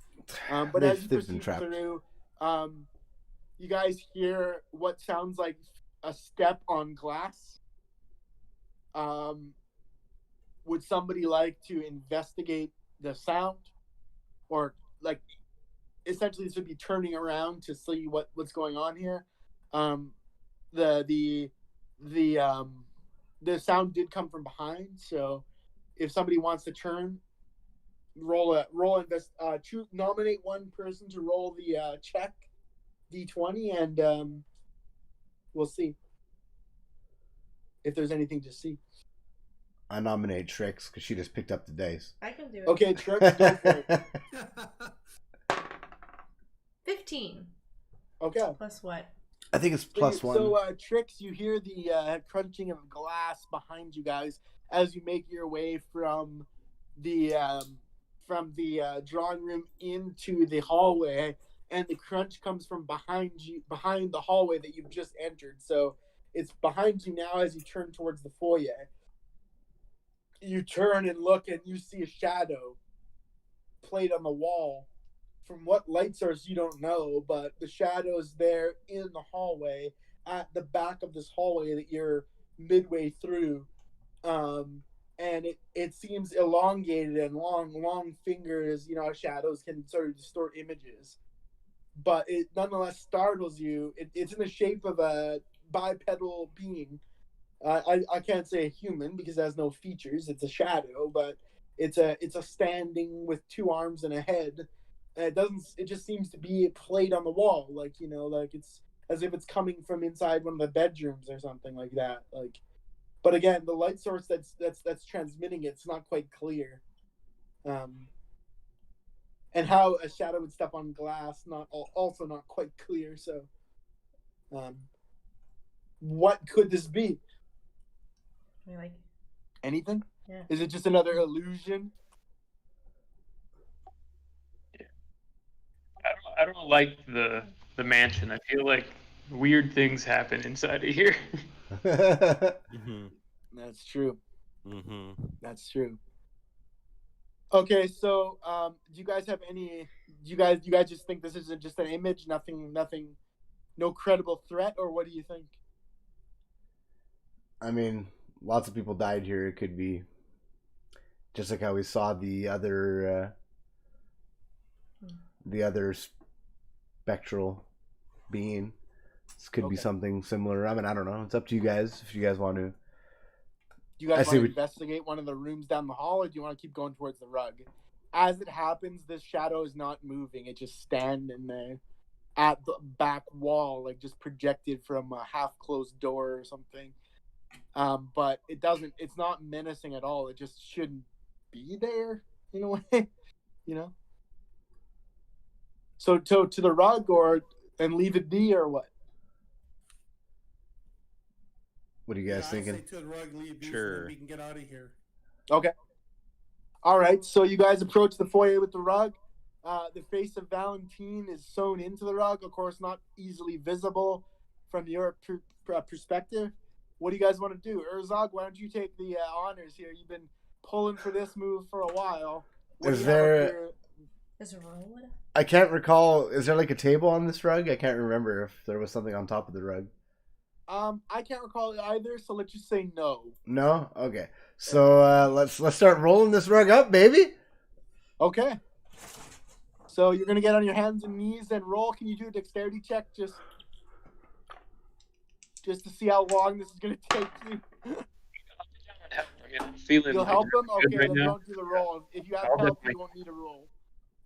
But as you proceed through, you guys hear what sounds like a step on glass. Would somebody like to investigate the sound, or like essentially this would be turning around to see what's going on here? The sound did come from behind, so if somebody wants to turn, nominate one person to roll the check d20, and we'll see if there's anything to see. I nominate Trix because she just picked up the dice. I can do it. Okay, Trix, go for it. 15. Okay. Plus what? I think it's plus 1. So, Trix, you hear the crunching of glass behind you guys as you make your way from the drawing room into the hallway, and the crunch comes from behind the hallway that you've just entered. So it's behind you now as you turn towards the foyer. You turn and look, and you see a shadow played on the wall. From what light source, you don't know, but the shadow's there in the hallway, at the back of this hallway that you're midway through. And it seems elongated and long fingers, you know, how shadows can sort of distort images. But it nonetheless startles you. It's in the shape of a bipedal being. I can't say a human because it has no features. It's a shadow, but it's a standing with 2 arms and a head. And it just seems to be played on the wall, like, you know, like it's as if it's coming from inside one of the bedrooms or something like that. Like, but again, the light source that's transmitting it's not quite clear. And how a shadow would step on glass, also not quite clear. So, what could this be? Like anything? Yeah. Is it just another illusion? I don't like the mansion. I feel like weird things happen inside of here. Mm-hmm. That's true. Mm-hmm. That's true. Okay, so do you guys have any? Do you guys just think this isn't just an image? Nothing, no credible threat, or what do you think? I mean, lots of people died here. It could be just like how we saw the other spectral being. This could be something similar. I mean, I don't know. It's up to you guys if you guys want to. Do you guys want to investigate one of the rooms down the hall, or do you want to keep going towards the rug? As it happens, this shadow is not moving. It's just standing there at the back wall, like just projected from a half-closed door or something. But it's not menacing at all. It just shouldn't be there in a way, you know? So to the rug and leave it be, or what? What are you guys thinking? I say to the rug, leave be, Sure. so that we can get out of here. Okay. All right. So you guys approach the foyer with the rug. The face of Valentine is sewn into the rug, of course, not easily visible from your perspective. What do you guys want to do? Urzog, why don't you take the honors here? You've been pulling for this move for a while. Is there Is road? I can't recall. Is there like a table on this rug? I can't remember if there was something on top of the rug. I can't recall it either, so let's just say no. No? Okay. So let's start rolling this rug up, baby. Okay. So you're gonna get on your hands and knees and roll. Can you do a dexterity check just to see how long this is gonna take you? I'm feeling You'll like help them? good Okay, right then now. don't do the roll. If you have I'll help, definitely- you won't need a roll.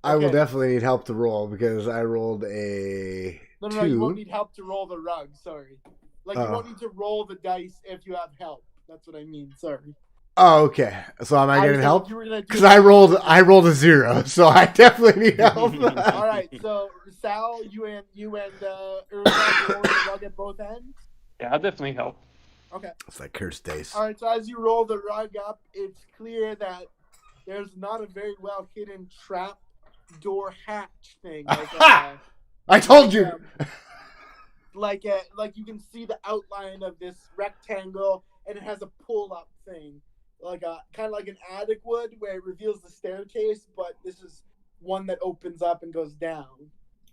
I will Okay. definitely need help to roll because I rolled a No, 2. you won't need help to roll the rug. Sorry. Like, you Oh. won't need to roll the dice if you have help. That's what I mean. Sorry. Oh, okay. So am I getting said help? you were gonna do Because it. I rolled a 0, so I definitely need help. All right, so Sal, you and Urza are rolling the rug at both ends. Yeah, I'll definitely help. Okay. It's like cursed dice. All right, so as you roll the rug up, it's clear that there's not a very well hidden trap door hatch thing. Like, I told you. like you can see the outline of this rectangle, and it has a pull-up thing, like a kind of like an attic would, where it reveals the staircase, but this is one that opens up and goes down,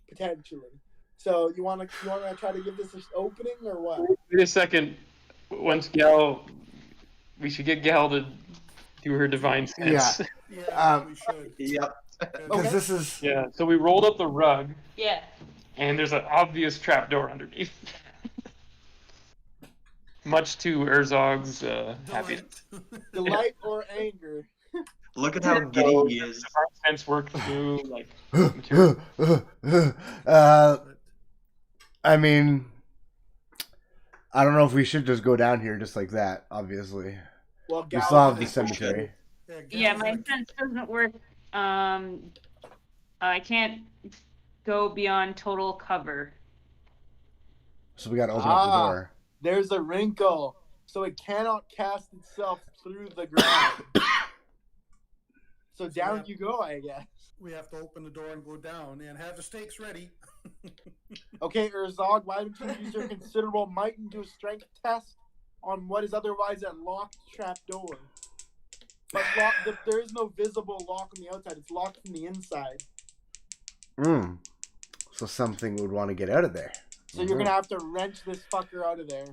potentially. So you wanna try to give this an opening or what? Wait a second. Once Gal, we should get Gal to do her divine sense. Yeah, we should. Yep. Because this is. Yeah. So we rolled up the rug, Yeah. and there's an obvious trapdoor underneath. Much to Urzog's happiness. Delight or anger? Look at how giddy he is. Divine sense worked through like material. I mean, I don't know if we should just go down here just like that. Obviously, Well, we Gal, still have the think we should. cemetery. Yeah, my sense doesn't work. I can't go beyond total cover. So we got to open up the Ah. door. there's a wrinkle, so it cannot cast itself through the ground. So down yeah. you go, I guess. We have to open the door and go down and have the stakes ready. Okay, Urzog, why don't you use your considerable might and do a strength test on what is otherwise a locked trap door? But there is no visible lock on the outside. It's locked from the inside. So something would want to get out of there. So you're going to have to wrench this fucker out of there.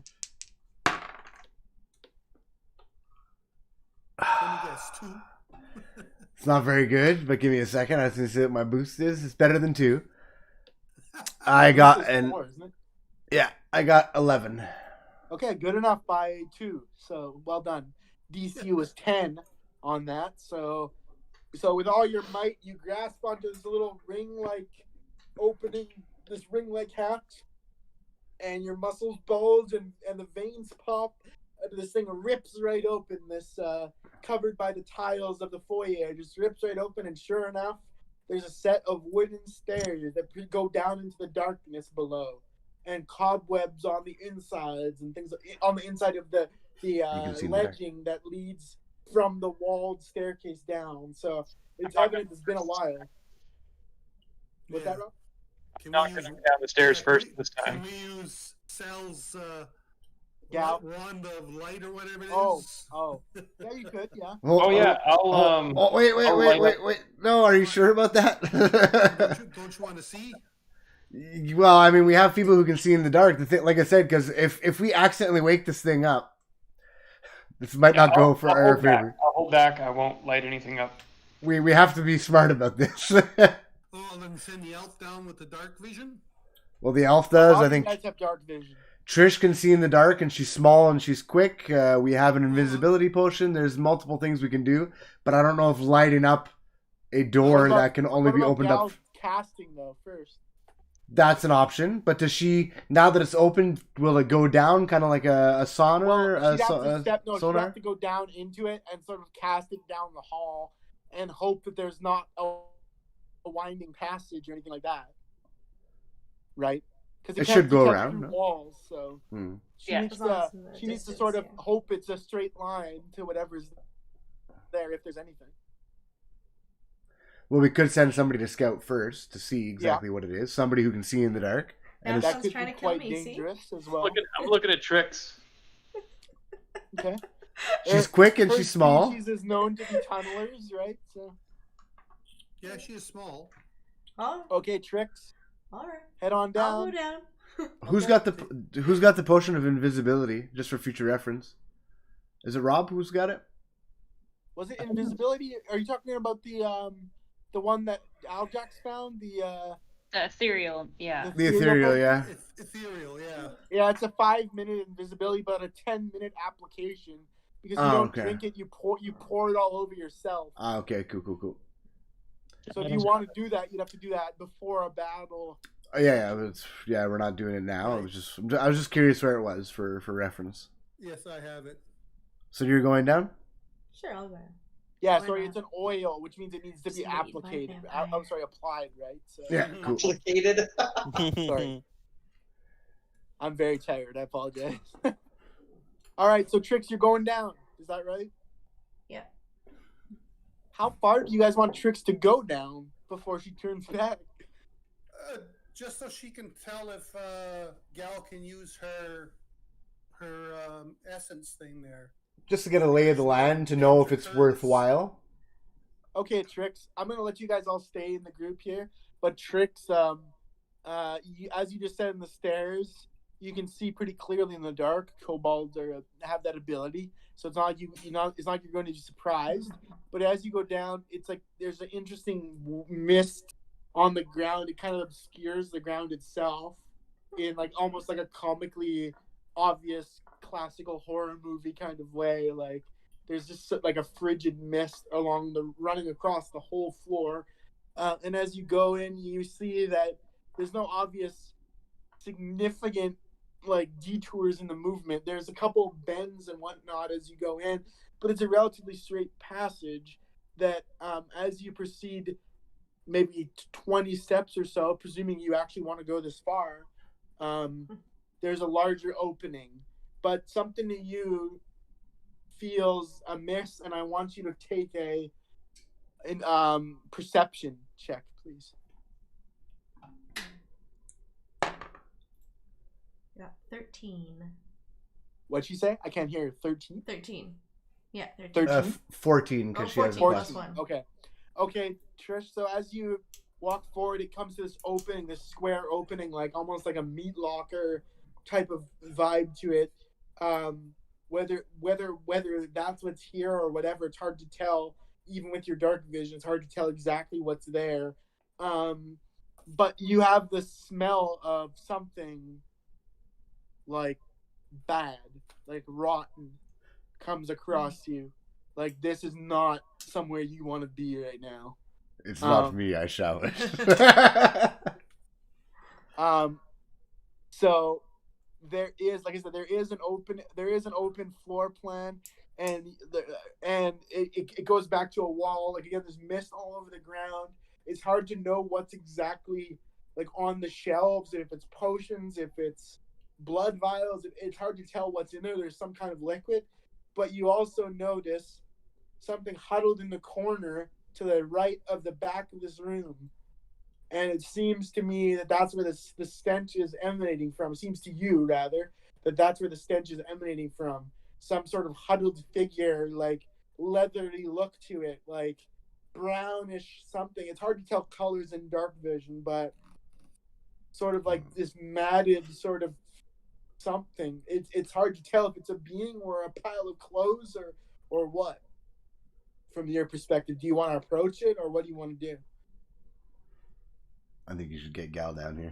Let me guess, 2. It's not very good, but give me a second. I was going to see what my boost is. It's better than 2. I got This is an 4, isn't it? yeah. I got 11. Okay, good enough by 2. So well done. DC was 10 on that. So with all your might, you grasp onto this little ring-like opening, this ring-like hatch, and your muscles bulge and the veins pop. And this thing rips right open. This covered by the tiles of the foyer, just rips right open, and sure enough, there's a set of wooden stairs that go down into the darkness below, and cobwebs on the insides and things on the inside of the can see in the dark. ledging that leads from the walled staircase down. So it's evident it's been a while. What's that, Rob? Can Not we going use, down the stairs can first we- this time. Can we use Sal's Gal? wand of light or whatever it is? Oh. Yeah, you could, yeah. Well, Oh yeah, I'll wait, I'll light wait. No, are you sure about that? Don't you want to see? Well, I mean, we have people who can see in the dark. The thing, like I said, because if we accidentally wake this thing up, this might not go for our favor. I'll hold back. I won't light anything up. We have to be smart about this. Oh, then send the elf down with the dark vision? Well, the elf does. All I you think guys have dark vision. Trish can see in the dark, and she's small and she's quick. We have an invisibility potion. There's multiple things we can do, but I don't know if lighting up a door What about- that can only what be about opened up. Gal's casting though first. That's an option. But does she, now that it's open, will it go down kind of like a sonar? Well, she'd have a to step. No, she'd sonar? have to go down into it and sort of cast it down the hall, and hope that there's not a winding passage or anything like that. Right? Because It should go around, no? walls. So Hmm. she Yeah. needs As long to. as it's in the She needs to distance, sort of yeah. hope it's a straight line to whatever's there, if there's anything. Well, we could send somebody to scout first to see exactly what it is. Somebody who can see in the dark. Yeah, And that if, That could trying be to kill quite me, see? dangerous as well. I'm looking at tricks. Okay. she's quick and Her she's small. species is known to be tunnelers, right? So Yeah, she is small. Oh, Okay, Tricks, all right. head on I'll go down. down. Who's got the potion of invisibility? Just for future reference. Is it Rob who's got it? Was it invisibility? Are you talking about the one that Aljax found? The ethereal, yeah. The ethereal, yeah. Ethereal, yeah. Yeah, it's a 5-minute invisibility, but a 10-minute application because you don't drink it. You pour it all over yourself. Okay, cool. So if you want to do that, you'd have to do that before a battle. Yeah, we're not doing it now. I was just curious where it was for reference. Yes, I have it. So you're going down? Sure, I'll go down. Yeah, Why sorry, not? it's an oil, which means it needs to be Sweet by applied. vampire. I'm sorry, applied, right? So, Yeah, cool. Complicated. Sorry. I'm very tired. I apologize. All right, so Trix, you're going down. Is that right? Yeah. How far do you guys want Trix to go down before she turns back? Just so she can tell if Gal can use her essence thing there. Just to get a lay of the land to know if it's worthwhile. Okay, Trix, I'm gonna let you guys all stay in the group here, but Trix, as you just said in the stairs, you can see pretty clearly in the dark. Kobolds have that ability, so it's not like it's not like you're going to be surprised. But as you go down, it's like there's an interesting mist on the ground. It kind of obscures the ground itself in like almost like a comically obvious classical horror movie kind of way. Like there's just like a frigid mist running across the whole floor, and as you go in, you see that there's no obvious significant like detours in the movement. There's a couple bends and whatnot as you go in, but it's a relatively straight passage that as you proceed maybe 20 steps or so, presuming you actually want to go this far, there's a larger opening, but something to you feels amiss, and I want you to take a perception check, please. Yeah, 13. What'd she say? I can't hear you. 13? 13. Yeah, 13. 14 because she has a 14 plus. plus 1. Okay, Trish. So as you walk forward, it comes to this opening, this square opening, like almost like a meat locker type of vibe to it. Whether that's what's here or whatever, it's hard to tell. Even with your dark vision, it's hard to tell exactly what's there. But you have the smell of something like bad, like rotten, comes across you. Like this is not somewhere you want to be right now. It's not me, I shout. So there is, like I said, there is an open floor plan, and it goes back to a wall. Like again, there's mist all over the ground. It's hard to know what's exactly like on the shelves, if it's potions, if it's blood vials. It's hard to tell what's in there. There's some kind of liquid, but you also notice something huddled in the corner to the right of the back of this room, and it seems to me that that's where the stench is emanating from. It seems to you, rather, that that's where the stench is emanating from. Some sort of huddled figure, like leathery look to it, like brownish something. It's hard to tell colors in dark vision, but sort of like this matted sort of something. It's hard to tell if it's a being or a pile of clothes or what. From your perspective, do you want to approach it, or what do you want to do? I think you should get Gal down here.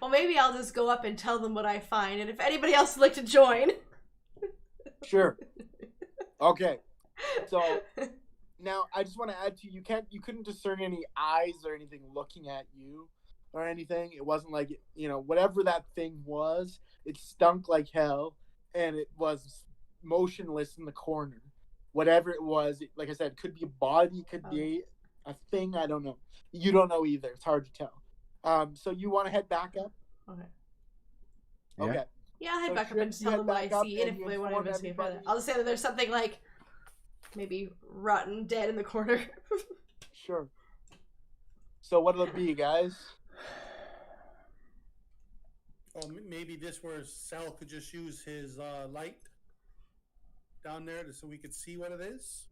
Well, maybe I'll just go up and tell them what I find, and if anybody else would like to join. Sure. Okay. So now I just want to add to you couldn't discern any eyes or anything looking at you or anything. It wasn't like, whatever that thing was, it stunk like hell, and it was motionless in the corner. Whatever it was, like I said, could be a body, could be a thing. I don't know. You don't know either. It's hard to tell. So you want to head back up? Okay. Yeah. Okay. Yeah, I'll head So back up Trix, and just you tell them head what I back up see, and and if you they want to inform investigate further. everybody. I'll just say that there's something like maybe rotten, dead in the corner. Sure. So what'll it be, guys? Well, maybe this where Sal could just use his light down there so we could see what it is.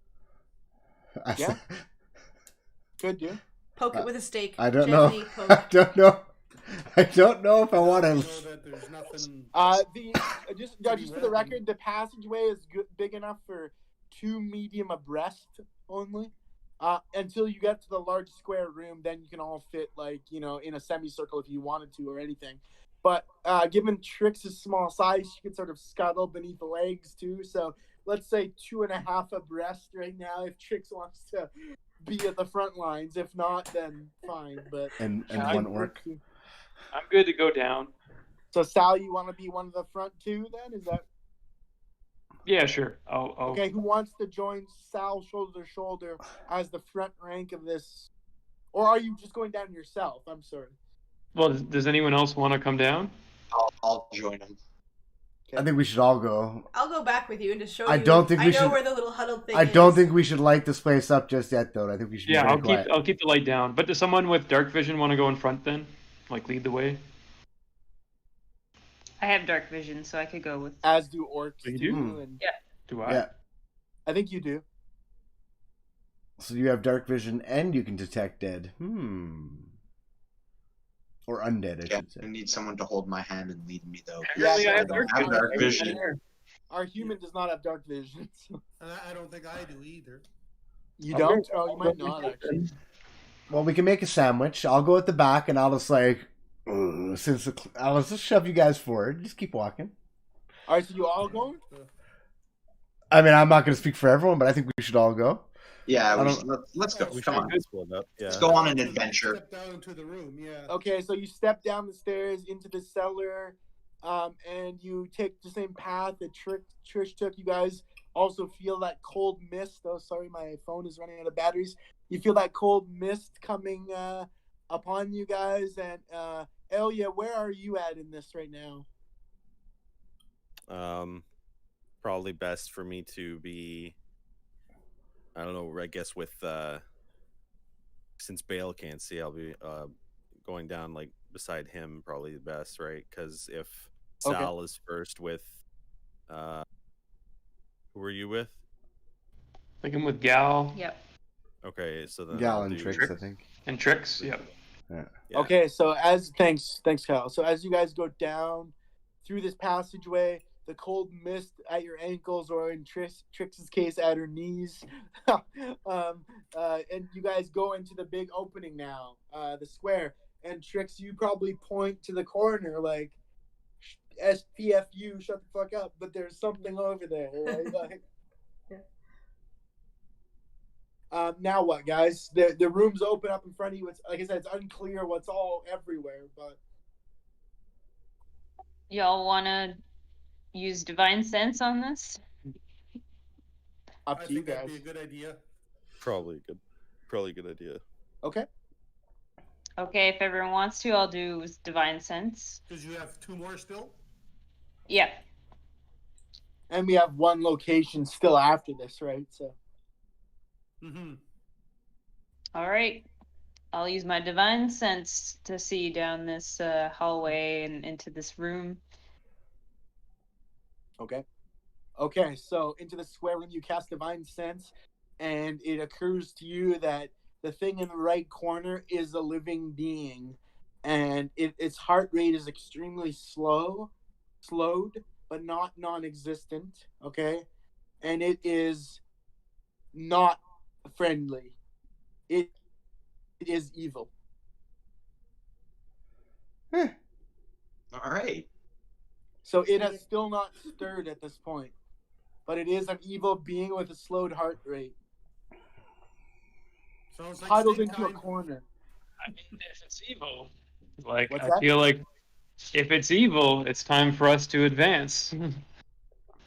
Yeah. Could do. Poke it with a stake. I don't Gently know. Poke. I don't know. I don't know if I want know to. that there's nothing. Just for the record, the passageway is big enough for 2 medium abreast only. Until you get to the large square room, then you can all fit in a semicircle if you wanted to or anything. But given Trix's small size, she can sort of scuttle beneath the legs too. So let's say 2.5 abreast right now if Trix wants to be at the front lines. If not, then fine. But And Yeah, one orc. I'm good to go down. So Sal, you want to be one of the front two then? Is that Yeah, sure. I'll okay? Who wants to join Sal shoulder to shoulder as the front rank of this? Or are you just going down yourself? I'm sorry. Well, does anyone else want to come down? I'll join him. I think we should all go. I'll go back with you and just show you. I don't think we I know should- where the little huddled thing I is. don't think we should light this place up just yet, though. I think we should. Yeah, be very quiet. I'll keep the light down. But does someone with dark vision want to go in front then? Like lead the way? I have dark vision, so I could go with. As do orcs You too. do? And Do I? Yeah. I think you do. So you have dark vision and you can detect dead. Or undead, I Yeah, should say. I need someone to hold my hand and lead me though. Apparently Yeah, I I have don't dark have dark vision. Our human does not have dark vision. So. And I don't think I do either. You don't? Oh, you might not actually. Well, we can make a sandwich. I'll go at the back and I'll just I'll just shove you guys forward. Just keep walking. All right, so you all going? I mean, I'm not going to speak for everyone, but I think we should all go. Yeah, I we don't- should, let's go. We Come should on. go. Split up. Yeah. Let's go on an adventure. Step down into the room. Yeah. Okay, so you step down the stairs into the cellar, and you take the same path that Trish took. You guys also feel that cold mist. Oh, sorry, my phone is running out of batteries. You feel that cold mist coming upon you guys, and Elia, where are you at in this right now? Probably best for me to be. I don't know. I guess with since Bale can't see, I'll be going down like beside him. Probably the best, right? Because if Okay. Sal is first with, who are you with? I think I'm with Gal Yep. Okay, so then Gal I'll and do- Trix, I think. and Trix. Yep. Yeah. Okay, so thanks, Kyle. So as you guys go down through this passageway, the cold mist at your ankles, or in Trix's case, at her knees, and you guys go into the big opening now, the square. And Trix, you probably point to the corner like, SPFU, shut the fuck up. But there's something over there, right? Like, now what, guys? The room's open up in front of you. It's like I said, it's unclear what's all everywhere, but Y'all wanna use divine sense on this? up I to you think that'd guys. be a good idea. Probably a good idea. Okay. Okay, if everyone wants to, I'll do divine sense. Because you have 2 more still. Yep. And we have one location still after this, right? So Mm-hmm. All right. I'll use my divine sense to see down this hallway and into this room. okay. Okay, so into the square room you cast Divine Sense, and it occurs to you that the thing in the right corner is a living being, and its heart rate is extremely slowed, but not non-existent, okay? And it is not friendly. It is evil. All right. So it has still not stirred at this point, but it is an evil being with a slowed heart rate, Sounds like huddled steak into a time. corner. I mean, if it's evil, like What's I that? feel like if it's evil, it's time for us to advance.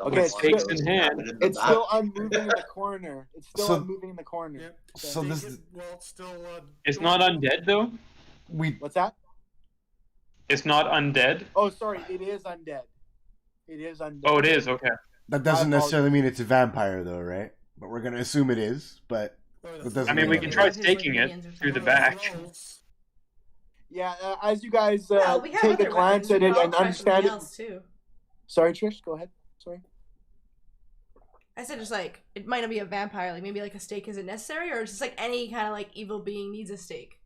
Okay, With stakes in hand. It's still unmoving in the corner. It's still So- unmoving in the corner. Yep. So Take this it- is well, it's still. It's don't- not undead though. we. What's that? It's not undead. Oh, sorry. It is undead. It is undead. Oh, it is. Okay. That doesn't My necessarily mean it's a vampire, though, right? But we're gonna assume it is. But Oh, That that's doesn't I mean, we mean can it. try staking it through the back. Rolls. Yeah, as you guys Well, we have take a other glance weapons. at We it can all and try understand something it. else, too. Sorry, Trish. Go ahead. Sorry. I said just like it might not be a vampire, like maybe like a stake isn't necessary, or it's just like any kind of like evil being needs a stake.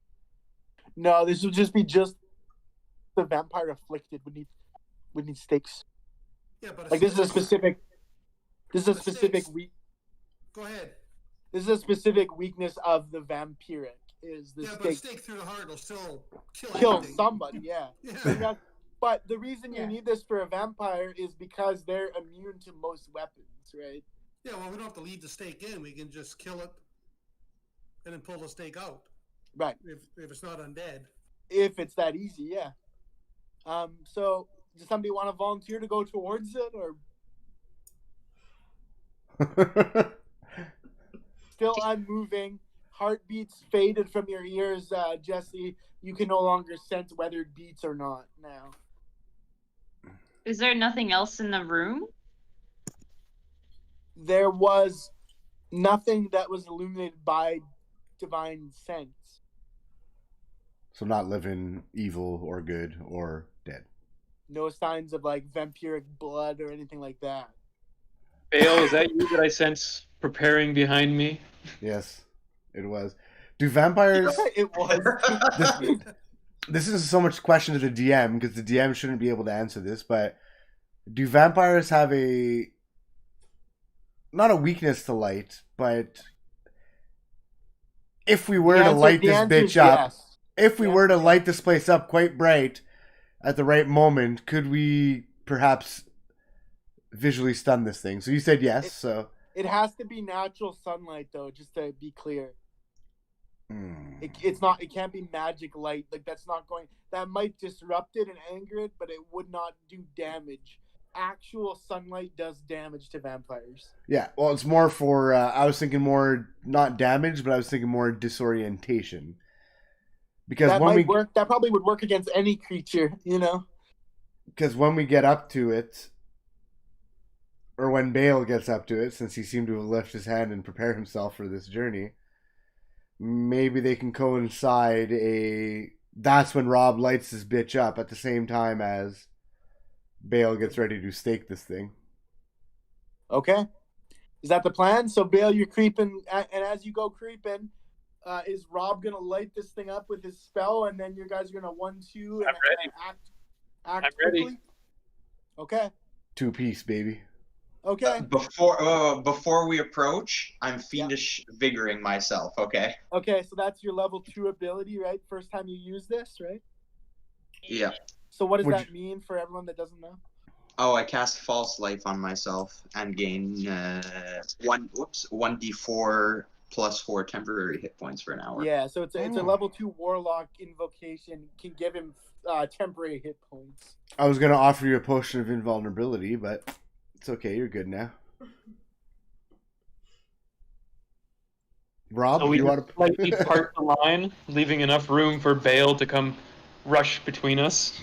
No, this would just be the vampire afflicted would need stakes. Yeah, but Like this is a specific But stakes- weak. Go ahead. This is a specific weakness of the vampiric. Is the Yeah, but a stake stake through the heart will still kill anything. somebody? Yeah. Yeah. But the reason you Yeah. need this for a vampire is because they're immune to most weapons, right? Yeah, well, we don't have to leave the stake in. We can just kill it and then pull the stake out. Right. If it's not undead. If it's that easy, yeah. So does somebody want to volunteer to go towards it, or still unmoving? Heartbeats faded from your ears, Jesse. You can no longer sense whether it beats or not now. Is there nothing else in the room? There was nothing that was illuminated by divine sense. So not living, evil, or good, or dead. No signs of like vampiric blood or anything like that. Bale, is that you that I sense preparing behind me? Yes, it was. Do vampires... It was. This is so much question to the DM, because the DM shouldn't be able to answer this, but do vampires have a... not a weakness to light, but if we were to light this bitch up, yes. if we Yeah. were to light this place up quite bright at the right moment, could we perhaps visually stun this thing? So you said yes, so... It has to be natural sunlight, though, just to be clear. Hmm. It's not. It can't be magic light. Like that's not going. That might disrupt it and anger it, but it would not do damage. Actual sunlight does damage to vampires. Yeah, well, it's more for... I was thinking more, not damage, but I was thinking more disorientation. Because That when might work. That probably would work against any creature, you know? Because when we get up to it, or when Bale gets up to it, since he seemed to have left his hand and prepared himself for this journey, maybe they can coincide that's when Rob lights his bitch up at the same time as Bale gets ready to stake this thing. Okay. Is that the plan? So, Bale, you're creeping, and as you go creeping, is Rob going to light this thing up with his spell, and then you guys are going to 1-2 and, I'm ready. and act I'm quickly? ready. Okay. 2-piece, baby. Okay. Before we approach, I'm fiendish vigoring myself. Okay. Okay, so that's your level 2 ability, right? First time you use this, right? Yeah. So what does Would that mean for everyone that doesn't know? Oh, I cast False Life on myself and gain 1d4 plus 4 temporary hit points for an hour. Yeah, so it's a Oh. level 2 warlock invocation. Can give him temporary hit points. I was going to offer you a potion of invulnerability, but it's okay. You're good now. Rob, So we you just want slightly to... part the line, leaving enough room for Bale to come rush between us.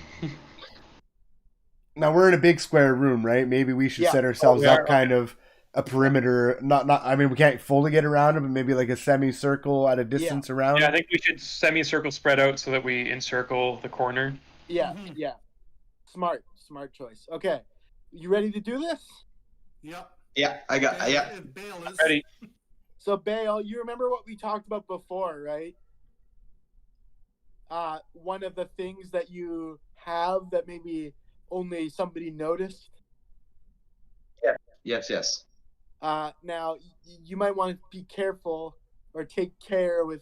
Now, we're in a big square room, right? Maybe we should Yeah. set ourselves we up are. kind of a perimeter. I mean, we can't fully get around it, but maybe like a semicircle at a distance around. Yeah, I think we should semicircle spread out so that we encircle the corner. Yeah, Mhm. yeah. Smart choice. Okay. You ready to do this? Yep. Yeah, I got. Yeah. And Bale is Ready? So, Bale, you remember what we talked about before, right? One of the things that you have that maybe only somebody noticed. Yes. Now, you might want to be careful or take care with,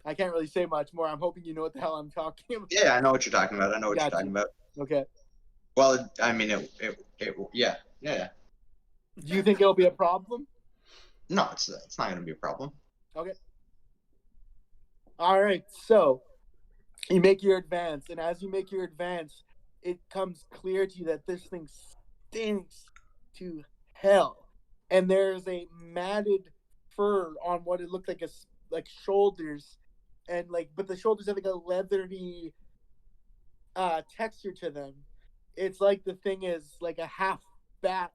I can't really say much more. I'm hoping you know what the hell I'm talking about. Yeah, I know what you're talking about. Gotcha. Okay. Well, I mean, yeah. Do you think it'll be a problem? No, it's not going to be a problem. All right, so you make your advance, and as you make your advance, it comes clear to you that this thing stinks to hell, and there's a matted fur on what it looked like shoulders, and but the shoulders have like a leathery texture to them. It's like the thing is like a half bat,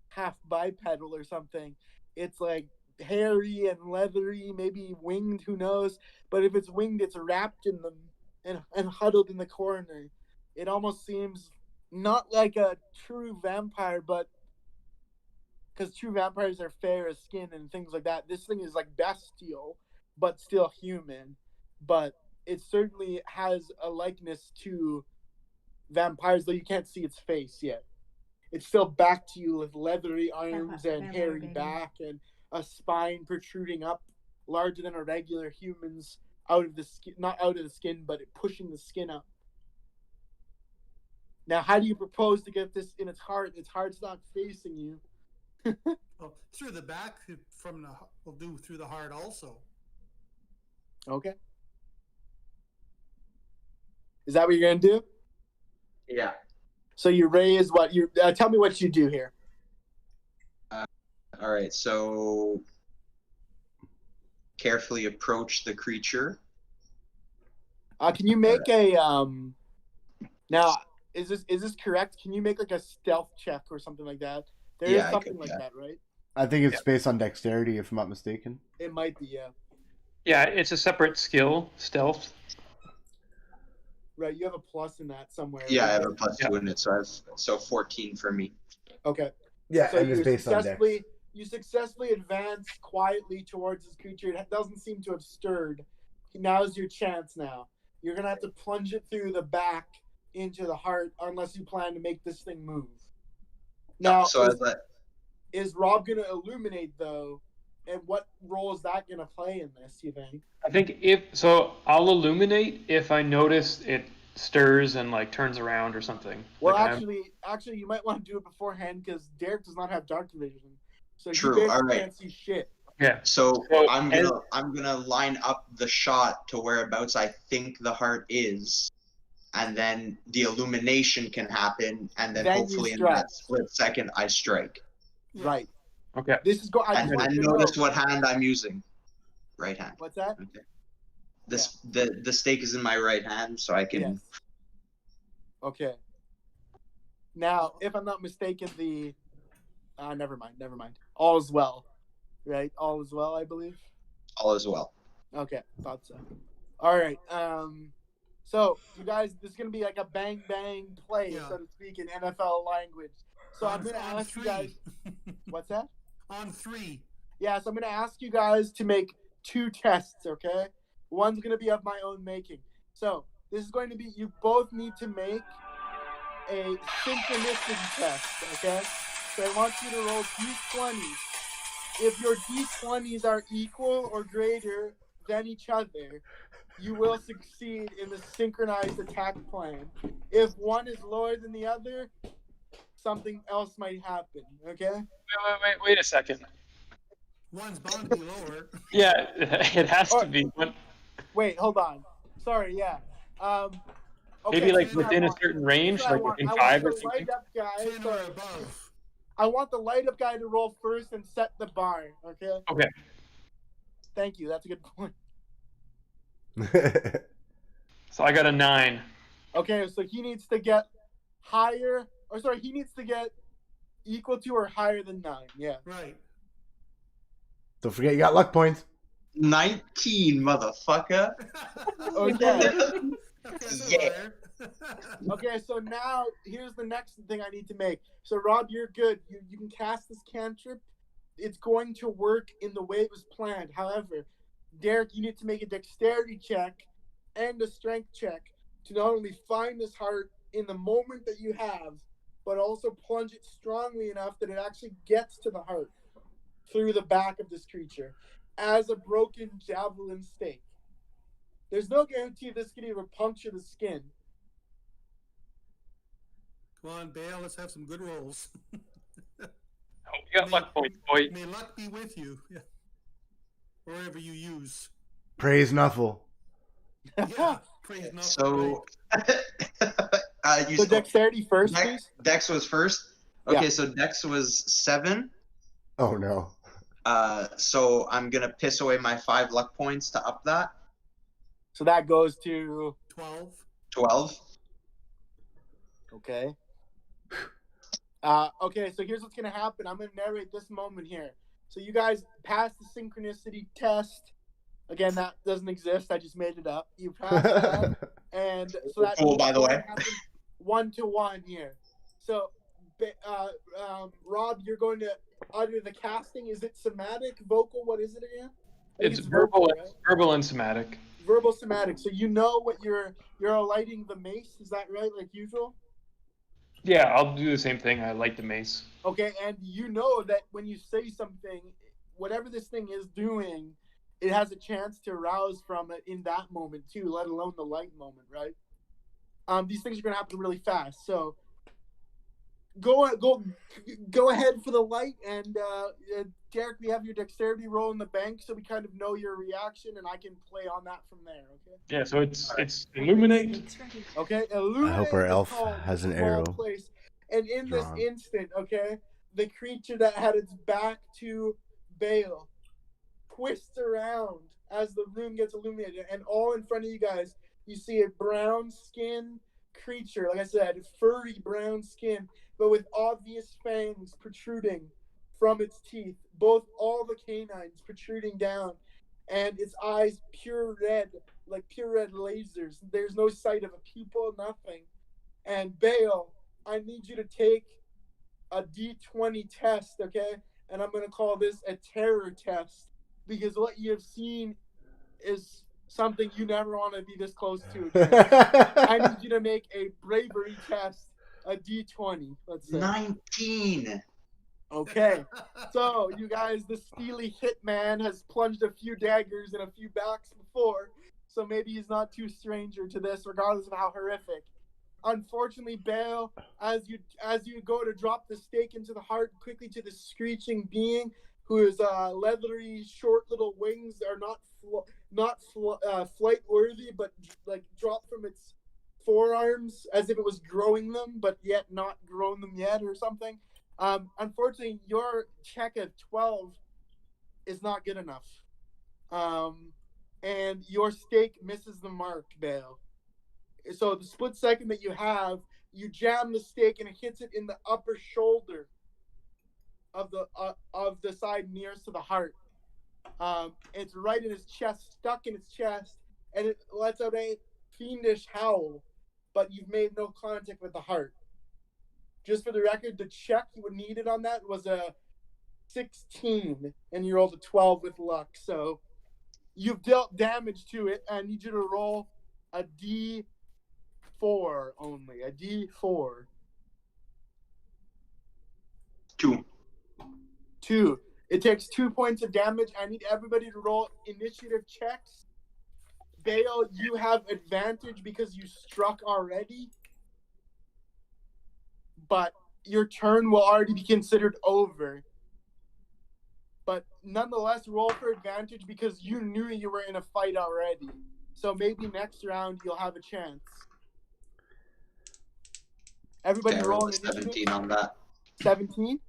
half bipedal or something. It's like hairy and leathery, maybe winged, who knows? But if it's winged, it's wrapped in them and huddled in the corner. It almost seems not like a true vampire, but because true vampires are fair as skin and things like that. This thing is like bestial, but still human. but it certainly has a likeness to vampires, though you can't see its face yet. It's still back to you with leathery arms and Vampire hairy baby. back and a spine protruding up larger than a regular human's out of the skin, not out of the skin, but pushing the skin up. Now, how do you propose to get this in its heart? Its heart's not facing you. Well, through the back, will do through the heart also. Okay. Is that what you're gonna do? Yeah. So you raise what you tell me what you do here. All right. So carefully approach the creature. Can you make a now is this correct? Can you make like a stealth check or something like that? There is Yeah, I something could, like yeah. that, right? I think it's based on dexterity, if I'm not mistaken. It might be, yeah. Yeah, it's a separate skill, stealth. Right, you have a plus in that somewhere. Yeah, I right? have a +2 in it, so 14 for me. Okay. Yeah, So and it's based on dex. you successfully advance quietly towards this creature. It doesn't seem to have stirred. Now's your chance now. You're gonna have to plunge it through the back into the heart unless you plan to make this thing move. Now, So is Rob gonna illuminate though? And what role is that gonna play in this, you think? I think I'll illuminate if I notice it stirs and like turns around or something. Well, Like, actually, you might want to do it beforehand because Derek does not have dark vision, so True, he basically alright. can't see shit. yeah. So So, I'm gonna line up the shot to whereabouts I think the heart is, and then the illumination can happen, and then Then you hopefully in strike. that split second I strike. Right. Okay. This is I And just want you to notice know. what hand I'm using. Right hand. What's that? Okay. The stake is in my right hand, so I can. Yes. Okay. Now, if I'm not mistaken, never mind. All is well, right? All is well, I believe. All as well. Okay, thought so. All right. So you guys, this is gonna be like a bang bang play, Yeah. so to speak, in NFL language. So I'm gonna On ask you three. guys. What's that? On 3. Yeah, so I'm gonna ask you guys to make 2 tests, okay? One's gonna be of my own making. So this is going to be you both need to make a synchronicity test, okay? So I want you to roll d20s. If your d20s are equal or greater than each other, you will succeed in the synchronized attack plan. If one is lower than the other, something else might happen, okay? Wait a second. One's bound to be lower. Yeah, it has to be. Wait, hold on. Sorry, yeah. Okay, Maybe like here's what I within a want. certain range, Here's what I like want. within I 5 or want the something. light up guy. 10 or above. I want the light up guy to roll first and set the bar, okay? Okay. Thank you. That's a good point. So I got a 9. Okay, so he needs to get higher, or sorry, he needs to get equal to or higher than 9. Yeah. Right. Don't forget you got luck points. 19, motherfucker. Okay. That's Yeah. higher. Okay, so now here's the next thing I need to make. So Rob, you're good. You can cast this cantrip. It's going to work in the way it was planned. However, Derek, you need to make a dexterity check and a strength check to not only find this heart in the moment that you have, but also plunge it strongly enough that it actually gets to the heart through the back of this creature as a broken javelin stake. There's no guarantee this can even puncture the skin. Come on, Bale, let's have some good rolls. Oh, you got luck points, boy. May luck be with you. Yeah. Wherever you use. Praise Nuffle. Yeah. Praise not So, you So dexterity first, Dex, please. Dex was first. Okay, Yeah. so Dex was 7. Oh no. So I'm gonna piss away my 5 luck points to up that. So that goes to 12. 12. okay. Okay, so here's what's gonna happen. I'm gonna narrate this moment here. So you guys pass the synchronicity test. Again, that doesn't exist. I just made it up. You pass that, and so that Cool, by the way. 1-to-1 here. So, Rob, you're going to utter the casting. Is it somatic, vocal? What is it again? I think It's verbal, right? verbal and somatic. verbal somatic. So you know what you're alighting the mace. Is that right? Like usual. Yeah, I'll do the same thing. I light the mace. Okay, and you know that when you say something, whatever this thing is doing, it has a chance to arouse from it in that moment too, let alone the light moment, right? These things are going to happen really fast. So go ahead for the light, and Derek, we have your dexterity roll in the bank, so we kind of know your reaction, and I can play on that from there. Okay. Yeah, so it's illuminate. Okay. Illuminate I hope our is elf called has an small arrow place. And in drawn. this instant, okay, the creature that had its back to Bale twists around as the room gets illuminated, and all in front of you guys, you see a brown skin creature, like I said, furry brown skin, but with obvious fangs protruding from its teeth, all the canines protruding down, and its eyes pure red, like pure red lasers. There's no sight of a pupil, nothing. And Bale, I need you to take a D20 test, okay? And I'm going to call this a terror test, because what you have seen is something you never want to be this close to again. I need you to make a bravery test, a D20, let's say. 19. Okay. So, you guys, the steely hitman has plunged a few daggers in a few backs before, so maybe he's not too stranger to this, regardless of how horrific. Unfortunately, Bale, as you go to drop the stake into the heart quickly to the screeching being, whose leathery, short little wings are not flight worthy, but like drop from its forearms as if it was growing them, but yet not grown them yet or something. Unfortunately, your check of 12 is not good enough, and your stake misses the mark, Bale. So the split second that you have, you jam the stake and it hits it in the upper shoulder of the side nearest to the heart. It's right in his chest, stuck in his chest, and it lets out a fiendish howl, but you've made no contact with the heart. Just for the record, the check you would need it on that was a 16, and you rolled a 12 with luck. So you've dealt damage to it, and I need you to roll a D4 only. A D4. 2. It takes 2 points of damage. I need everybody to roll initiative checks. Bale, you have advantage because you struck already. But your turn will already be considered over. But nonetheless, roll for advantage because you knew you were in a fight already. So maybe next round you'll have a chance. Everybody roll 17 on that. 17?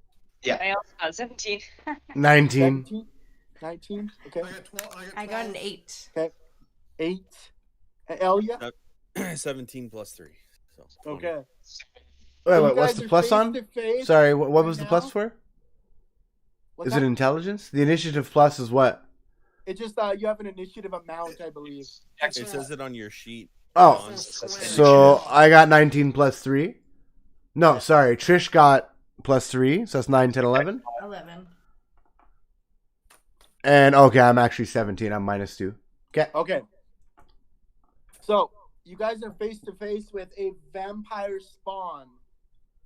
Yeah. I also got 17. 19. 19? Okay. I got an 8. Okay. 8. Elia? 17 plus 3. So, okay. Wait, what's the plus on? Sorry, what was the plus for? Is it intelligence? The initiative plus is what? It just, you have an initiative amount, I believe. It says it on your sheet. Oh, so I got 19 plus 3. No, sorry, Trish got plus 3, so that's 9, 10, 11. 11. And, okay, I'm actually 17. I'm minus 2. Okay. Okay. So, you guys are face to face with a vampire spawn.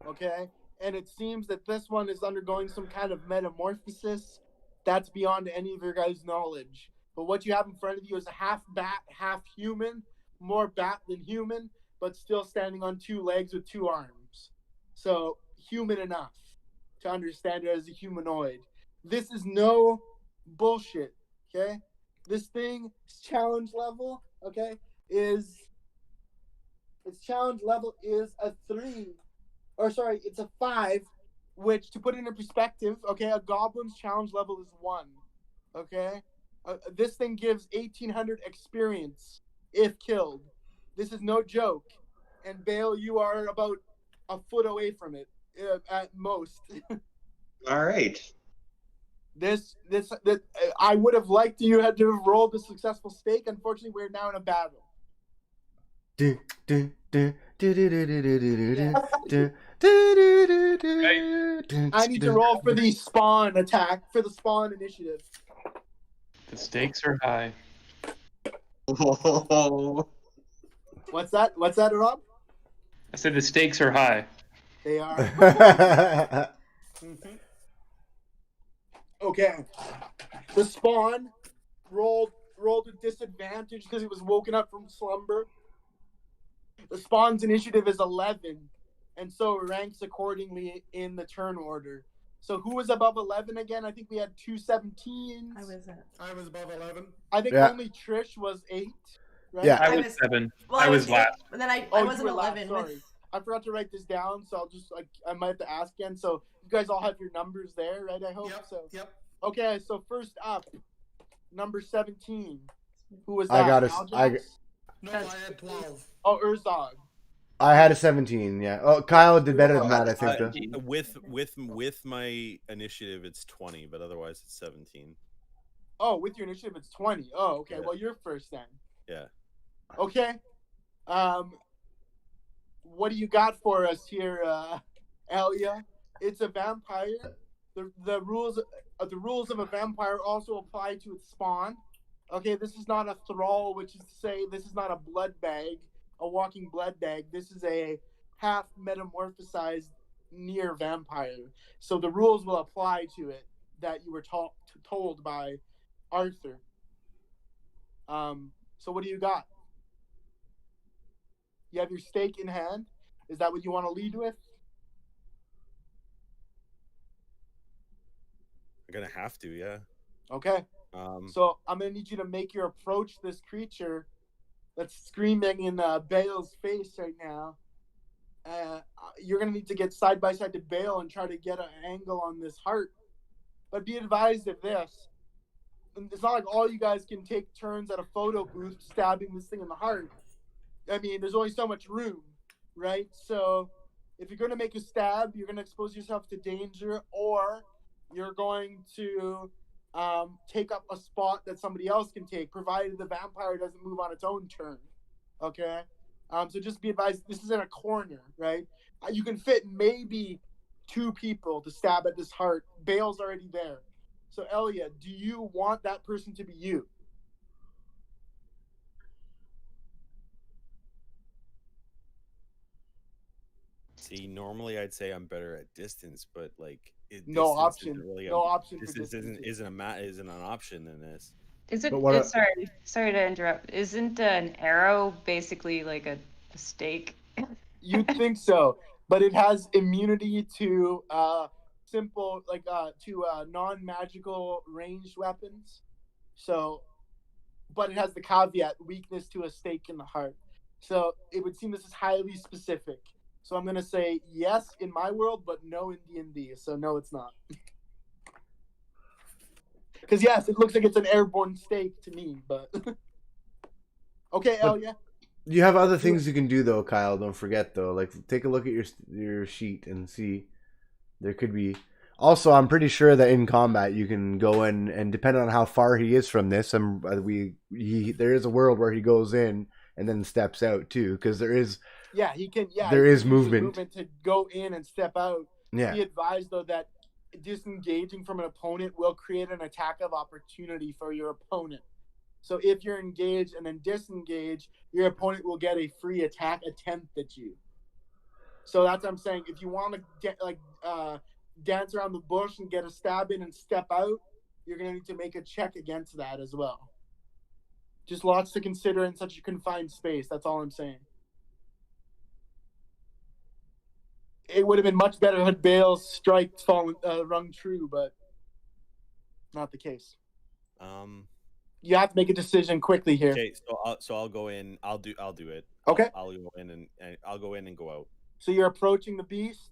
Okay? And it seems that this one is undergoing some kind of metamorphosis that's beyond any of your guys' knowledge. But what you have in front of you is a half bat, half human, more bat than human, but still standing on 2 legs with 2 arms. So, human enough to understand it as a humanoid. This is no bullshit, okay? This thing's challenge level, okay, its challenge level is a 3. Or sorry, it's a 5, which, to put it in perspective, okay, a goblin's challenge level is 1, okay? This thing gives 1,800 experience if killed. This is no joke. And Bale, you are about a foot away from it at most. All right. This I would have liked you had to have rolled a successful stake. Unfortunately, we're now in a battle. I need to roll for the spawn attack, for the spawn initiative. The stakes are high. What's that? What's that, Rob? I said the stakes are high. They are. Mhm. Okay. The spawn rolled with disadvantage because he was woken up from slumber. The spawn's initiative is 11, and so it ranks accordingly in the turn order. So who was above 11 again? I think we had 2 17s. I was above 11. I think Yeah. only Trish was 8. Right? Yeah. I was 7. Well, I was last. And then I Oh, wasn't you were last, 11 sorry. with. I forgot to write this down, so I'll just I might have to ask again. So you guys all have your numbers there, right? I hope so. Yep. Okay, so first up, number 17. Who was I that? got Aljax? No, I had 12. Oh, Urzog. I had a 17. Yeah. Oh, Kyle did better than that, I think. Though. With my initiative, it's 20, but otherwise it's 17. Oh, with your initiative, it's 20. Oh, okay. Yeah. Well, you're first then. Yeah. Okay. What do you got for us here, Elia? It's a vampire. The rules of a vampire also apply to its spawn. Okay, this is not a thrall, which is to say this is not a blood bag, a walking blood bag. This is a half metamorphosized near vampire. So the rules will apply to it that you were told by Arthur. So what do you got? You have your stake in hand. Is that what you want to lead with? I'm gonna have to, yeah. Okay. So I'm gonna need you to make your approach this creature that's screaming in Bale's face right now. You're gonna need to get side by side to Bale and try to get an angle on this heart. But be advised of this: it's not like all you guys can take turns at a photo booth stabbing this thing in the heart. I mean, there's only so much room, right? So if you're gonna make a stab, you're gonna expose yourself to danger, or you're going to take up a spot that somebody else can take, provided the vampire doesn't move on its own turn. Okay? So just be advised, this is in a corner, right? You can fit maybe 2 people to stab at this heart. Bale's already there. So, Elia, do you want that person to be you? See, normally I'd say I'm better at distance, but like no option. Really no option. Distance isn't an option in this. Is it? Sorry to interrupt. Isn't an arrow basically like a stake? You'd think so, but it has immunity to simple non-magical ranged weapons. So, but it has the caveat weakness to a stake in the heart. So it would seem this is highly specific. So I'm gonna say yes in my world, but no in D&D. So no, it's not. Because yes, it looks like it's an airborne stake to me, but okay, Elia. You have other things you can do though, Kyle. Don't forget though. Like take a look at your sheet and see. There could be. Also, I'm pretty sure that in combat you can go in and depending on how far he is from this, there is a world where he goes in and then steps out too, because there is. Yeah, he can. Yeah, there is movement to go in and step out. Yeah. Be advised though that disengaging from an opponent will create an attack of opportunity for your opponent. So if you're engaged and then disengage, your opponent will get a free attack attempt at you. So that's what I'm saying. If you want to get dance around the bush and get a stab in and step out, you're gonna need to make a check against that as well. Just lots to consider in such a confined space. That's all I'm saying. It would have been much better had Bale's strike rung true, but not the case. You have to make a decision quickly here. Okay, so I'll go in. I'll do it. Okay. I'll go in and I'll go in and go out. So you're approaching the beast,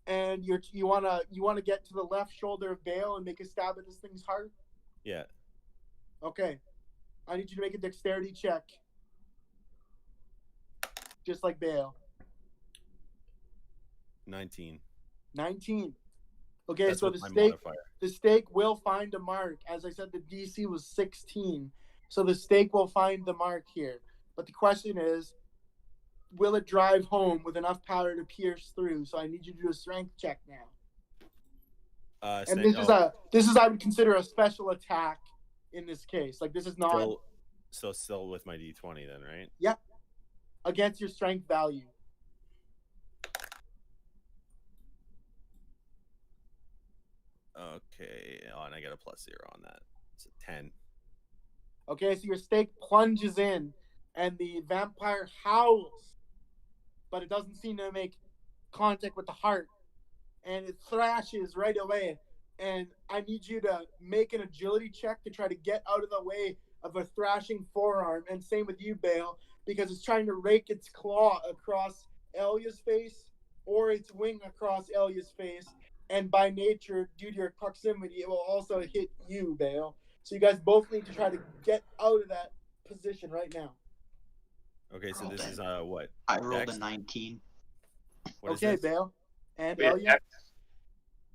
and you wanna get to the left shoulder of Bale and make a stab at this thing's heart. Yeah. Okay. I need you to make a dexterity check, just like Bale. 19. 19. Okay, That's so with the my stake modifier. the stake will find a mark. As I said, the DC was 16. So the stake will find the mark here. But the question is, will it drive home with enough power to pierce through? So I need you to do a strength check now. And this is I would consider a special attack in this case. Like this is not So still with my D20 then, right? Yeah. Against your strength value. Okay. Oh, and I get a +0 on that. It's a 10. Okay, so your stake plunges in, and the vampire howls, but it doesn't seem to make contact with the heart, and it thrashes right away. And I need you to make an agility check to try to get out of the way of a thrashing forearm, and same with you, Bale, because it's trying to rake its claw across Elia's face or its wing across Elia's face, and by nature, due to your proximity, it will also hit you, Bale. So you guys both need to try to get out of that position right now. Okay, so Roll this that. is what? I rolled Dex? a 19. What is Okay, this? Bale. And Wait, Elia?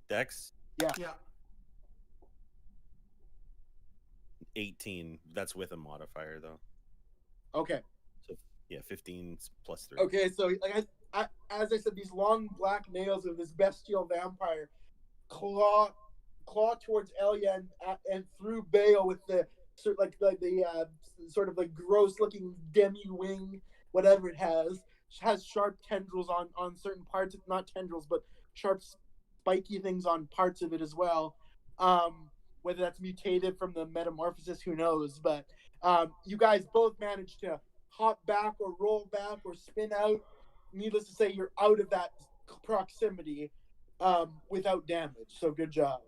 Dex? Yeah. 18. That's with a modifier though. Okay. So yeah, 15 +3. Okay, so like as I said, these long black nails of this bestial vampire claw towards Elia and through Bale with the sort of like gross looking demi wing, whatever it has sharp tendrils on certain parts, not tendrils, but sharp spiky things on parts of it as well. Whether that's mutated from the metamorphosis, who knows? But you guys both managed to hop back or roll back or spin out. Needless to say, you're out of that proximity without damage. So good job.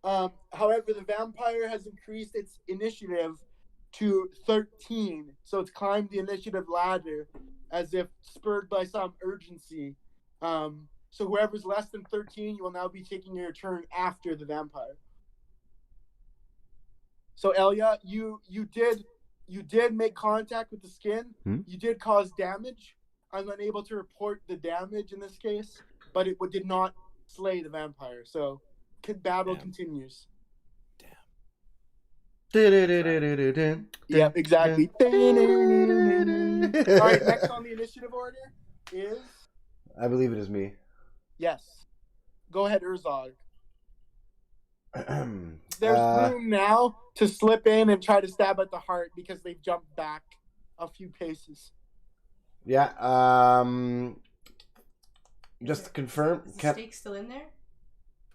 However, the vampire has increased its initiative to 13. So it's climbed the initiative ladder as if spurred by some urgency. So whoever's less than 13, you will now be taking your turn after the vampire. So Elia, you did make contact with the skin. You did cause damage. I'm unable to report the damage in this case, but it did not slay the vampire. So battle continues. Damn. Yep, exactly. All right, next on the initiative order is... I believe it is me. Yes. Go ahead, Urzog. There's room now to slip in and try to stab at the heart because they've jumped back a few paces. Yeah. Just to confirm, Is the stake still in there?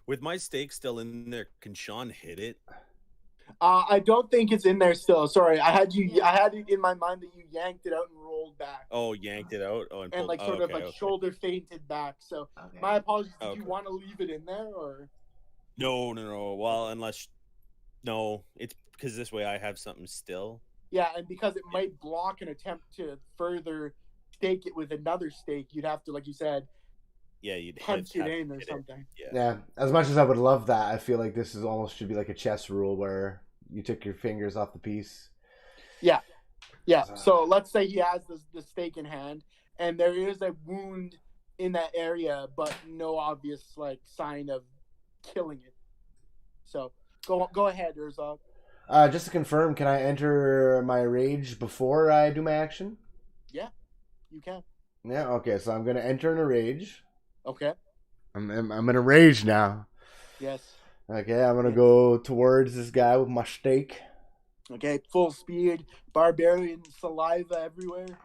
With my stake still in there, can Sean hit it? I don't think it's in there still. Sorry, I had it in my mind that you yanked it out and rolled back. Oh, yanked it out. Oh, and pulled, like sort of like shoulder fainted back. So my apologies. Did you want to leave it in there or? No. Well, it's because this way I have something still. Yeah, and because it might block an attempt to further stake it with another stake, you'd have to, like you said, you'd punch it in or something. Yeah. As much as I would love that, I feel like this is almost should be like a chess rule where you took your fingers off the piece. Yeah. So let's say he has the stake in hand, and there is a wound in that area, but no obvious like sign of killing it. So go ahead, Urzog. Just to confirm, can I enter my rage before I do my action? Yeah, you can. Yeah. Okay. So I'm gonna enter in a rage. Okay. I'm in a rage now. Yes. Okay. I'm gonna go towards this guy with my stake. Okay. Full speed, barbarian saliva everywhere.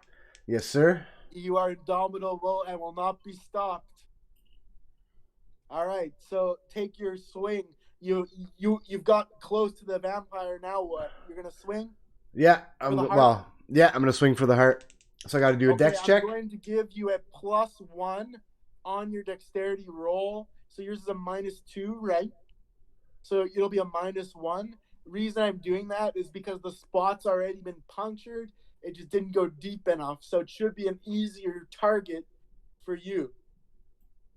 Yes, sir. You are indomitable and will not be stopped. All right. So take your swing. You've got close to the vampire. Now what? You're gonna swing? Yeah. I'm gonna swing for the heart. So I got to do a dex check. I'm going to give you a +1 on your dexterity roll. So yours is a -2, right? So it'll be a -1. The reason I'm doing that is because the spot's already been punctured. It just didn't go deep enough. So it should be an easier target for you.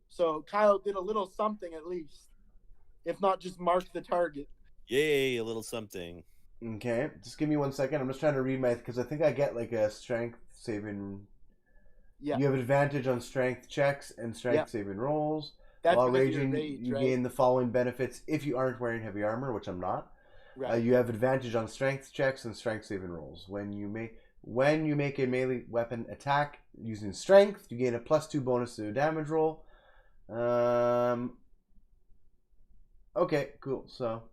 So Kyle did a little something at least. If not, just mark the target. Yay, a little something. Okay, just give me 1 second. I'm just trying to read because I think I get like a strength saving. Yeah. You have advantage on strength checks and strength saving rolls. That's While because you're raging, rage, you right? gain the following benefits if you aren't wearing heavy armor, which I'm not. Right. You have advantage on strength checks and strength saving rolls. When you make a melee weapon attack using strength, you gain a +2 bonus to a damage roll. Okay, cool. So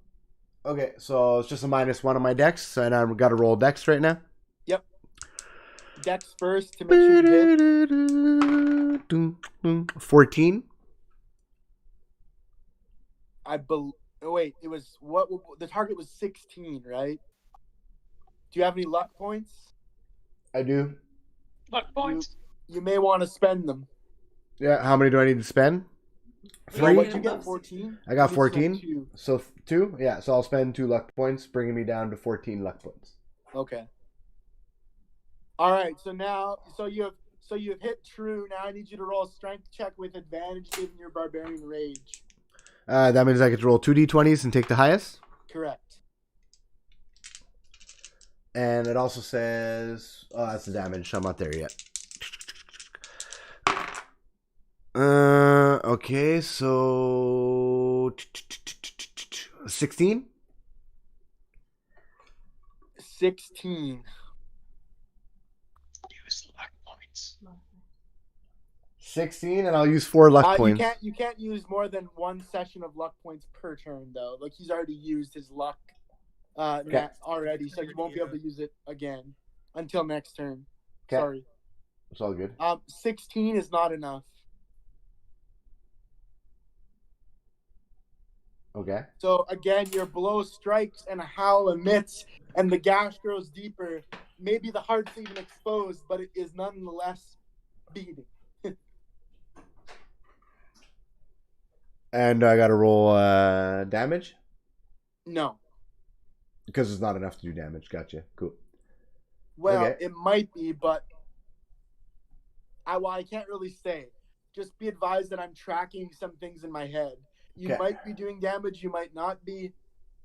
Okay, so it's just a -1 on my dex, and I've got to roll dex right now. Yep. Dex first to make sure you hit. 14. Oh, wait, it was what? The target was 16, right? Do you have any luck points? I do. Luck points. You may want to spend them. Yeah, how many do I need to spend? Well, 3? what'd you get? 14? I got You need to spend 14. two. So 2? Yeah, so I'll spend 2 luck points, bringing me down to 14 luck points. Okay. All right. So you've hit true. Now I need you to roll a strength check with advantage given your barbarian rage. That means I get to roll 2d20s and take the highest. Correct. And it also says, oh, that's the damage. I'm not there yet. Okay, so 16. 16. Use luck points. 16, and I'll use 4 luck points. You can't use more than 1 session of luck points per turn, though. Like, he's already used his luck already, so you won't be able to use it again until next turn. Okay. Sorry. It's all good. 16 is not enough. Okay. So again, your blow strikes and a howl emits, and the gash grows deeper. Maybe the heart's even exposed, but it is nonetheless beating. And I got to roll damage? No. Because it's not enough to do damage. Gotcha. Cool. Well, Okay. it might be, but I can't really say. Just be advised that I'm tracking some things in my head. You Okay. might be doing damage, you might not be.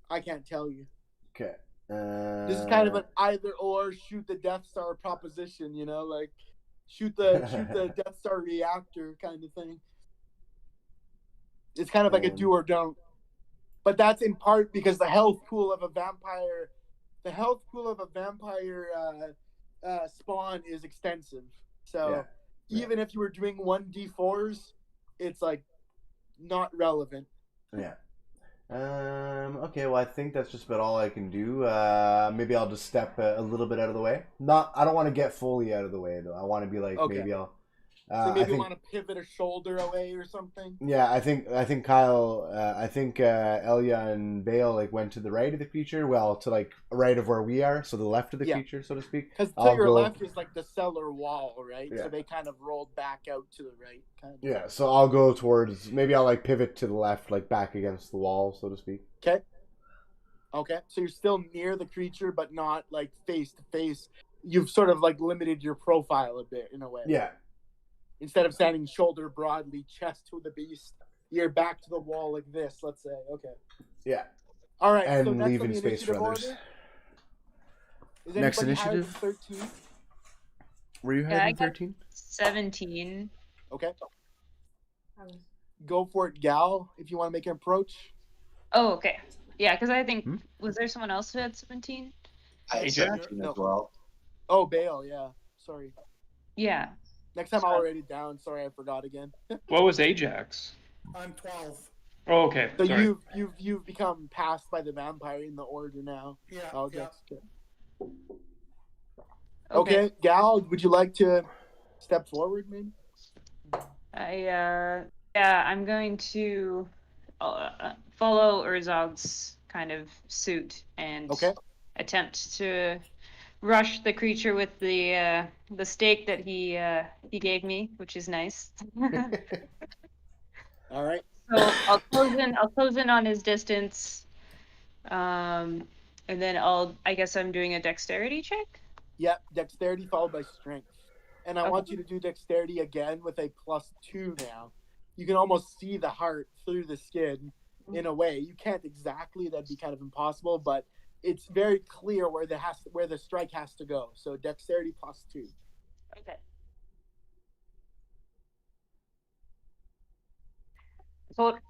I can't tell you. Okay. This is kind of an either or shoot the Death Star proposition, you know, like shoot the Death Star reactor kind of thing. It's kind of like a do or don't. But that's in part because the health pool of a vampire spawn is extensive. So even if you were doing 1d4s, it's like not relevant. Yeah. Okay, well, I think that's just about all I can do. Maybe I'll just step a little bit out of the way. I don't want to get fully out of the way, though. I want to be like, Okay. maybe I'll... So maybe you want to pivot a shoulder away or something. Yeah, I think Kyle, Elia and Bale like went to the right of the creature, well, to like right of where we are, so the left of the creature, so to speak. Because to your left is like the cellar wall, right? Yeah. So they kind of rolled back out to the right, kind of. Yeah, so I'll go towards, maybe I'll like pivot to the left, like back against the wall, so to speak. Okay. Okay, so you're still near the creature, but not like face to face. You've sort of like limited your profile a bit in a way. Yeah. Instead of standing shoulder broadly, chest to the beast, you're back to the wall like this, let's say. Okay. Yeah. All right. And so next leaving on the space for initiative others. order, is Next anybody higher than initiative. 13? Were you Yeah, I having got 13? 17. Okay. Go for it, Gal, if you want to make an approach. Oh, okay. Yeah, because I think was there someone else who had 17? I had 17 as well. Oh, Bale, yeah. Sorry. Yeah. Next time I'll write it down. Sorry, I forgot again. What was Ajax? I'm 12. Oh, okay. So Sorry. you've become passed by the vampire in the order now. Yeah. Oh, yeah. that's good. Okay, Gal, would you like to step forward, maybe? I'm going to follow Urzog's kind of suit and attempt to rush the creature with the stake that he gave me, which is nice. All right. So I'll close in on his distance, and then I guess I'm doing a dexterity check. Yep, dexterity followed by strength. And I want you to do dexterity again with a +2 now. You can almost see the heart through the skin in a way. You can't exactly, that'd be kind of impossible, but it's very clear where the strike has to go. So dexterity +2. Okay.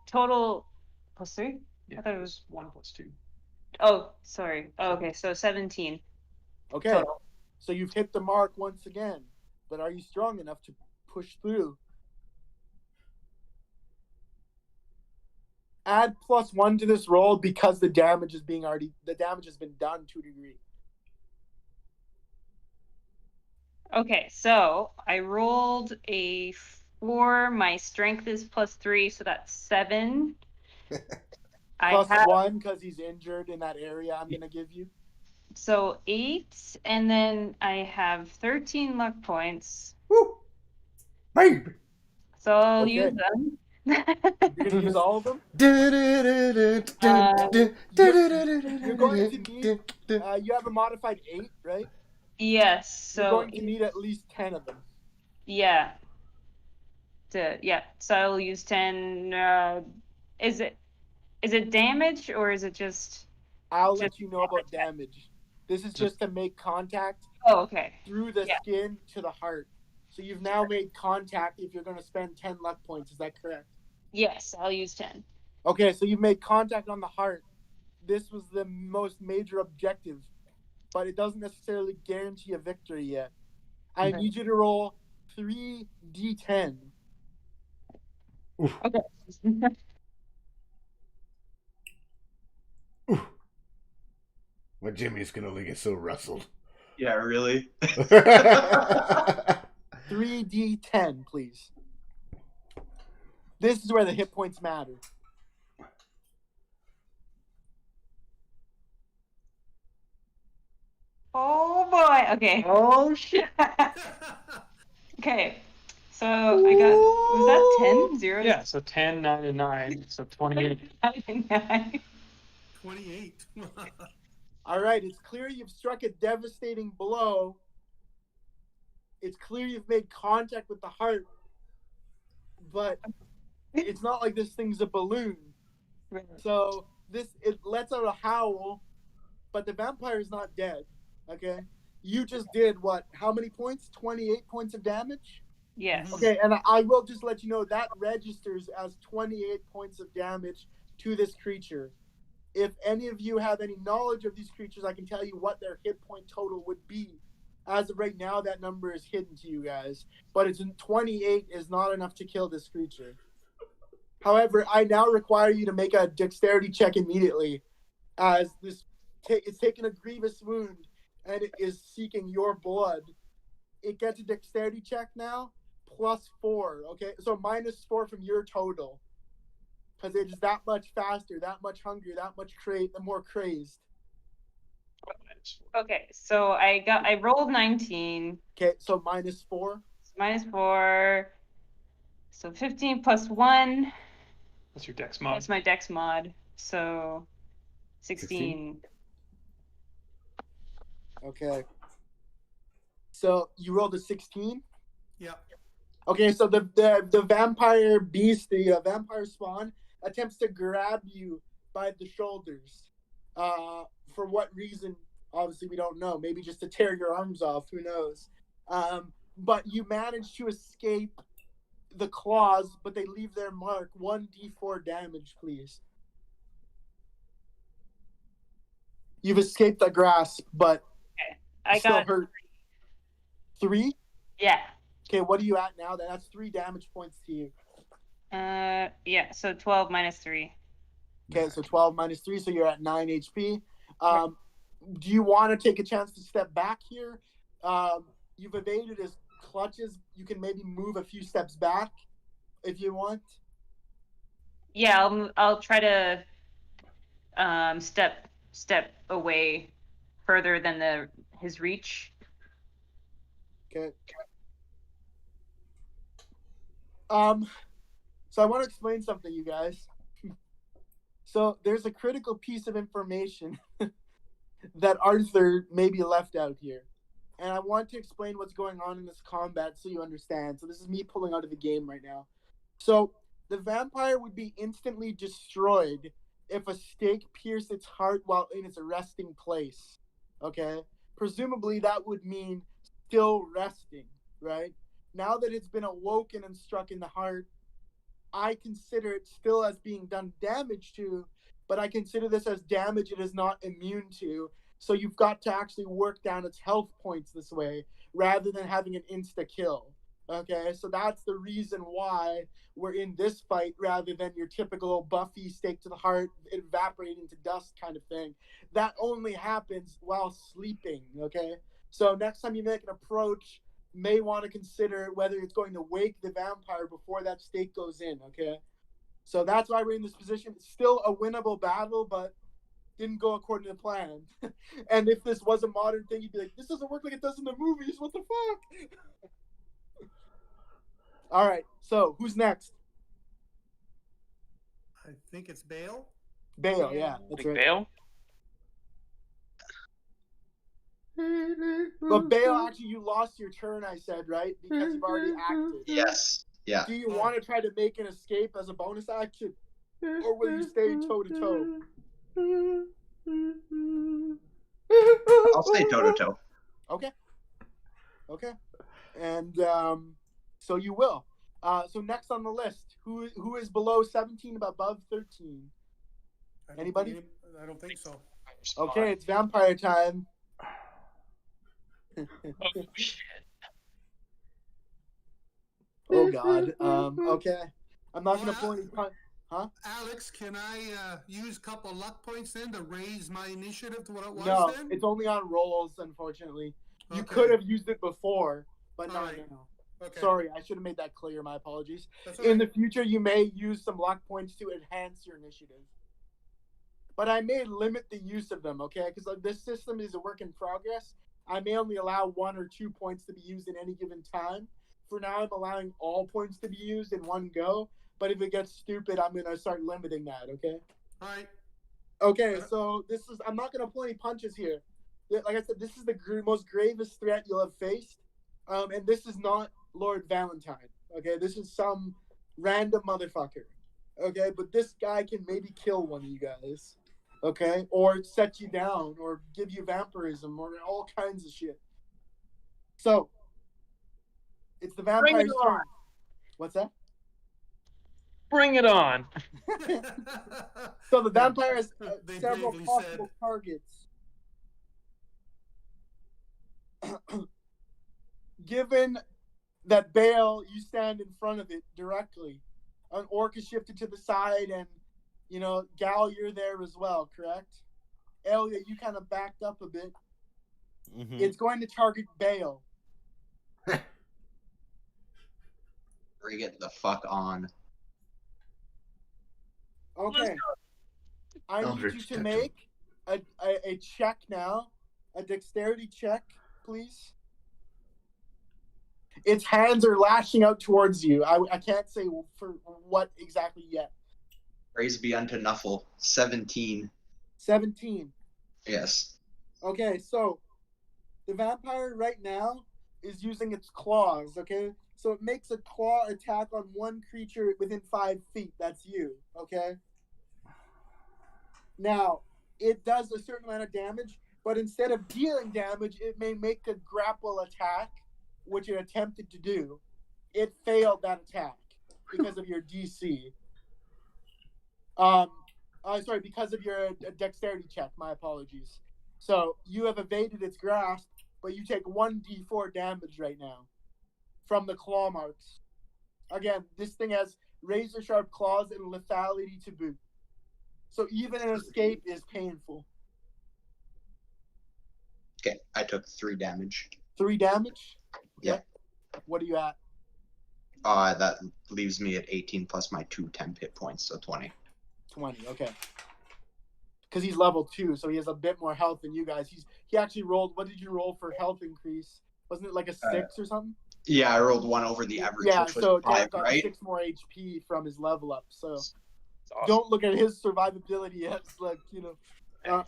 Total +3? Yeah, I thought it was 1 + 2. Oh, sorry. Oh, okay, so 17. Okay. Total. So you've hit the mark once again. But are you strong enough to push through? Add +1 to this roll because the damage has been done to a degree. Okay, so I rolled a 4. My strength is +3, so that's 7. +1 because he's injured in that area. I'm gonna give you. So 8, and then I have 13 luck points. Woo! Babe! So I'll Okay. use them. You're gonna use all of them. You're going to need. You have a modified 8, right? Yes. You're So going to need at least 10 of them. yeah. So I'll use 10. Is it damage or is it just? I'll let you know about damage. This is just to make contact Oh, okay. through the skin to the heart. So you've now made contact if you're going to spend 10 luck points. Is that correct? Yes, I'll use 10. Okay, so you've made contact on the heart. This was the most major objective, but it doesn't necessarily guarantee a victory yet. I Okay. need you to roll 3d10. Okay. Well, Jimmy's gonna only get so rustled. Yeah, really. 3d10, please. This is where the hit points matter. Oh boy. Okay. Oh shit. Okay. So I got, was that 10? 0? Yeah, so 10, 9, and 9, so 28. 28. All right, it's clear you've struck a devastating blow. It's clear you've made contact with the heart, but it's not like this thing's a balloon. So it lets out a howl, but the vampire is not dead. Okay, you just did what? How many points? 28 points of damage. Yes. Okay, and I will just let you know that registers as 28 points of damage to this creature. If any of you have any knowledge of these creatures, I can tell you what their hit point total would be. As of right now, that number is hidden to you guys. But 28 is not enough to kill this creature. However, I now require you to make a dexterity check immediately, as it's taken a grievous wound and it is seeking your blood. It gets a dexterity check now, +4. Okay, so -4 from your total. Because it is that much faster, that much hungrier, that much more crazed. Okay, so I rolled 19. Okay, so -4. -4. So 15 + 1. That's your dex mod. That's my dex mod. So 16. Okay. So you rolled a 16? Yep. Okay, so the vampire beast, the vampire spawn, attempts to grab you by the shoulders. For what reason? Obviously, we don't know. Maybe just to tear your arms off. Who knows? But you manage to escape the claws, but they leave their mark. 1d4 damage, please. You've escaped the grasp, but I still got hurt. 3? Yeah. Okay, what are you at now? That's 3 damage points to you. Yeah, so 12 - 3. Okay, so 12 - 3, so you're at 9 HP. Do you want to take a chance to step back here? You've evaded his clutches. You can maybe move a few steps back if you want. Yeah, I'll try to step away further than his reach. Okay. So I want to explain something, you guys. So there's a critical piece of information that Arthur maybe left out here. And I want to explain what's going on in this combat so you understand. So this is me pulling out of the game right now. So the vampire would be instantly destroyed if a stake pierced its heart while in its resting place. Okay? Presumably that would mean still resting, right? Now that it's been awoken and struck in the heart, I consider it still as being done damage to, but I consider this as damage it is not immune to. So you've got to actually work down its health points this way, rather than having an insta-kill. Okay, so that's the reason why we're in this fight rather than your typical Buffy stake to the heart, evaporate into dust kind of thing. That only happens while sleeping, okay? So next time you make an approach, may want to consider whether it's going to wake the vampire before that stake goes in, okay? So that's why we're in this position. It's still a winnable battle, but didn't go according to plan. And if this was a modern thing, you'd be like, this doesn't work like it does in the movies. What the fuck? All right. So who's next? I think it's Bale. Bale. Yeah, that's right. Bale? But Bale, actually, you lost your turn. I said, right? Because you've already acted. Yes. Yeah. Do you want to try to make an escape as a bonus action, or will you stay toe to toe? I'll stay toe to toe. Okay. Okay. And so you will. So next on the list, who is below 17 but above 13? Anybody? I don't think so. Okay, it's vampire time. Oh, shit. Oh God. Okay. I'm not gonna pull any. Huh? Alex, can I use a couple luck points then to raise my initiative to what it was No, then? it's only on rolls, unfortunately. You Okay. could have used it before, but All not right. now. Okay. Sorry, I should have made that clear. My apologies. That's all In right. the future, you may use some luck points to enhance your initiative. But I may limit the use of them, okay? Because this system is a work in progress. I may only allow 1 or 2 points to be used at any given time. For now, I'm allowing all points to be used in one go. But if it gets stupid, I'm going to start limiting that, okay? All right. Okay, so I'm not going to pull any punches here. Like I said, this is the most gravest threat you'll have faced. And this is not Lord Valentine, okay? This is some random motherfucker, okay? But this guy can maybe kill one of you guys, okay? Or set you down, or give you vampirism, or all kinds of shit. So, it's the vampire's turn. What's that? Bring it on. So the vampire has They several bravely possible targets. Given that Bale, you stand in front of it directly. An orc is shifted to the side, and, Gal, you're there as well, correct? Elia, you kind of backed up a bit. Mhm. It's going to target Bale. Bring it the fuck on. Okay. I need you Eldritch to Touch. make a check now. A dexterity check, please. Its hands are lashing out towards you. I can't say for what exactly yet. Praise be unto Nuffle. 17. 17. Yes. Okay, so the vampire right now is using its claws, okay? So it makes a claw attack on one creature within 5 feet. That's you, okay? Now, it does a certain amount of damage, but instead of dealing damage, it may make a grapple attack, which it attempted to do. It failed that attack because of your DC. Sorry, because of your dexterity check. My apologies. So you have evaded its grasp, but you take 1d4 damage right now from the claw marks. Again, this thing has razor sharp claws and lethality to boot. So even an escape is painful. Okay, I took 3 damage. 3 damage? Yeah. What are you at? That leaves me at 18 plus my 2 temp hit points, so 20. 20, okay. Because he's level 2, so he has a bit more health than you guys. He actually rolled, what did you roll for health increase? Wasn't it like a 6 or something? Yeah, I rolled 1 over the average, Yeah, which was so 5, Dan got right? 6 more HP from his level up, so That's awesome. don't look at his survivability as like,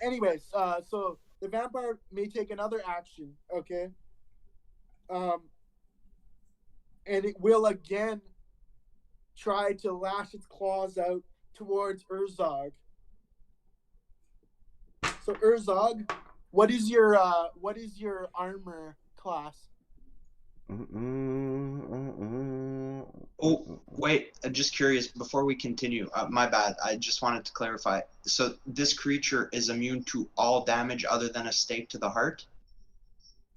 anyways, so the vampire may take another action, okay? And it will again try to lash its claws out towards Urzog. So Urzog, what is your armor class? Oh, wait, I'm just curious, before we continue, my bad, I just wanted to clarify. So this creature is immune to all damage other than a stake to the heart?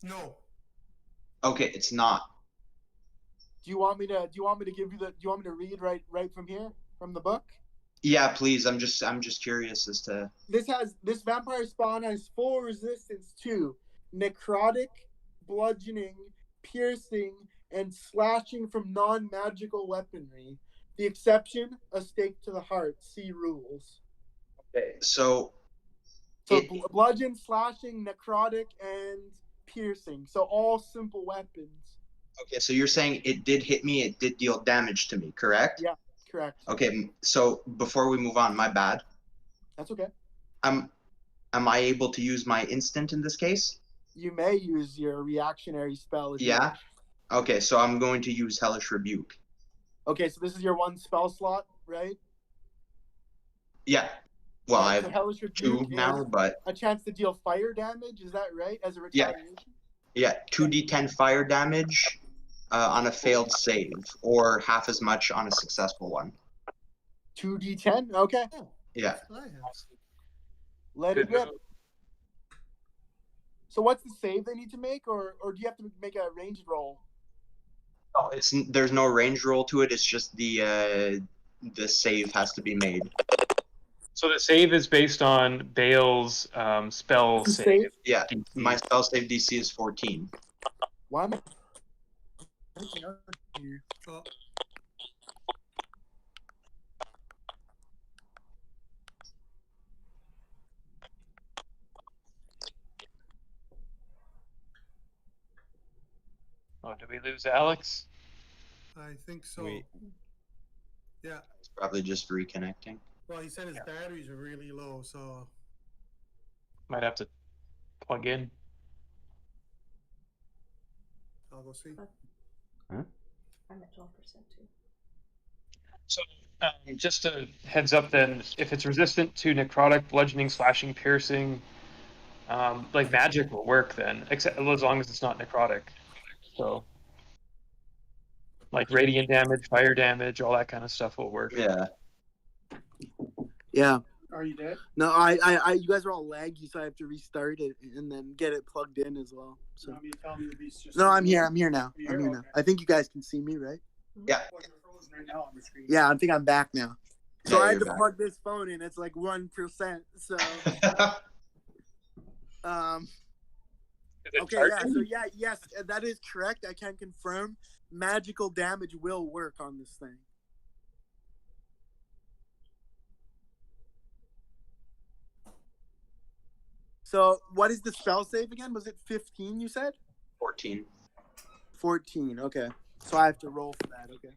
No. Okay, it's not. Do you want me to give you the? Do you want me to read right from here from the book? Yeah, please. I'm just curious as to. This vampire spawn has full resistance to necrotic, bludgeoning, piercing, and slashing from non-magical weaponry. The exception, a stake to the heart. See rules. Okay, so bludgeon, slashing, necrotic, and piercing. So all simple weapons. Okay, so you're saying it did hit me, it did deal damage to me, correct? Yeah, correct. Okay, so before we move on, my bad. That's okay. Am I able to use my instant in this case? You may use your reactionary spell. If you Yeah. wish. Okay, so I'm going to use Hellish Rebuke. Okay, so this is your one spell slot, right? Yeah. Well, Right, I so have Hellish Rebuke 2 now, is but a chance to deal fire damage. Is that right? As a Yeah. retaliation. yeah, 2d10 fire damage on a failed save, or half as much on a successful one. 2d10. Okay, Oh, Yeah. that's what I have. let it Good rip. So what's the save they need to make, or do you have to make a ranged roll? Oh, there's no range roll to it. It's just the save has to be made. So the save is based on Bale's spell save. Yeah, my spell save DC is 14. Why am I here? Oh, Oh, did we lose Alex? I think so. We- Yeah. It's probably just reconnecting. Well, he said his batteries are really low, so Might have to plug in. I'll go see. I'm at 12% too. So, just a heads up then, if it's resistant to necrotic, bludgeoning, slashing, piercing, like magic will work then, except as long as it's not necrotic. So, like radiant damage, fire damage, all that kind of stuff will work. Yeah. Yeah. Are you dead? No, I you guys are all laggy, so I have to restart it and then get it plugged in as well. So You tell me the beast just no, I'm here. I'm here now. Are you I'm here? here now. Okay. I think you guys can see me, right? Yeah. Well, you're frozen right now on the screen. Yeah, I think I'm back now. So Yeah, I had you're to back. plug this phone in. It's like 1%. So Is it okay, yeah. charging? So yeah, yes, that is correct. I can confirm magical damage will work on this thing. So what is the spell save again? Was it 15 you said? 14. 14. Okay. So I have to roll for that. Okay.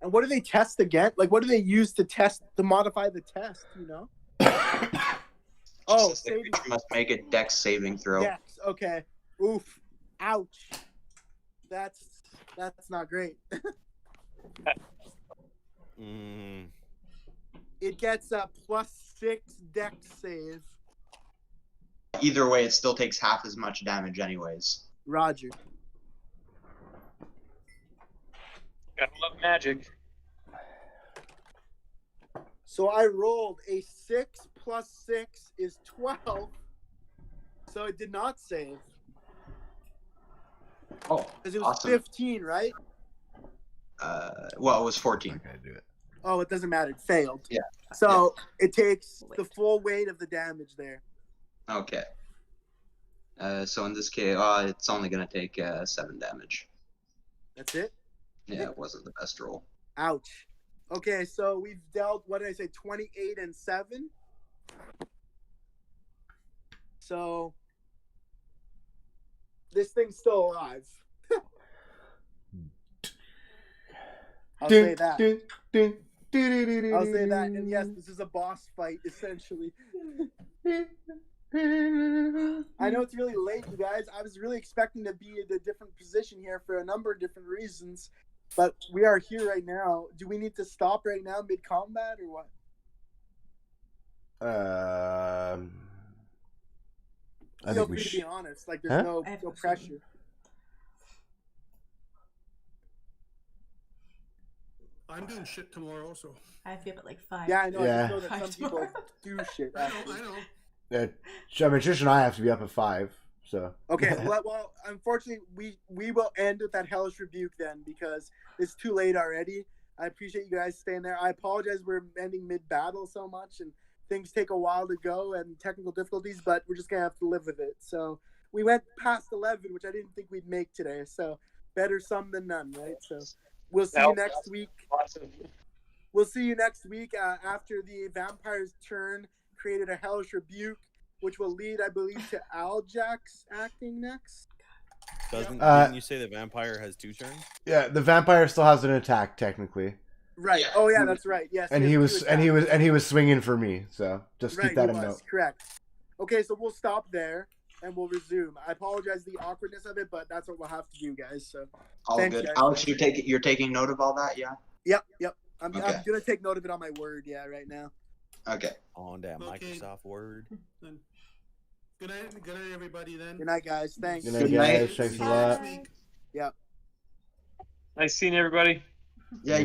And what do they test again? Like, what do they use to modify the test? You know? Oh, Says the saving creature must make a dex saving throw. dex. Okay. Oof. Ouch. That's not great. Mm, It gets a +6 dex save. Either way, it still takes half as much damage anyways. Roger. Gotta love magic. So I rolled a 6 + 6 is 12. So it did not save. Oh, Because it was awesome. 15, right? Well, it was 14. I gotta do it. Oh, it doesn't matter. It failed. Yeah. So it takes the full weight of the damage there. Okay. So in this case, it's only gonna take 7 damage. That's it? Yeah, it wasn't the best roll. Ouch. Okay, so we've dealt, what did I say, 28 and 7? So this thing's still alive. I'll say that. I'll say that. And yes, this is a boss fight, essentially. I know it's really late, you guys. I was really expecting to be in a different position here for a number of different reasons. But we are here right now. Do we need to stop right now mid-combat or what? I Feel think we free to be should. honest. Like, there's Huh? no I have to pressure. I'm doing shit tomorrow, so. I have to be up at like 5. Yeah, I know. I Yeah. just know that some people do shit. I Actually. know. I mean, Trish and I have to be up at 5. So Okay, well, unfortunately, we will end with that hellish rebuke then because it's too late already. I appreciate you guys staying there. I apologize we're ending mid-battle so much and things take a while to go and technical difficulties, but we're just going to have to live with it. So we went past 11, which I didn't think we'd make today. So better some than none, right? So we'll see you next week. We'll see you next week after the vampire's turn created a hellish rebuke, which will lead, I believe, to Aljax acting next. Didn't you say the vampire has 2 turns? yeah, the vampire still has an attack technically, Right. Oh yeah, that's right. Yes. and he was swinging for me. So just Right, keep that he in was, note. correct. Okay, so we'll stop there and we'll resume. I apologize the awkwardness of it, but that's what we'll have to do, guys. So All thanks, good. guys. Alex, you're taking note of all that, yeah? Yep. I'm Okay. gonna take note of it on my Word, right now. Okay. On that Okay. Microsoft Word. Then. Good night, everybody. Then. Good night, guys. Thanks. Good night, Good night. guys. Thanks a lot. Bye. Week. Nice seeing everybody. Yeah, you